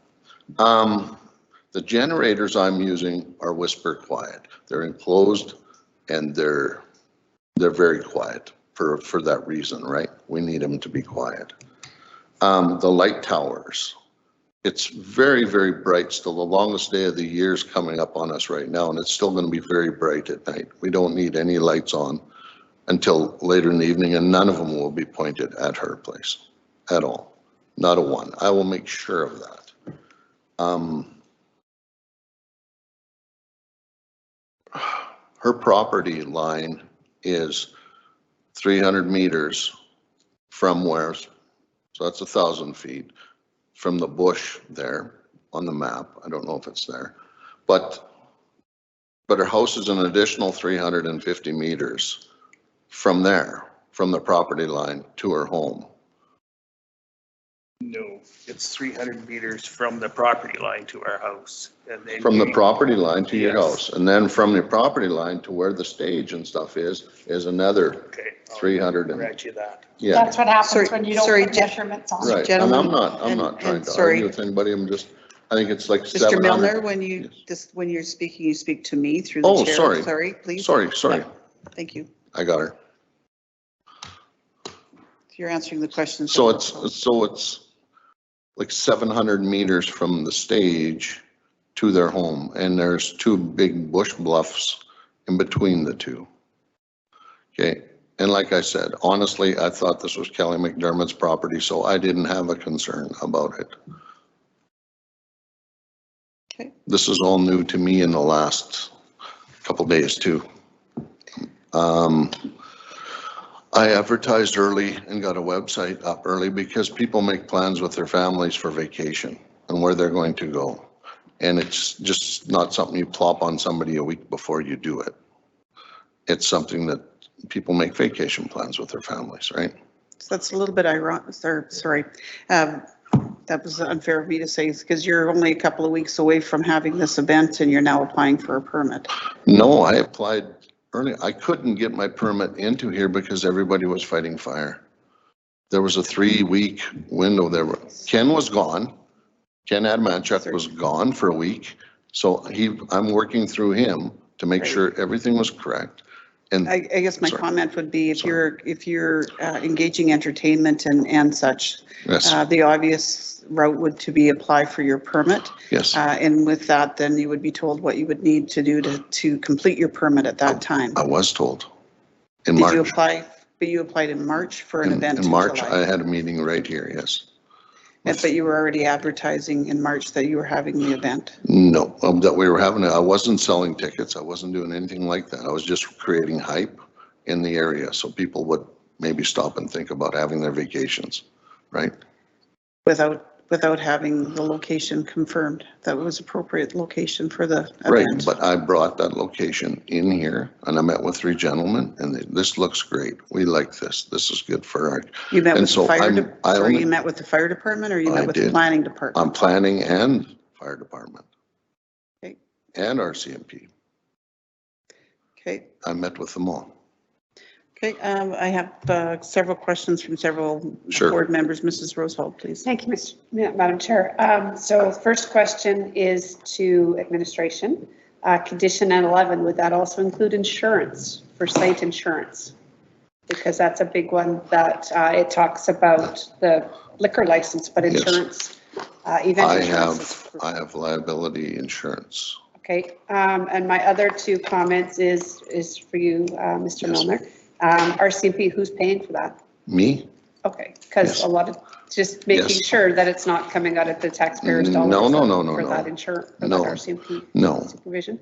The generators I'm using are whisper quiet. They're enclosed and they're very quiet for that reason, right? We need them to be quiet. The light towers, it's very, very bright still. The longest day of the year is coming up on us right now, and it's still going to be very bright at night. We don't need any lights on until later in the evening, and none of them will be pointed at her place at all. Not a one. I will make sure of that. Her property line is 300 meters from where, so that's 1,000 feet from the bush there on the map. I don't know if it's there, but her house is an additional 350 meters from there, from the property line to her home. No, it's 300 meters from the property line to our house. And then From the property line to your Yes. house, and then from the property line to where the stage and stuff is another 300 and, grant you that. yeah. That's what happens Sorry- when you don't sorry, put measurements on. Right, and Gentlemen, I'm not trying and to sorry. argue with anybody, I'm just, I think it's like Mr. 700. Milner, when you're speaking, you speak to me through the Oh, chair. sorry. Sorry, please. Sorry, Yeah, thank you. I got her. You're answering the question. So it's like 700 meters from the stage to their home, and there's two big bush bluffs in between the two. Okay, and like I said, honestly, I thought this was Kelly McDermott's property, so I didn't have a concern about it. Okay. This is all new to me in the last couple days too. I advertised early and got a website up early because people make plans with their families for vacation and where they're going to go. And it's just not something you plop on somebody a week before you do it. It's something that people make vacation plans with their families, right? So that's a little bit ironic, sorry. That was unfair of me to say, because you're only a couple of weeks away from having this event and you're now applying for a permit. No, I applied early. I couldn't get my permit into here because everybody was fighting fire. There was a 3-week window there. Ken was gone. Ken Admanchuk was gone for a week. So I'm working through him to make sure everything was correct. And I guess my comment would be if you're engaging entertainment and such, yes. The obvious route would to be apply for your permit. Yes. And with that, then you would be told what you would need to do to complete your permit at that time. I was told in Did March. you apply? But you applied in March for an event in March, July. I had a meeting right here, yes. But you were already advertising in March that you were having the event. No, that we were having it. I wasn't selling tickets. I wasn't doing anything like that. I was just creating hype in the area so people would maybe stop and think about having their vacations, right? Without having the location confirmed, that was appropriate location for the event. Right, but I brought that location in here and I met with 3 gentlemen and this looks great. We like this. This is good for our. You met with the fire, you met with the fire department or you met with the planning department? I'm planning and fire department. Okay. And our CMP. Okay. I met with them all. Okay, I have several questions from several board members. Mrs. Rosehold, please. Thank you, Madam Chair. So first question is to administration. Condition 11, would that also include insurance for site insurance? Because that's a big one that it talks about the liquor license, but insurance, event insurance. I have liability insurance. Okay, and my other 2 comments is for you, Mr. Milner. RCMP, who's paying for that? Me? Okay, because a lot of, just making sure that it's not coming out of the taxpayers' dollars. No. For that insurance, for No. that RCMP. No. Supervision.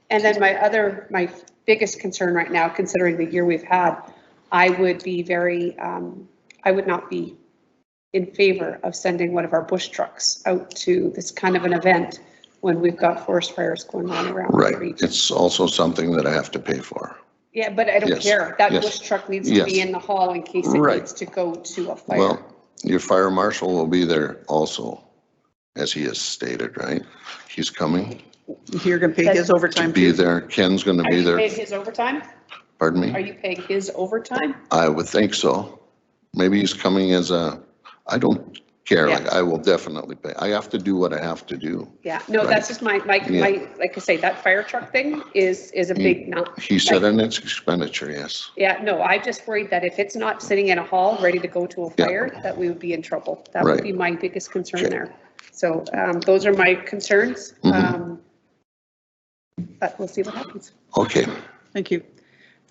And then my biggest concern right now, considering the year we've had, I would be very, I would not be in favor of sending one of our bush trucks out to this kind of an event when we've got forest fires going on around the region. Right, it's also something that I have to pay for. Yeah, but I don't care. That bush truck needs to be in the hall in case it needs to go to a fire. Well, your fire marshal will be there also. as he has stated, right? He's coming You're gonna pay his to overtime be too? there. Ken's gonna Are be you there. paying his overtime? Pardon me? Are you paying his overtime? I would think so. Maybe he's coming as I don't care. Yeah. Like, I will definitely pay. I have to do what I have to do. Yeah, no, Right. that's just my, Yeah. like I say, that fire truck thing is a big no. He said an expenditure, yes. Yeah, no, I just worried that if it's not sitting in a hall, ready to go to a fire, that we would be in trouble. That would Right. be my biggest concern there. So, those are my concerns. Mhm. But we'll see what happens. Okay. Thank you.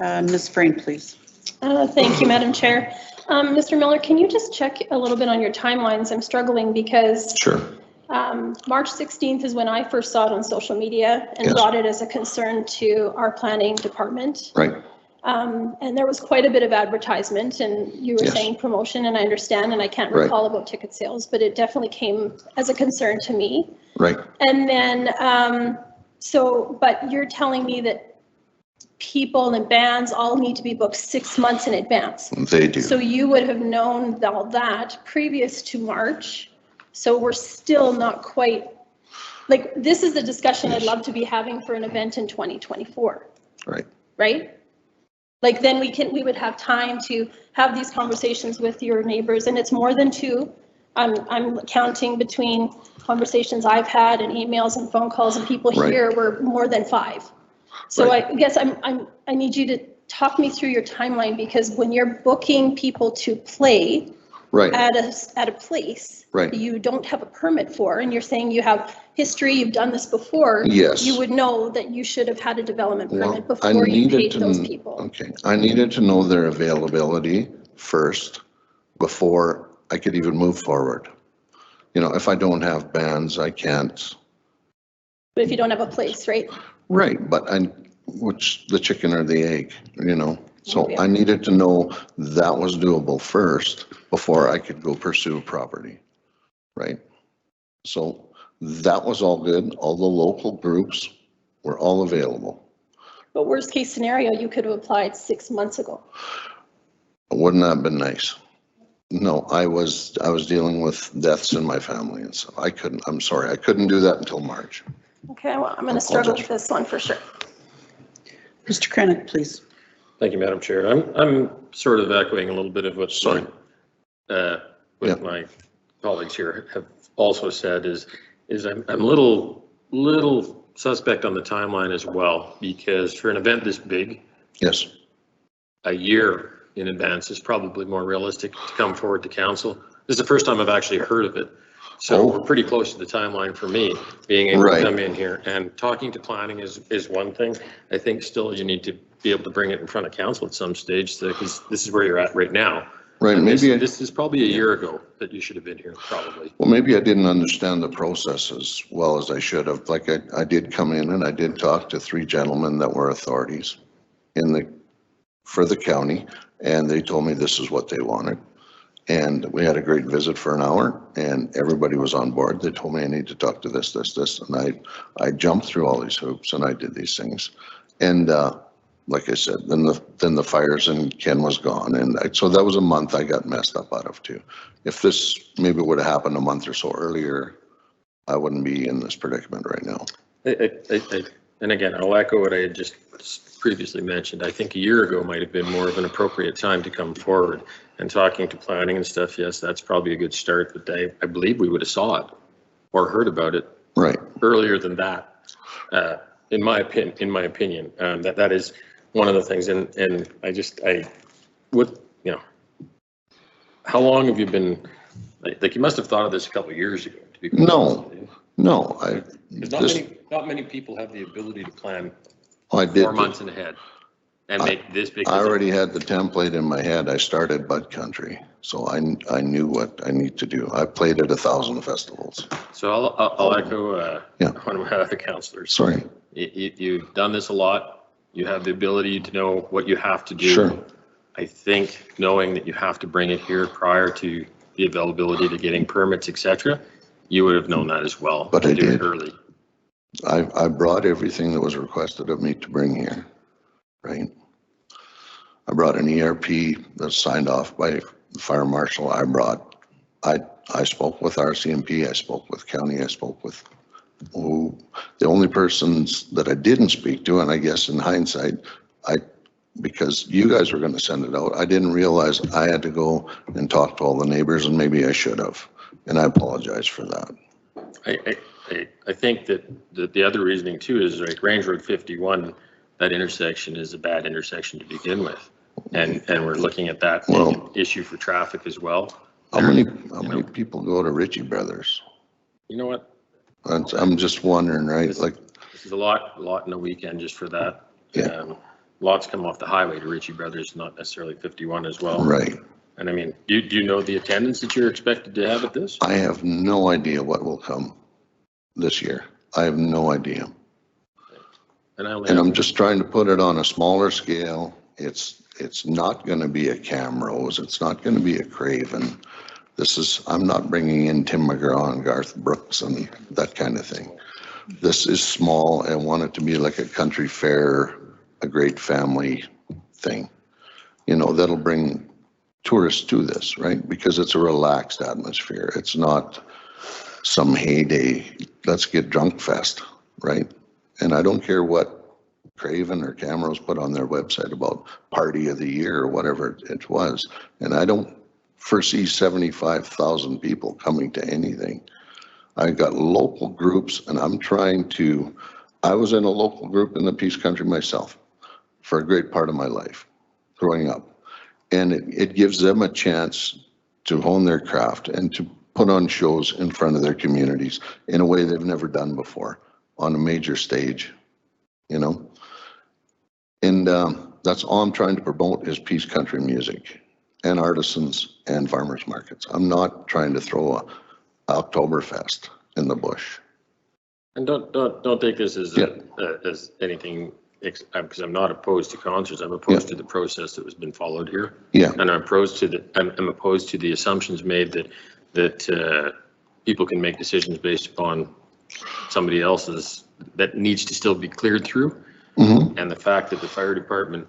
Ms. Frame, please. Thank you, Madam Chair. Mr. Miller, can you just check a little bit on your timelines? I'm struggling because Sure. March 16th is when I first saw it on social media and Yes. brought it as a concern to our planning department. Right. And there was quite a bit of advertisement, and you were Yes. saying promotion, and I understand, and I can't Right. recall about ticket sales, but it definitely came as a concern to me. Right. And then, but you're telling me that people and bands all need to be booked 6 months in advance. They do. So you would have known all that previous to March. So we're still not quite, like, this is the discussion I'd love to be having for an event in 2024. Right. Right? Like, then we would have time to have these conversations with your neighbors, and it's more than two. I'm counting between conversations I've had and emails and phone calls, and people Right. here were more than 5. So Right. I guess I need you to talk me through your timeline, because when you're booking people to play Right. at a place Right. you don't have a permit for, and you're saying you have history, you've done this before. Yes. You would know that you should have had a development Well, permit I before you needed paid to, those people. okay, I needed to know their availability first before I could even move forward. You know, if I don't have bands, I can't. But if you don't have a place, right? Right, but which the chicken or the egg, you know? So Yeah. I needed to know that was doable first before I could go pursue property, right? So that was all good. All the local groups were all available. But worst case scenario, you could have applied 6 months ago. Wouldn't that have been nice? No, I was dealing with deaths in my family and stuff. I'm sorry, I couldn't do that until March. Okay, well, I'm going to struggle with this one for sure. Mr. Krennic, please. Thank you, Madam Chair. I'm sort of echoing a little bit of what my colleagues here have also said is I'm a little suspect on the timeline as well, because for an event this big, yes, a year in advance is probably more realistic to come forward to council. This is the first time I've actually heard of it. So we're pretty close to the timeline for me being able to come in here, and talking to planning is one thing. I think still you need to be able to bring it in front of council at some stage, because this is where you're at right now. Right, And maybe this is probably a year ago that you should have been here, probably. Well, maybe I didn't understand the process as well as I should have. Like I did come in and I did talk to 3 gentlemen that were authorities for the county, and they told me this is what they wanted. And we had a great visit for an hour, and everybody was on board. They told me I need to talk to this, and I jumped through all these hoops and I did these things. And like I said, then the fires and Ken was gone, and so that was a month I got messed up out of too. If this maybe would have happened a month or so earlier, I wouldn't be in this predicament right now. And again, I'll echo what I had just previously mentioned. I think a year ago might have been more of an appropriate time to come forward and talking to planning and stuff. Yes, that's probably a good start, but I believe we would have saw it or heard about it earlier than that. In my opinion, that is one of the things. And I would, you know, how long have you been, like you must have thought of this a couple of years ago, to be No, not many people have the ability to plan I did 4 months ahead and make this big. I already had the template in my head. I started Bud Country, so I knew what I need to do. I played at 1,000 festivals. So I'll echo one of my other councillors. Sorry. You've done this a lot. You have the ability to know what you have to do. Sure. I think knowing that you have to bring it here prior to the availability to getting permits, etc., you would have known that as well. But I do it did. early. I brought everything that was requested of me to bring here, right? I brought an ERP that's signed off by the fire marshal. I brought I spoke with RCMP, I spoke with county, I spoke with the only persons that I didn't speak to, and I guess in hindsight, because you guys were going to send it out, I didn't realize I had to go and talk to all the neighbors, and maybe I should have, and I apologize for that. I think that the other reasoning too is like Range Road 51, that intersection is a bad intersection to begin with. And we're looking at that issue for traffic as well. How many people go to Ritchie Brothers? You know what? I'm just wondering, right? This is a lot in a weekend just for that. Yeah. Lots come off the highway to Ritchie Brothers, not necessarily 51 as well. Right. And I mean, do you know the attendance that you're expected to have at this? I have no idea what will come this year. I have no idea. And I'm just trying to put it on a smaller scale. It's not going to be a Camrose. It's not going to be a Craven. I'm not bringing in Tim McGraw and Garth Brooks and that kind of thing. This is small. I want it to be like a country fair, a great family thing. You know, that'll bring tourists to this, right? Because it's a relaxed atmosphere. It's not some heyday, let's get drunk fest, right? And I don't care what Craven or Camrose put on their website about party of the year or whatever it was. And I don't foresee 75,000 people coming to anything. I got local groups, and I was in a local group in the Peace Country myself for a great part of my life growing up. And it gives them a chance to hone their craft and to put on shows in front of their communities in a way they've never done before on a major stage, you know? And that's all I'm trying to promote is Peace Country music and artisans and farmers markets. I'm not trying to throw a Oktoberfest in the bush. And don't take this as anything, because I'm not opposed to concerts. I'm opposed to the process that has been followed here. Yeah. And I'm opposed to the assumptions made that people can make decisions based upon somebody else's that needs to still be cleared through. Mm-hmm. And the fact that the fire department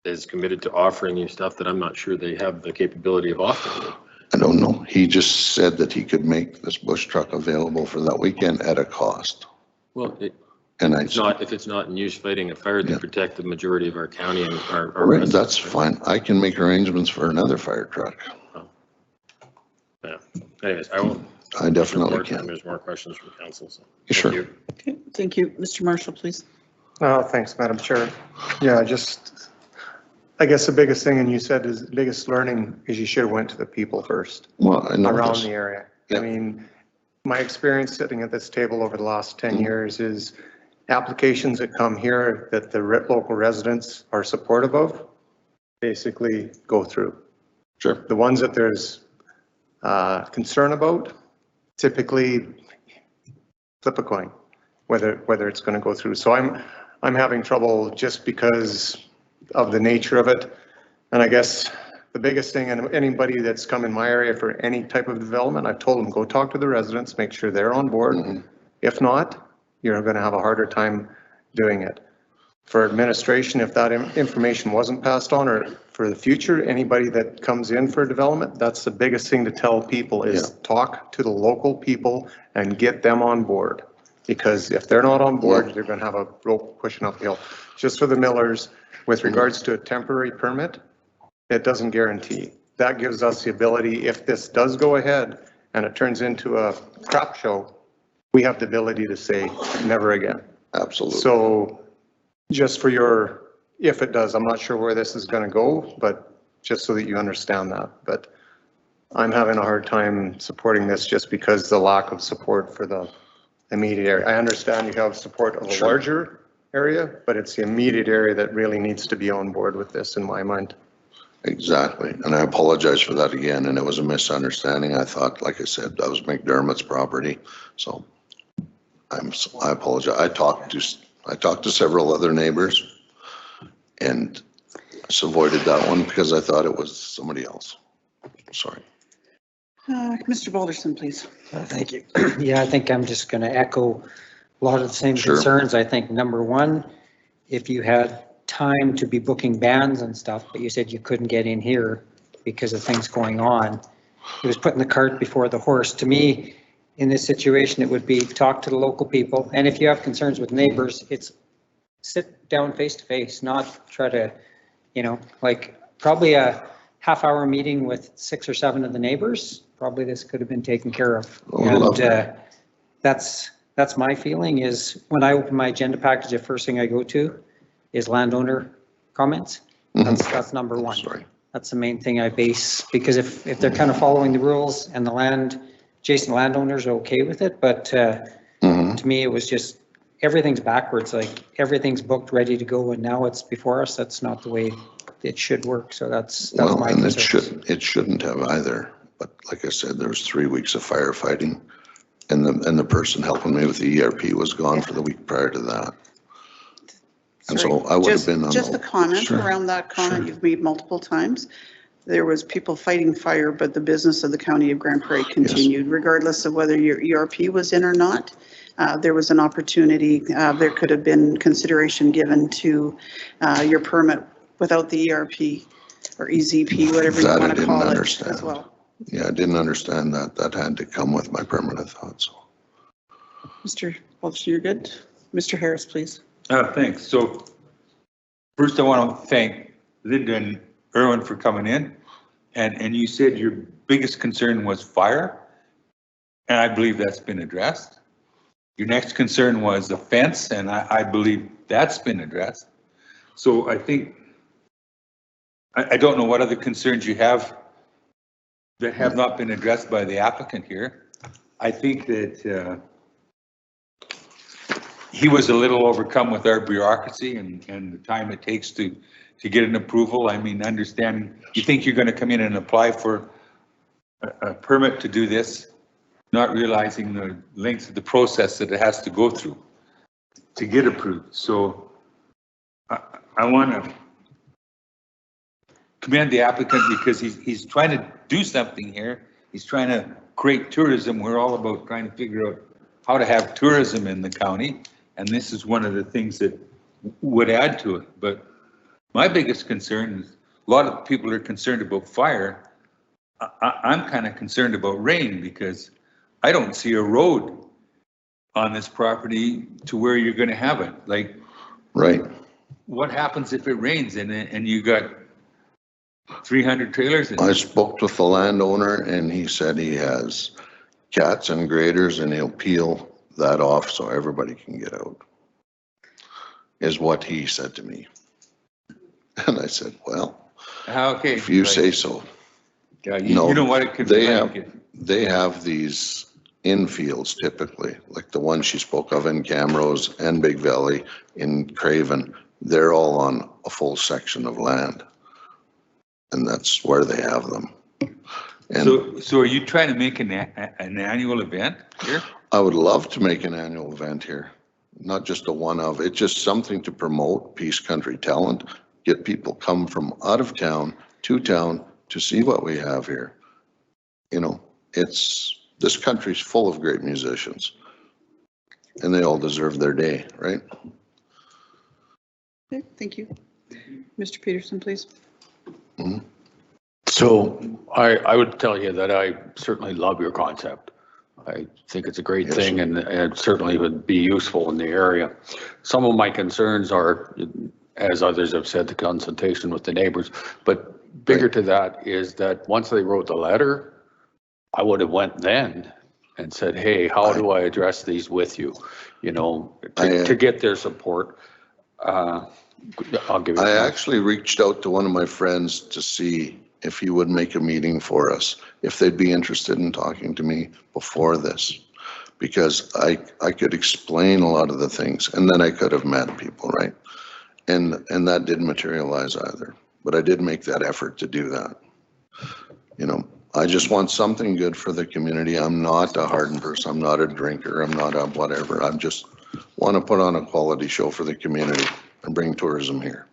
is committed to offering you stuff that I'm not sure they have the capability of offering you. I don't know. He just said that he could make this bush truck available for that weekend at a cost. Well, if it's not in use fighting a fire to protect the majority of our county and our right, that's fine. I can make arrangements for another fire truck. Oh. Yeah. Anyways, I definitely can. There's more questions from council. So. Sure. Thank you. Okay, thank you. Mr. Marshall, please. Thanks, Madam Chair. Yeah, I guess the biggest thing, and you said is the biggest learning is you should have went to the people first. Well, around the area. Yeah. I mean, my experience sitting at this table over the last 10 years is applications that come here that the local residents are supportive of basically go through. Sure. The ones that there's concern about, typically flip a coin, whether it's going to go through. So I'm having trouble just because of the nature of it. And I guess the biggest thing, and anybody that's come in my area for any type of development, I've told them, go talk to the residents, make sure they're on board. Mm-hmm. If not, you're going to have a harder time doing it. For administration, if that information wasn't passed on, or for the future, anybody that comes in for development, that's the biggest thing to tell people is talk to the local people and get them on board. Because if they're not on board, you're going to have a rope pushing uphill. Just for the millers, with regards to a temporary permit, it doesn't guarantee. That gives us the ability, if this does go ahead and it turns into a crap show, we have the ability to say never again. Absolutely. So just for if it does, I'm not sure where this is going to go, but just so that you understand that. But I'm having a hard time supporting this just because the lack of support for the immediate area. I understand you have support of a larger area, but it's the immediate area that really needs to be on board with this in my mind. Exactly. And I apologize for that again. And it was a misunderstanding. I thought, like I said, that was McDermott's property. So I apologize. I talked to several other neighbors and just avoided that one because I thought it was somebody else. Sorry. Mr. Balderson, please. Thank you. Yeah, I think I'm just going to echo a lot of the same concerns. I think number one, if you had time to be booking bands and stuff, but you said you couldn't get in here because of things going on, it was putting the cart before the horse. To me, in this situation, it would be talk to the local people. And if you have concerns with neighbors, it's sit down face to face, not try to, you know, like probably a half-hour meeting with 6 or 7 of the neighbors. Probably this could have been taken care of. And that's my feeling is when I open my agenda package, the first thing I go to is landowner comments. That's number one. Sorry. That's the main thing I base, because if they're kind of following the rules and the adjacent landowners are okay with it, but to me, it was just, everything's backwards, like everything's booked, ready to go, and now it's before us. That's not the way it should work. So that's my and concern. it shouldn't have either. But like I said, there was 3 weeks of firefighting, and the person helping me with the ERP was gone for the week prior to that. And so I would have been on just a comment around that comment you've made multiple times. There was people fighting fire, but the business of the county of Grand Prairie continued, regardless of whether your ERP was in or not. There was an opportunity. There could have been consideration given to your permit without the ERP or EZP, whatever you want to call it as well. Yeah, I didn't understand that. That had to come with my permit, I thought so. Mr. Walsh, you're good. Mr. Harris, please. Thanks. So first I want to thank Linda and Erwin for coming in. And you said your biggest concern was fire. And I believe that's been addressed. Your next concern was the fence, and I believe that's been addressed. So I think, I don't know what other concerns you have that have not been addressed by the applicant here. I think that he was a little overcome with our bureaucracy and the time it takes to get an approval. I mean, understanding, you think you're going to come in and apply for a permit to do this, not realizing the length of the process that it has to go through to get approved. So I want to commend the applicant because he's trying to do something here. He's trying to create tourism. We're all about trying to figure out how to have tourism in the county. And this is one of the things that would add to it. But my biggest concern is a lot of people are concerned about fire. I'm kind of concerned about rain because I don't see a road on this property to where you're going to have it. Like, right. What happens if it rains and you got 300 trailers? I spoke with the landowner and he said he has cats and graders and he'll peel that off so everybody can get out, is what he said to me. And I said, well, okay, if you say so. Yeah, you know what it could be like. They have these infields typically, like the one she spoke of in Camrose and Big Valley in Craven. They're all on a full section of land. And that's where they have them. And so are you trying to make an annual event here? I would love to make an annual event here, not just a one-off. It's just something to promote Peace Country talent, get people come from out of town to see what we have here. You know, this country's full of great musicians and they all deserve their day, right? Okay, thank you. Mr. Peterson, please. Mm-hmm. So I would tell you that I certainly love your concept. I think it's a great thing and it certainly would be useful in the area. Some of my concerns are, as others have said, the consultation with the neighbors, but bigger to that is that once they wrote the letter, I would have went then and said, hey, how do I address these with you? You know, to get their support. I'll give you. I actually reached out to one of my friends to see if he would make a meeting for us, if they'd be interested in talking to me before this, because I could explain a lot of the things and then I could have met people, right? And that didn't materialize either, but I did make that effort to do that. You know, I just want something good for the community. I'm not a hardened person. I'm not a drinker. I'm not a whatever. I just want to put on a quality show for the community and bring tourism here.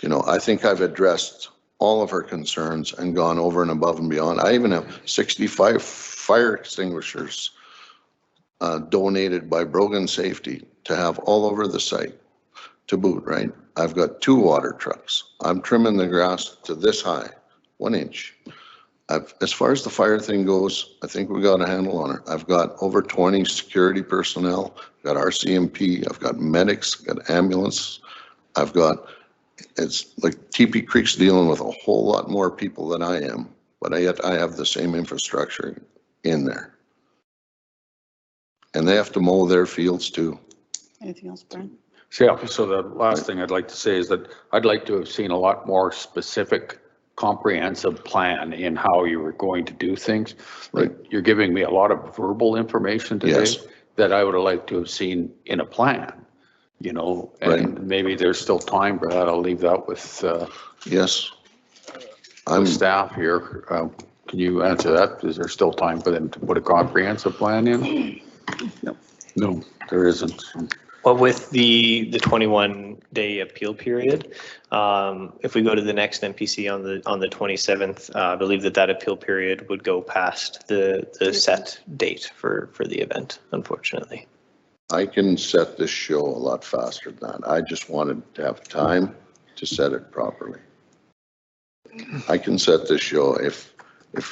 You know, I think I've addressed all of her concerns and gone over and above and beyond. I even have 65 fire extinguishers donated by Brogan Safety to have all over the site to boot, right? I've got 2 water trucks. I'm trimming the grass to this high, 1 inch. As far as the fire thing goes, I think we got a handle on it. I've got over 20 security personnel, got RCMP, I've got medics, got ambulance. It's like TP Creek's dealing with a whole lot more people than I am, but yet I have the same infrastructure in there. And they have to mow their fields too. Anything else, Brian? So the last thing I'd like to say is that I'd like to have seen a lot more specific comprehensive plan in how you were going to do things. Like you're giving me a lot of verbal information today that I would have liked to have seen in a plan, you know, and maybe there's still time for that. I'll leave that with I'm staff here. Can you answer that? Is there still time for them to put a comprehensive plan in? No, there isn't. Well, with the 21-day appeal period, if we go to the next MPC on the 27th, I believe that appeal period would go past the set date for the event, unfortunately. I can set this show a lot faster than that. I just wanted to have time to set it properly. I can set this show if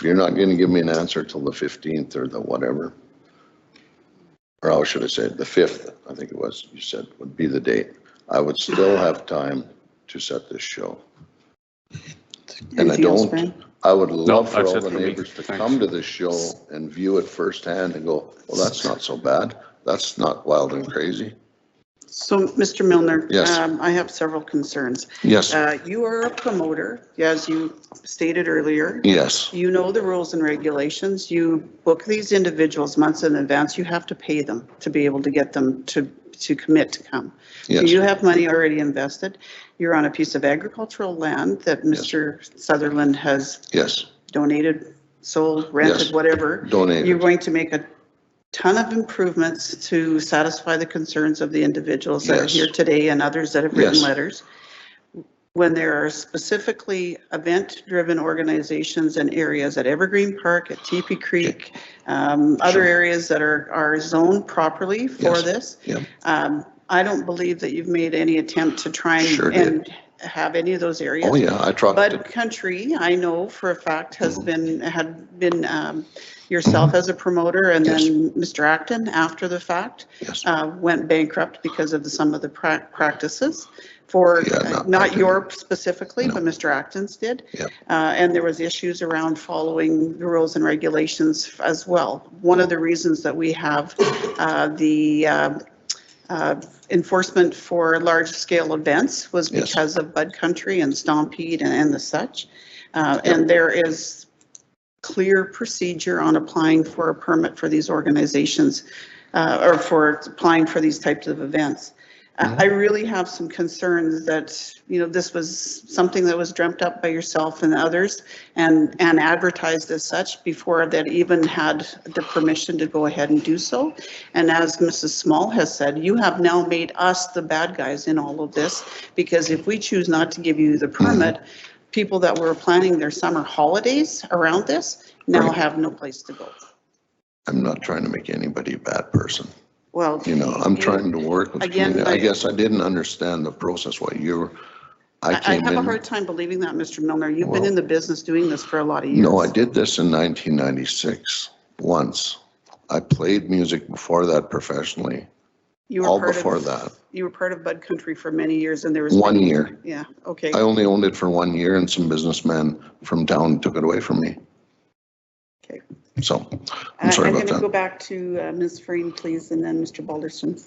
you're not going to give me an answer till the 15th or the whatever. Or how should I say it? The 5th, I think it was, you said would be the date. I would still have time to set this show. And I would love for all the neighbors to come to this show and view it firsthand and go, well, that's not so bad. That's not wild and crazy. So, Mr. Milner, yes. I have several concerns. Yes. You are a promoter, as you stated earlier. Yes. You know the rules and regulations. You book these individuals months in advance. You have to pay them to be able to get them to commit to come. Yes. So you have money already invested. You're on a piece of agricultural land that Mr. Sutherland has donated, sold, rented, whatever. Donated. You're going to make a ton of improvements to satisfy the concerns of the individuals that are here today and others that have written letters. When there are specifically event-driven organizations and areas at Evergreen Park, at TP Creek, other areas that are zoned properly for this, I don't believe that you've made any attempt to try and have any of those areas. Oh yeah, I tried. Bud Country, I know for a fact, had been yourself as a promoter, and then Mr. Acton after the fact went bankrupt because of some of the practices for not your specifically, but Mr. Acton's did. And there was issues around following the rules and regulations as well. One of the reasons that we have the enforcement for large-scale events was because of Bud Country and Stompede and the such. And there is clear procedure on applying for a permit for these organizations or for applying for these types of events. I really have some concerns that, you know, this was something that was dreamt up by yourself and others and advertised as such before that even had the permission to go ahead and do so. And as Mrs. Small has said, you have now made us the bad guys in all of this, because if we choose not to give you the permit, people that were planning their summer holidays around this now have no place to go. I'm not trying to make anybody a bad person. Well, you know, I'm trying to work with community. I guess I didn't understand the process. I have a hard time believing that, Mr. Milner. You've been in the business doing this for a lot of years. No, I did this in 1996 once. I played music before that professionally. You were you were part of Bud Country for many years, and there was 1 year. Yeah, okay. I only owned it for 1 year, and some businessmen from town took it away from me. Okay. So, I'm sorry about that. I'm going to go back to Ms. Freen, please, and then Mr. Balderson.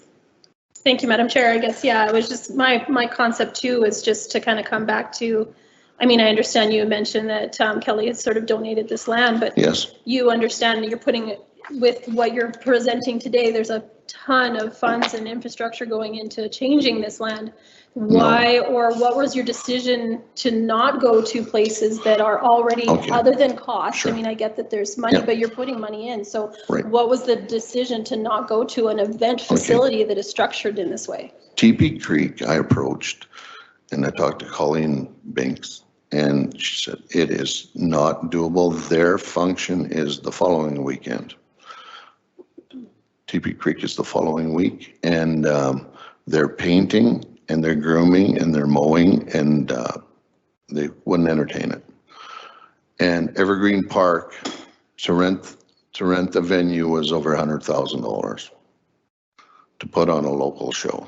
Thank you, Madam Chair. I guess, yeah, it was just my concept too is just to kind of come back to, I mean, I understand you mentioned that Kelly has sort of donated this land, but you understand that you're putting it with what you're presenting today. There's a ton of funds and infrastructure going into changing this land. Why or what was your decision to not go to places that are already other than cost? I mean, I get that there's money, but you're putting money in. So what was the decision to not go to an event facility that is structured in this way? TP Creek, I approached and I talked to Colleen Binks, and she said it is not doable. Their function is the following weekend. TP Creek is the following week, and they're painting and they're grooming and they're mowing, and they wouldn't entertain it. And Evergreen Park, to rent the venue was over $100,000 to put on a local show.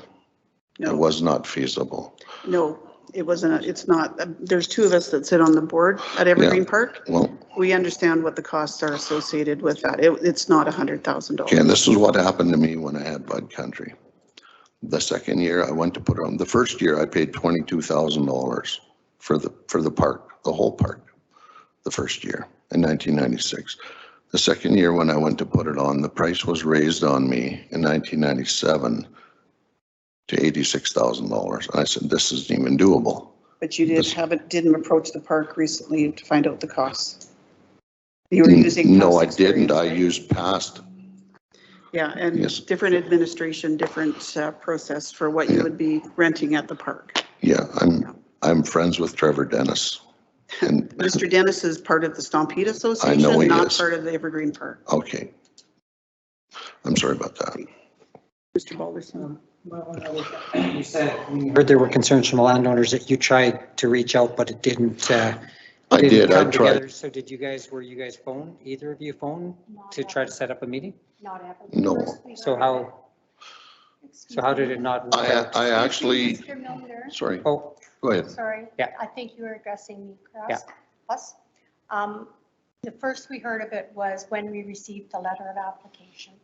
No. It was not feasible. No, it wasn't, it's not. There's two of us that sit on the board at Evergreen Park. Well, we understand what the costs are associated with that. It's not $100,000. okay, and this is what happened to me when I had Bud Country. The second year I went to put it on, the first year I paid $22,000 for the park, the whole park, the first year in 1996. The second year when I went to put it on, the price was raised on me in 1997 to $86,000. And I said, this isn't even doable. But you didn't approach the park recently to find out the costs. You were using No, I didn't. I used past. Yeah, and different administration, different process for what you would be renting at the park. Yeah, I'm friends with Trevor Dennis. And Mr. Dennis is part of the Stampede Association, not part of the Evergreen Park. Okay. I'm sorry about that. Mr. Balderson. You said, you heard there were concerns from landowners that you tried to reach out, but it didn't. I did. I tried. Together. So were you guys phone? Either of you phone to try to set up a meeting? Not ever. No. So how did it not work out? I actually. Mr. Milner. Sorry. Oh, go ahead. Sorry. Yeah. I think you were addressing me, correct? Yeah. Us. The first we heard of it was when we received the letter of application.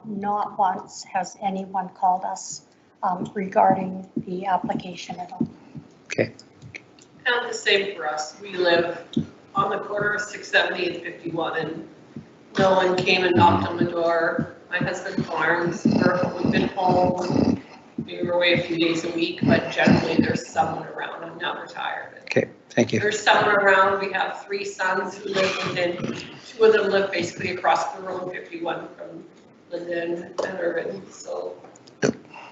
Not once has anyone called us regarding the application at all. Okay. And the same for us. We live on the corner of 670 and 51, and no one came and knocked on the door. My husband farms, we've been home. We were away a few days a week, but generally there's someone around. I'm now retired. Okay, thank you. There's someone around. We have 3 sons who live within, 2 of them live basically across the road, 51 from Linden and Irvin. So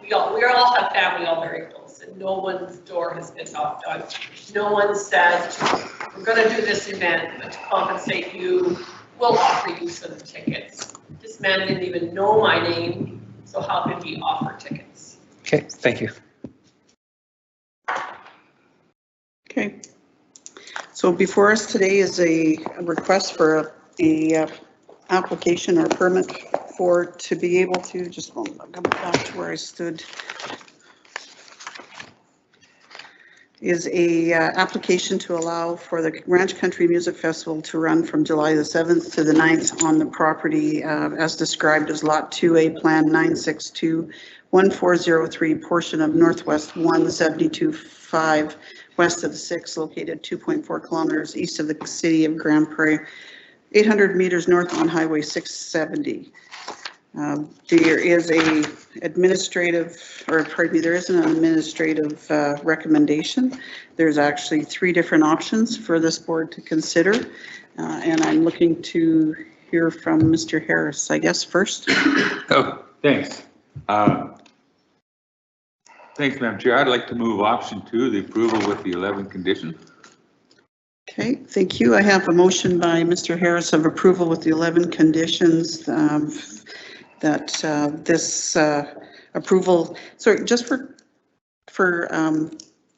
we all have family all very close, and no one's door has been knocked on. No one said, we're going to do this event, but to compensate you, we'll offer you some tickets. This man didn't even know my name, so how could he offer tickets? Okay, thank you. Okay. So before us today is a request for a application or permit to be able to, just one moment, come back to where I stood, is a application to allow for the Ranch Country Music Festival to run from July the 7th to the 9th on the property as described as Lot 2A Plan 962-1403, portion of Northwest 172.5 west of the 6, located 2.4 kilometers east of the city of Grand Prairie, 800 meters north on Highway 670. There is an administrative recommendation. There's actually 3 different options for this board to consider. And I'm looking to hear from Mr. Harris, I guess, first. Oh, thanks. Thanks, Madam Chair. I'd like to move option 2, the approval with the 11 conditions. Okay, thank you. I have a motion by Mr. Harris of approval with the 11 conditions that this approval, sorry, just for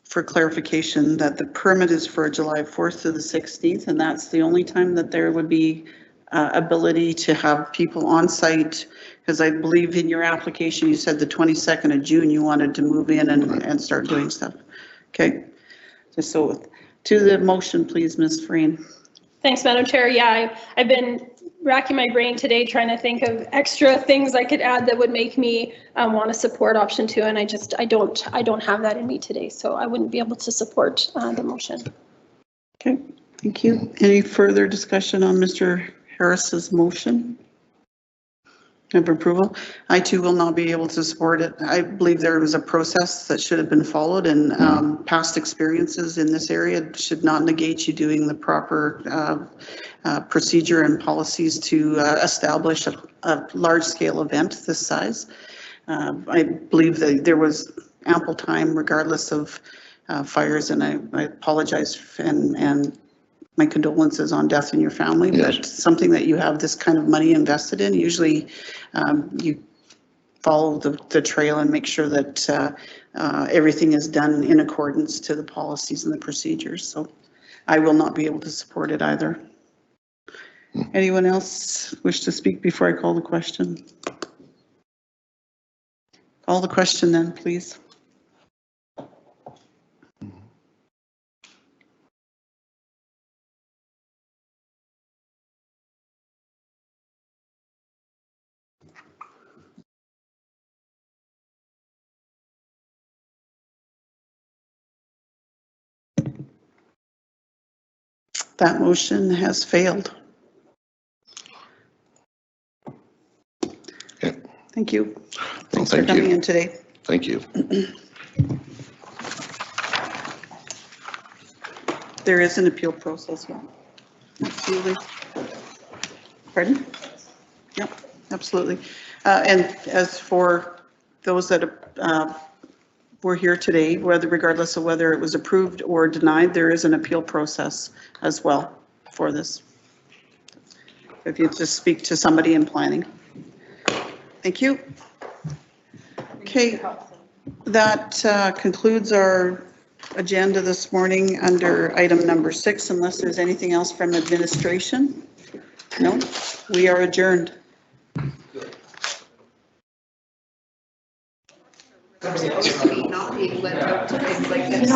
clarification, that the permit is for July 4th to the 16th, and that's the only time that there would be ability to have people on site, because I believe in your application you said the 22nd of June you wanted to move in and start doing stuff. Okay, so to the motion, please, Ms. Freen. Thanks, Madam Chair. Yeah, I've been racking my brain today trying to think of extra things I could add that would make me want to support option 2, and I don't have that in me today, so I wouldn't be able to support the motion. Okay, thank you. Any further discussion on Mr. Harris's motion of approval? I too will not be able to support it. I believe there was a process that should have been followed, and past experiences in this area should not negate you doing the proper procedure and policies to establish a large-scale event this size. I believe that there was ample time regardless of fires, and I apologize and my condolences on death in your family, yes. But something that you have this kind of money invested in, usually you follow the trail and make sure that everything is done in accordance to the policies and the procedures. So I will not be able to support it either. Anyone else wish to speak before I call the question? Call the question then, please. That motion has failed. Okay. Thank you. Thanks Thank for coming you. in today. Thank you. There is an appeal process, yeah. Absolutely. Pardon? Yep, absolutely. And as for those that were here today, regardless of whether it was approved or denied, there is an appeal process as well for this. If you just speak to somebody in planning. Thank you. Okay, that concludes our agenda this morning under item number 6, unless there's anything else from administration. No, we are adjourned. Not being let out to things like this.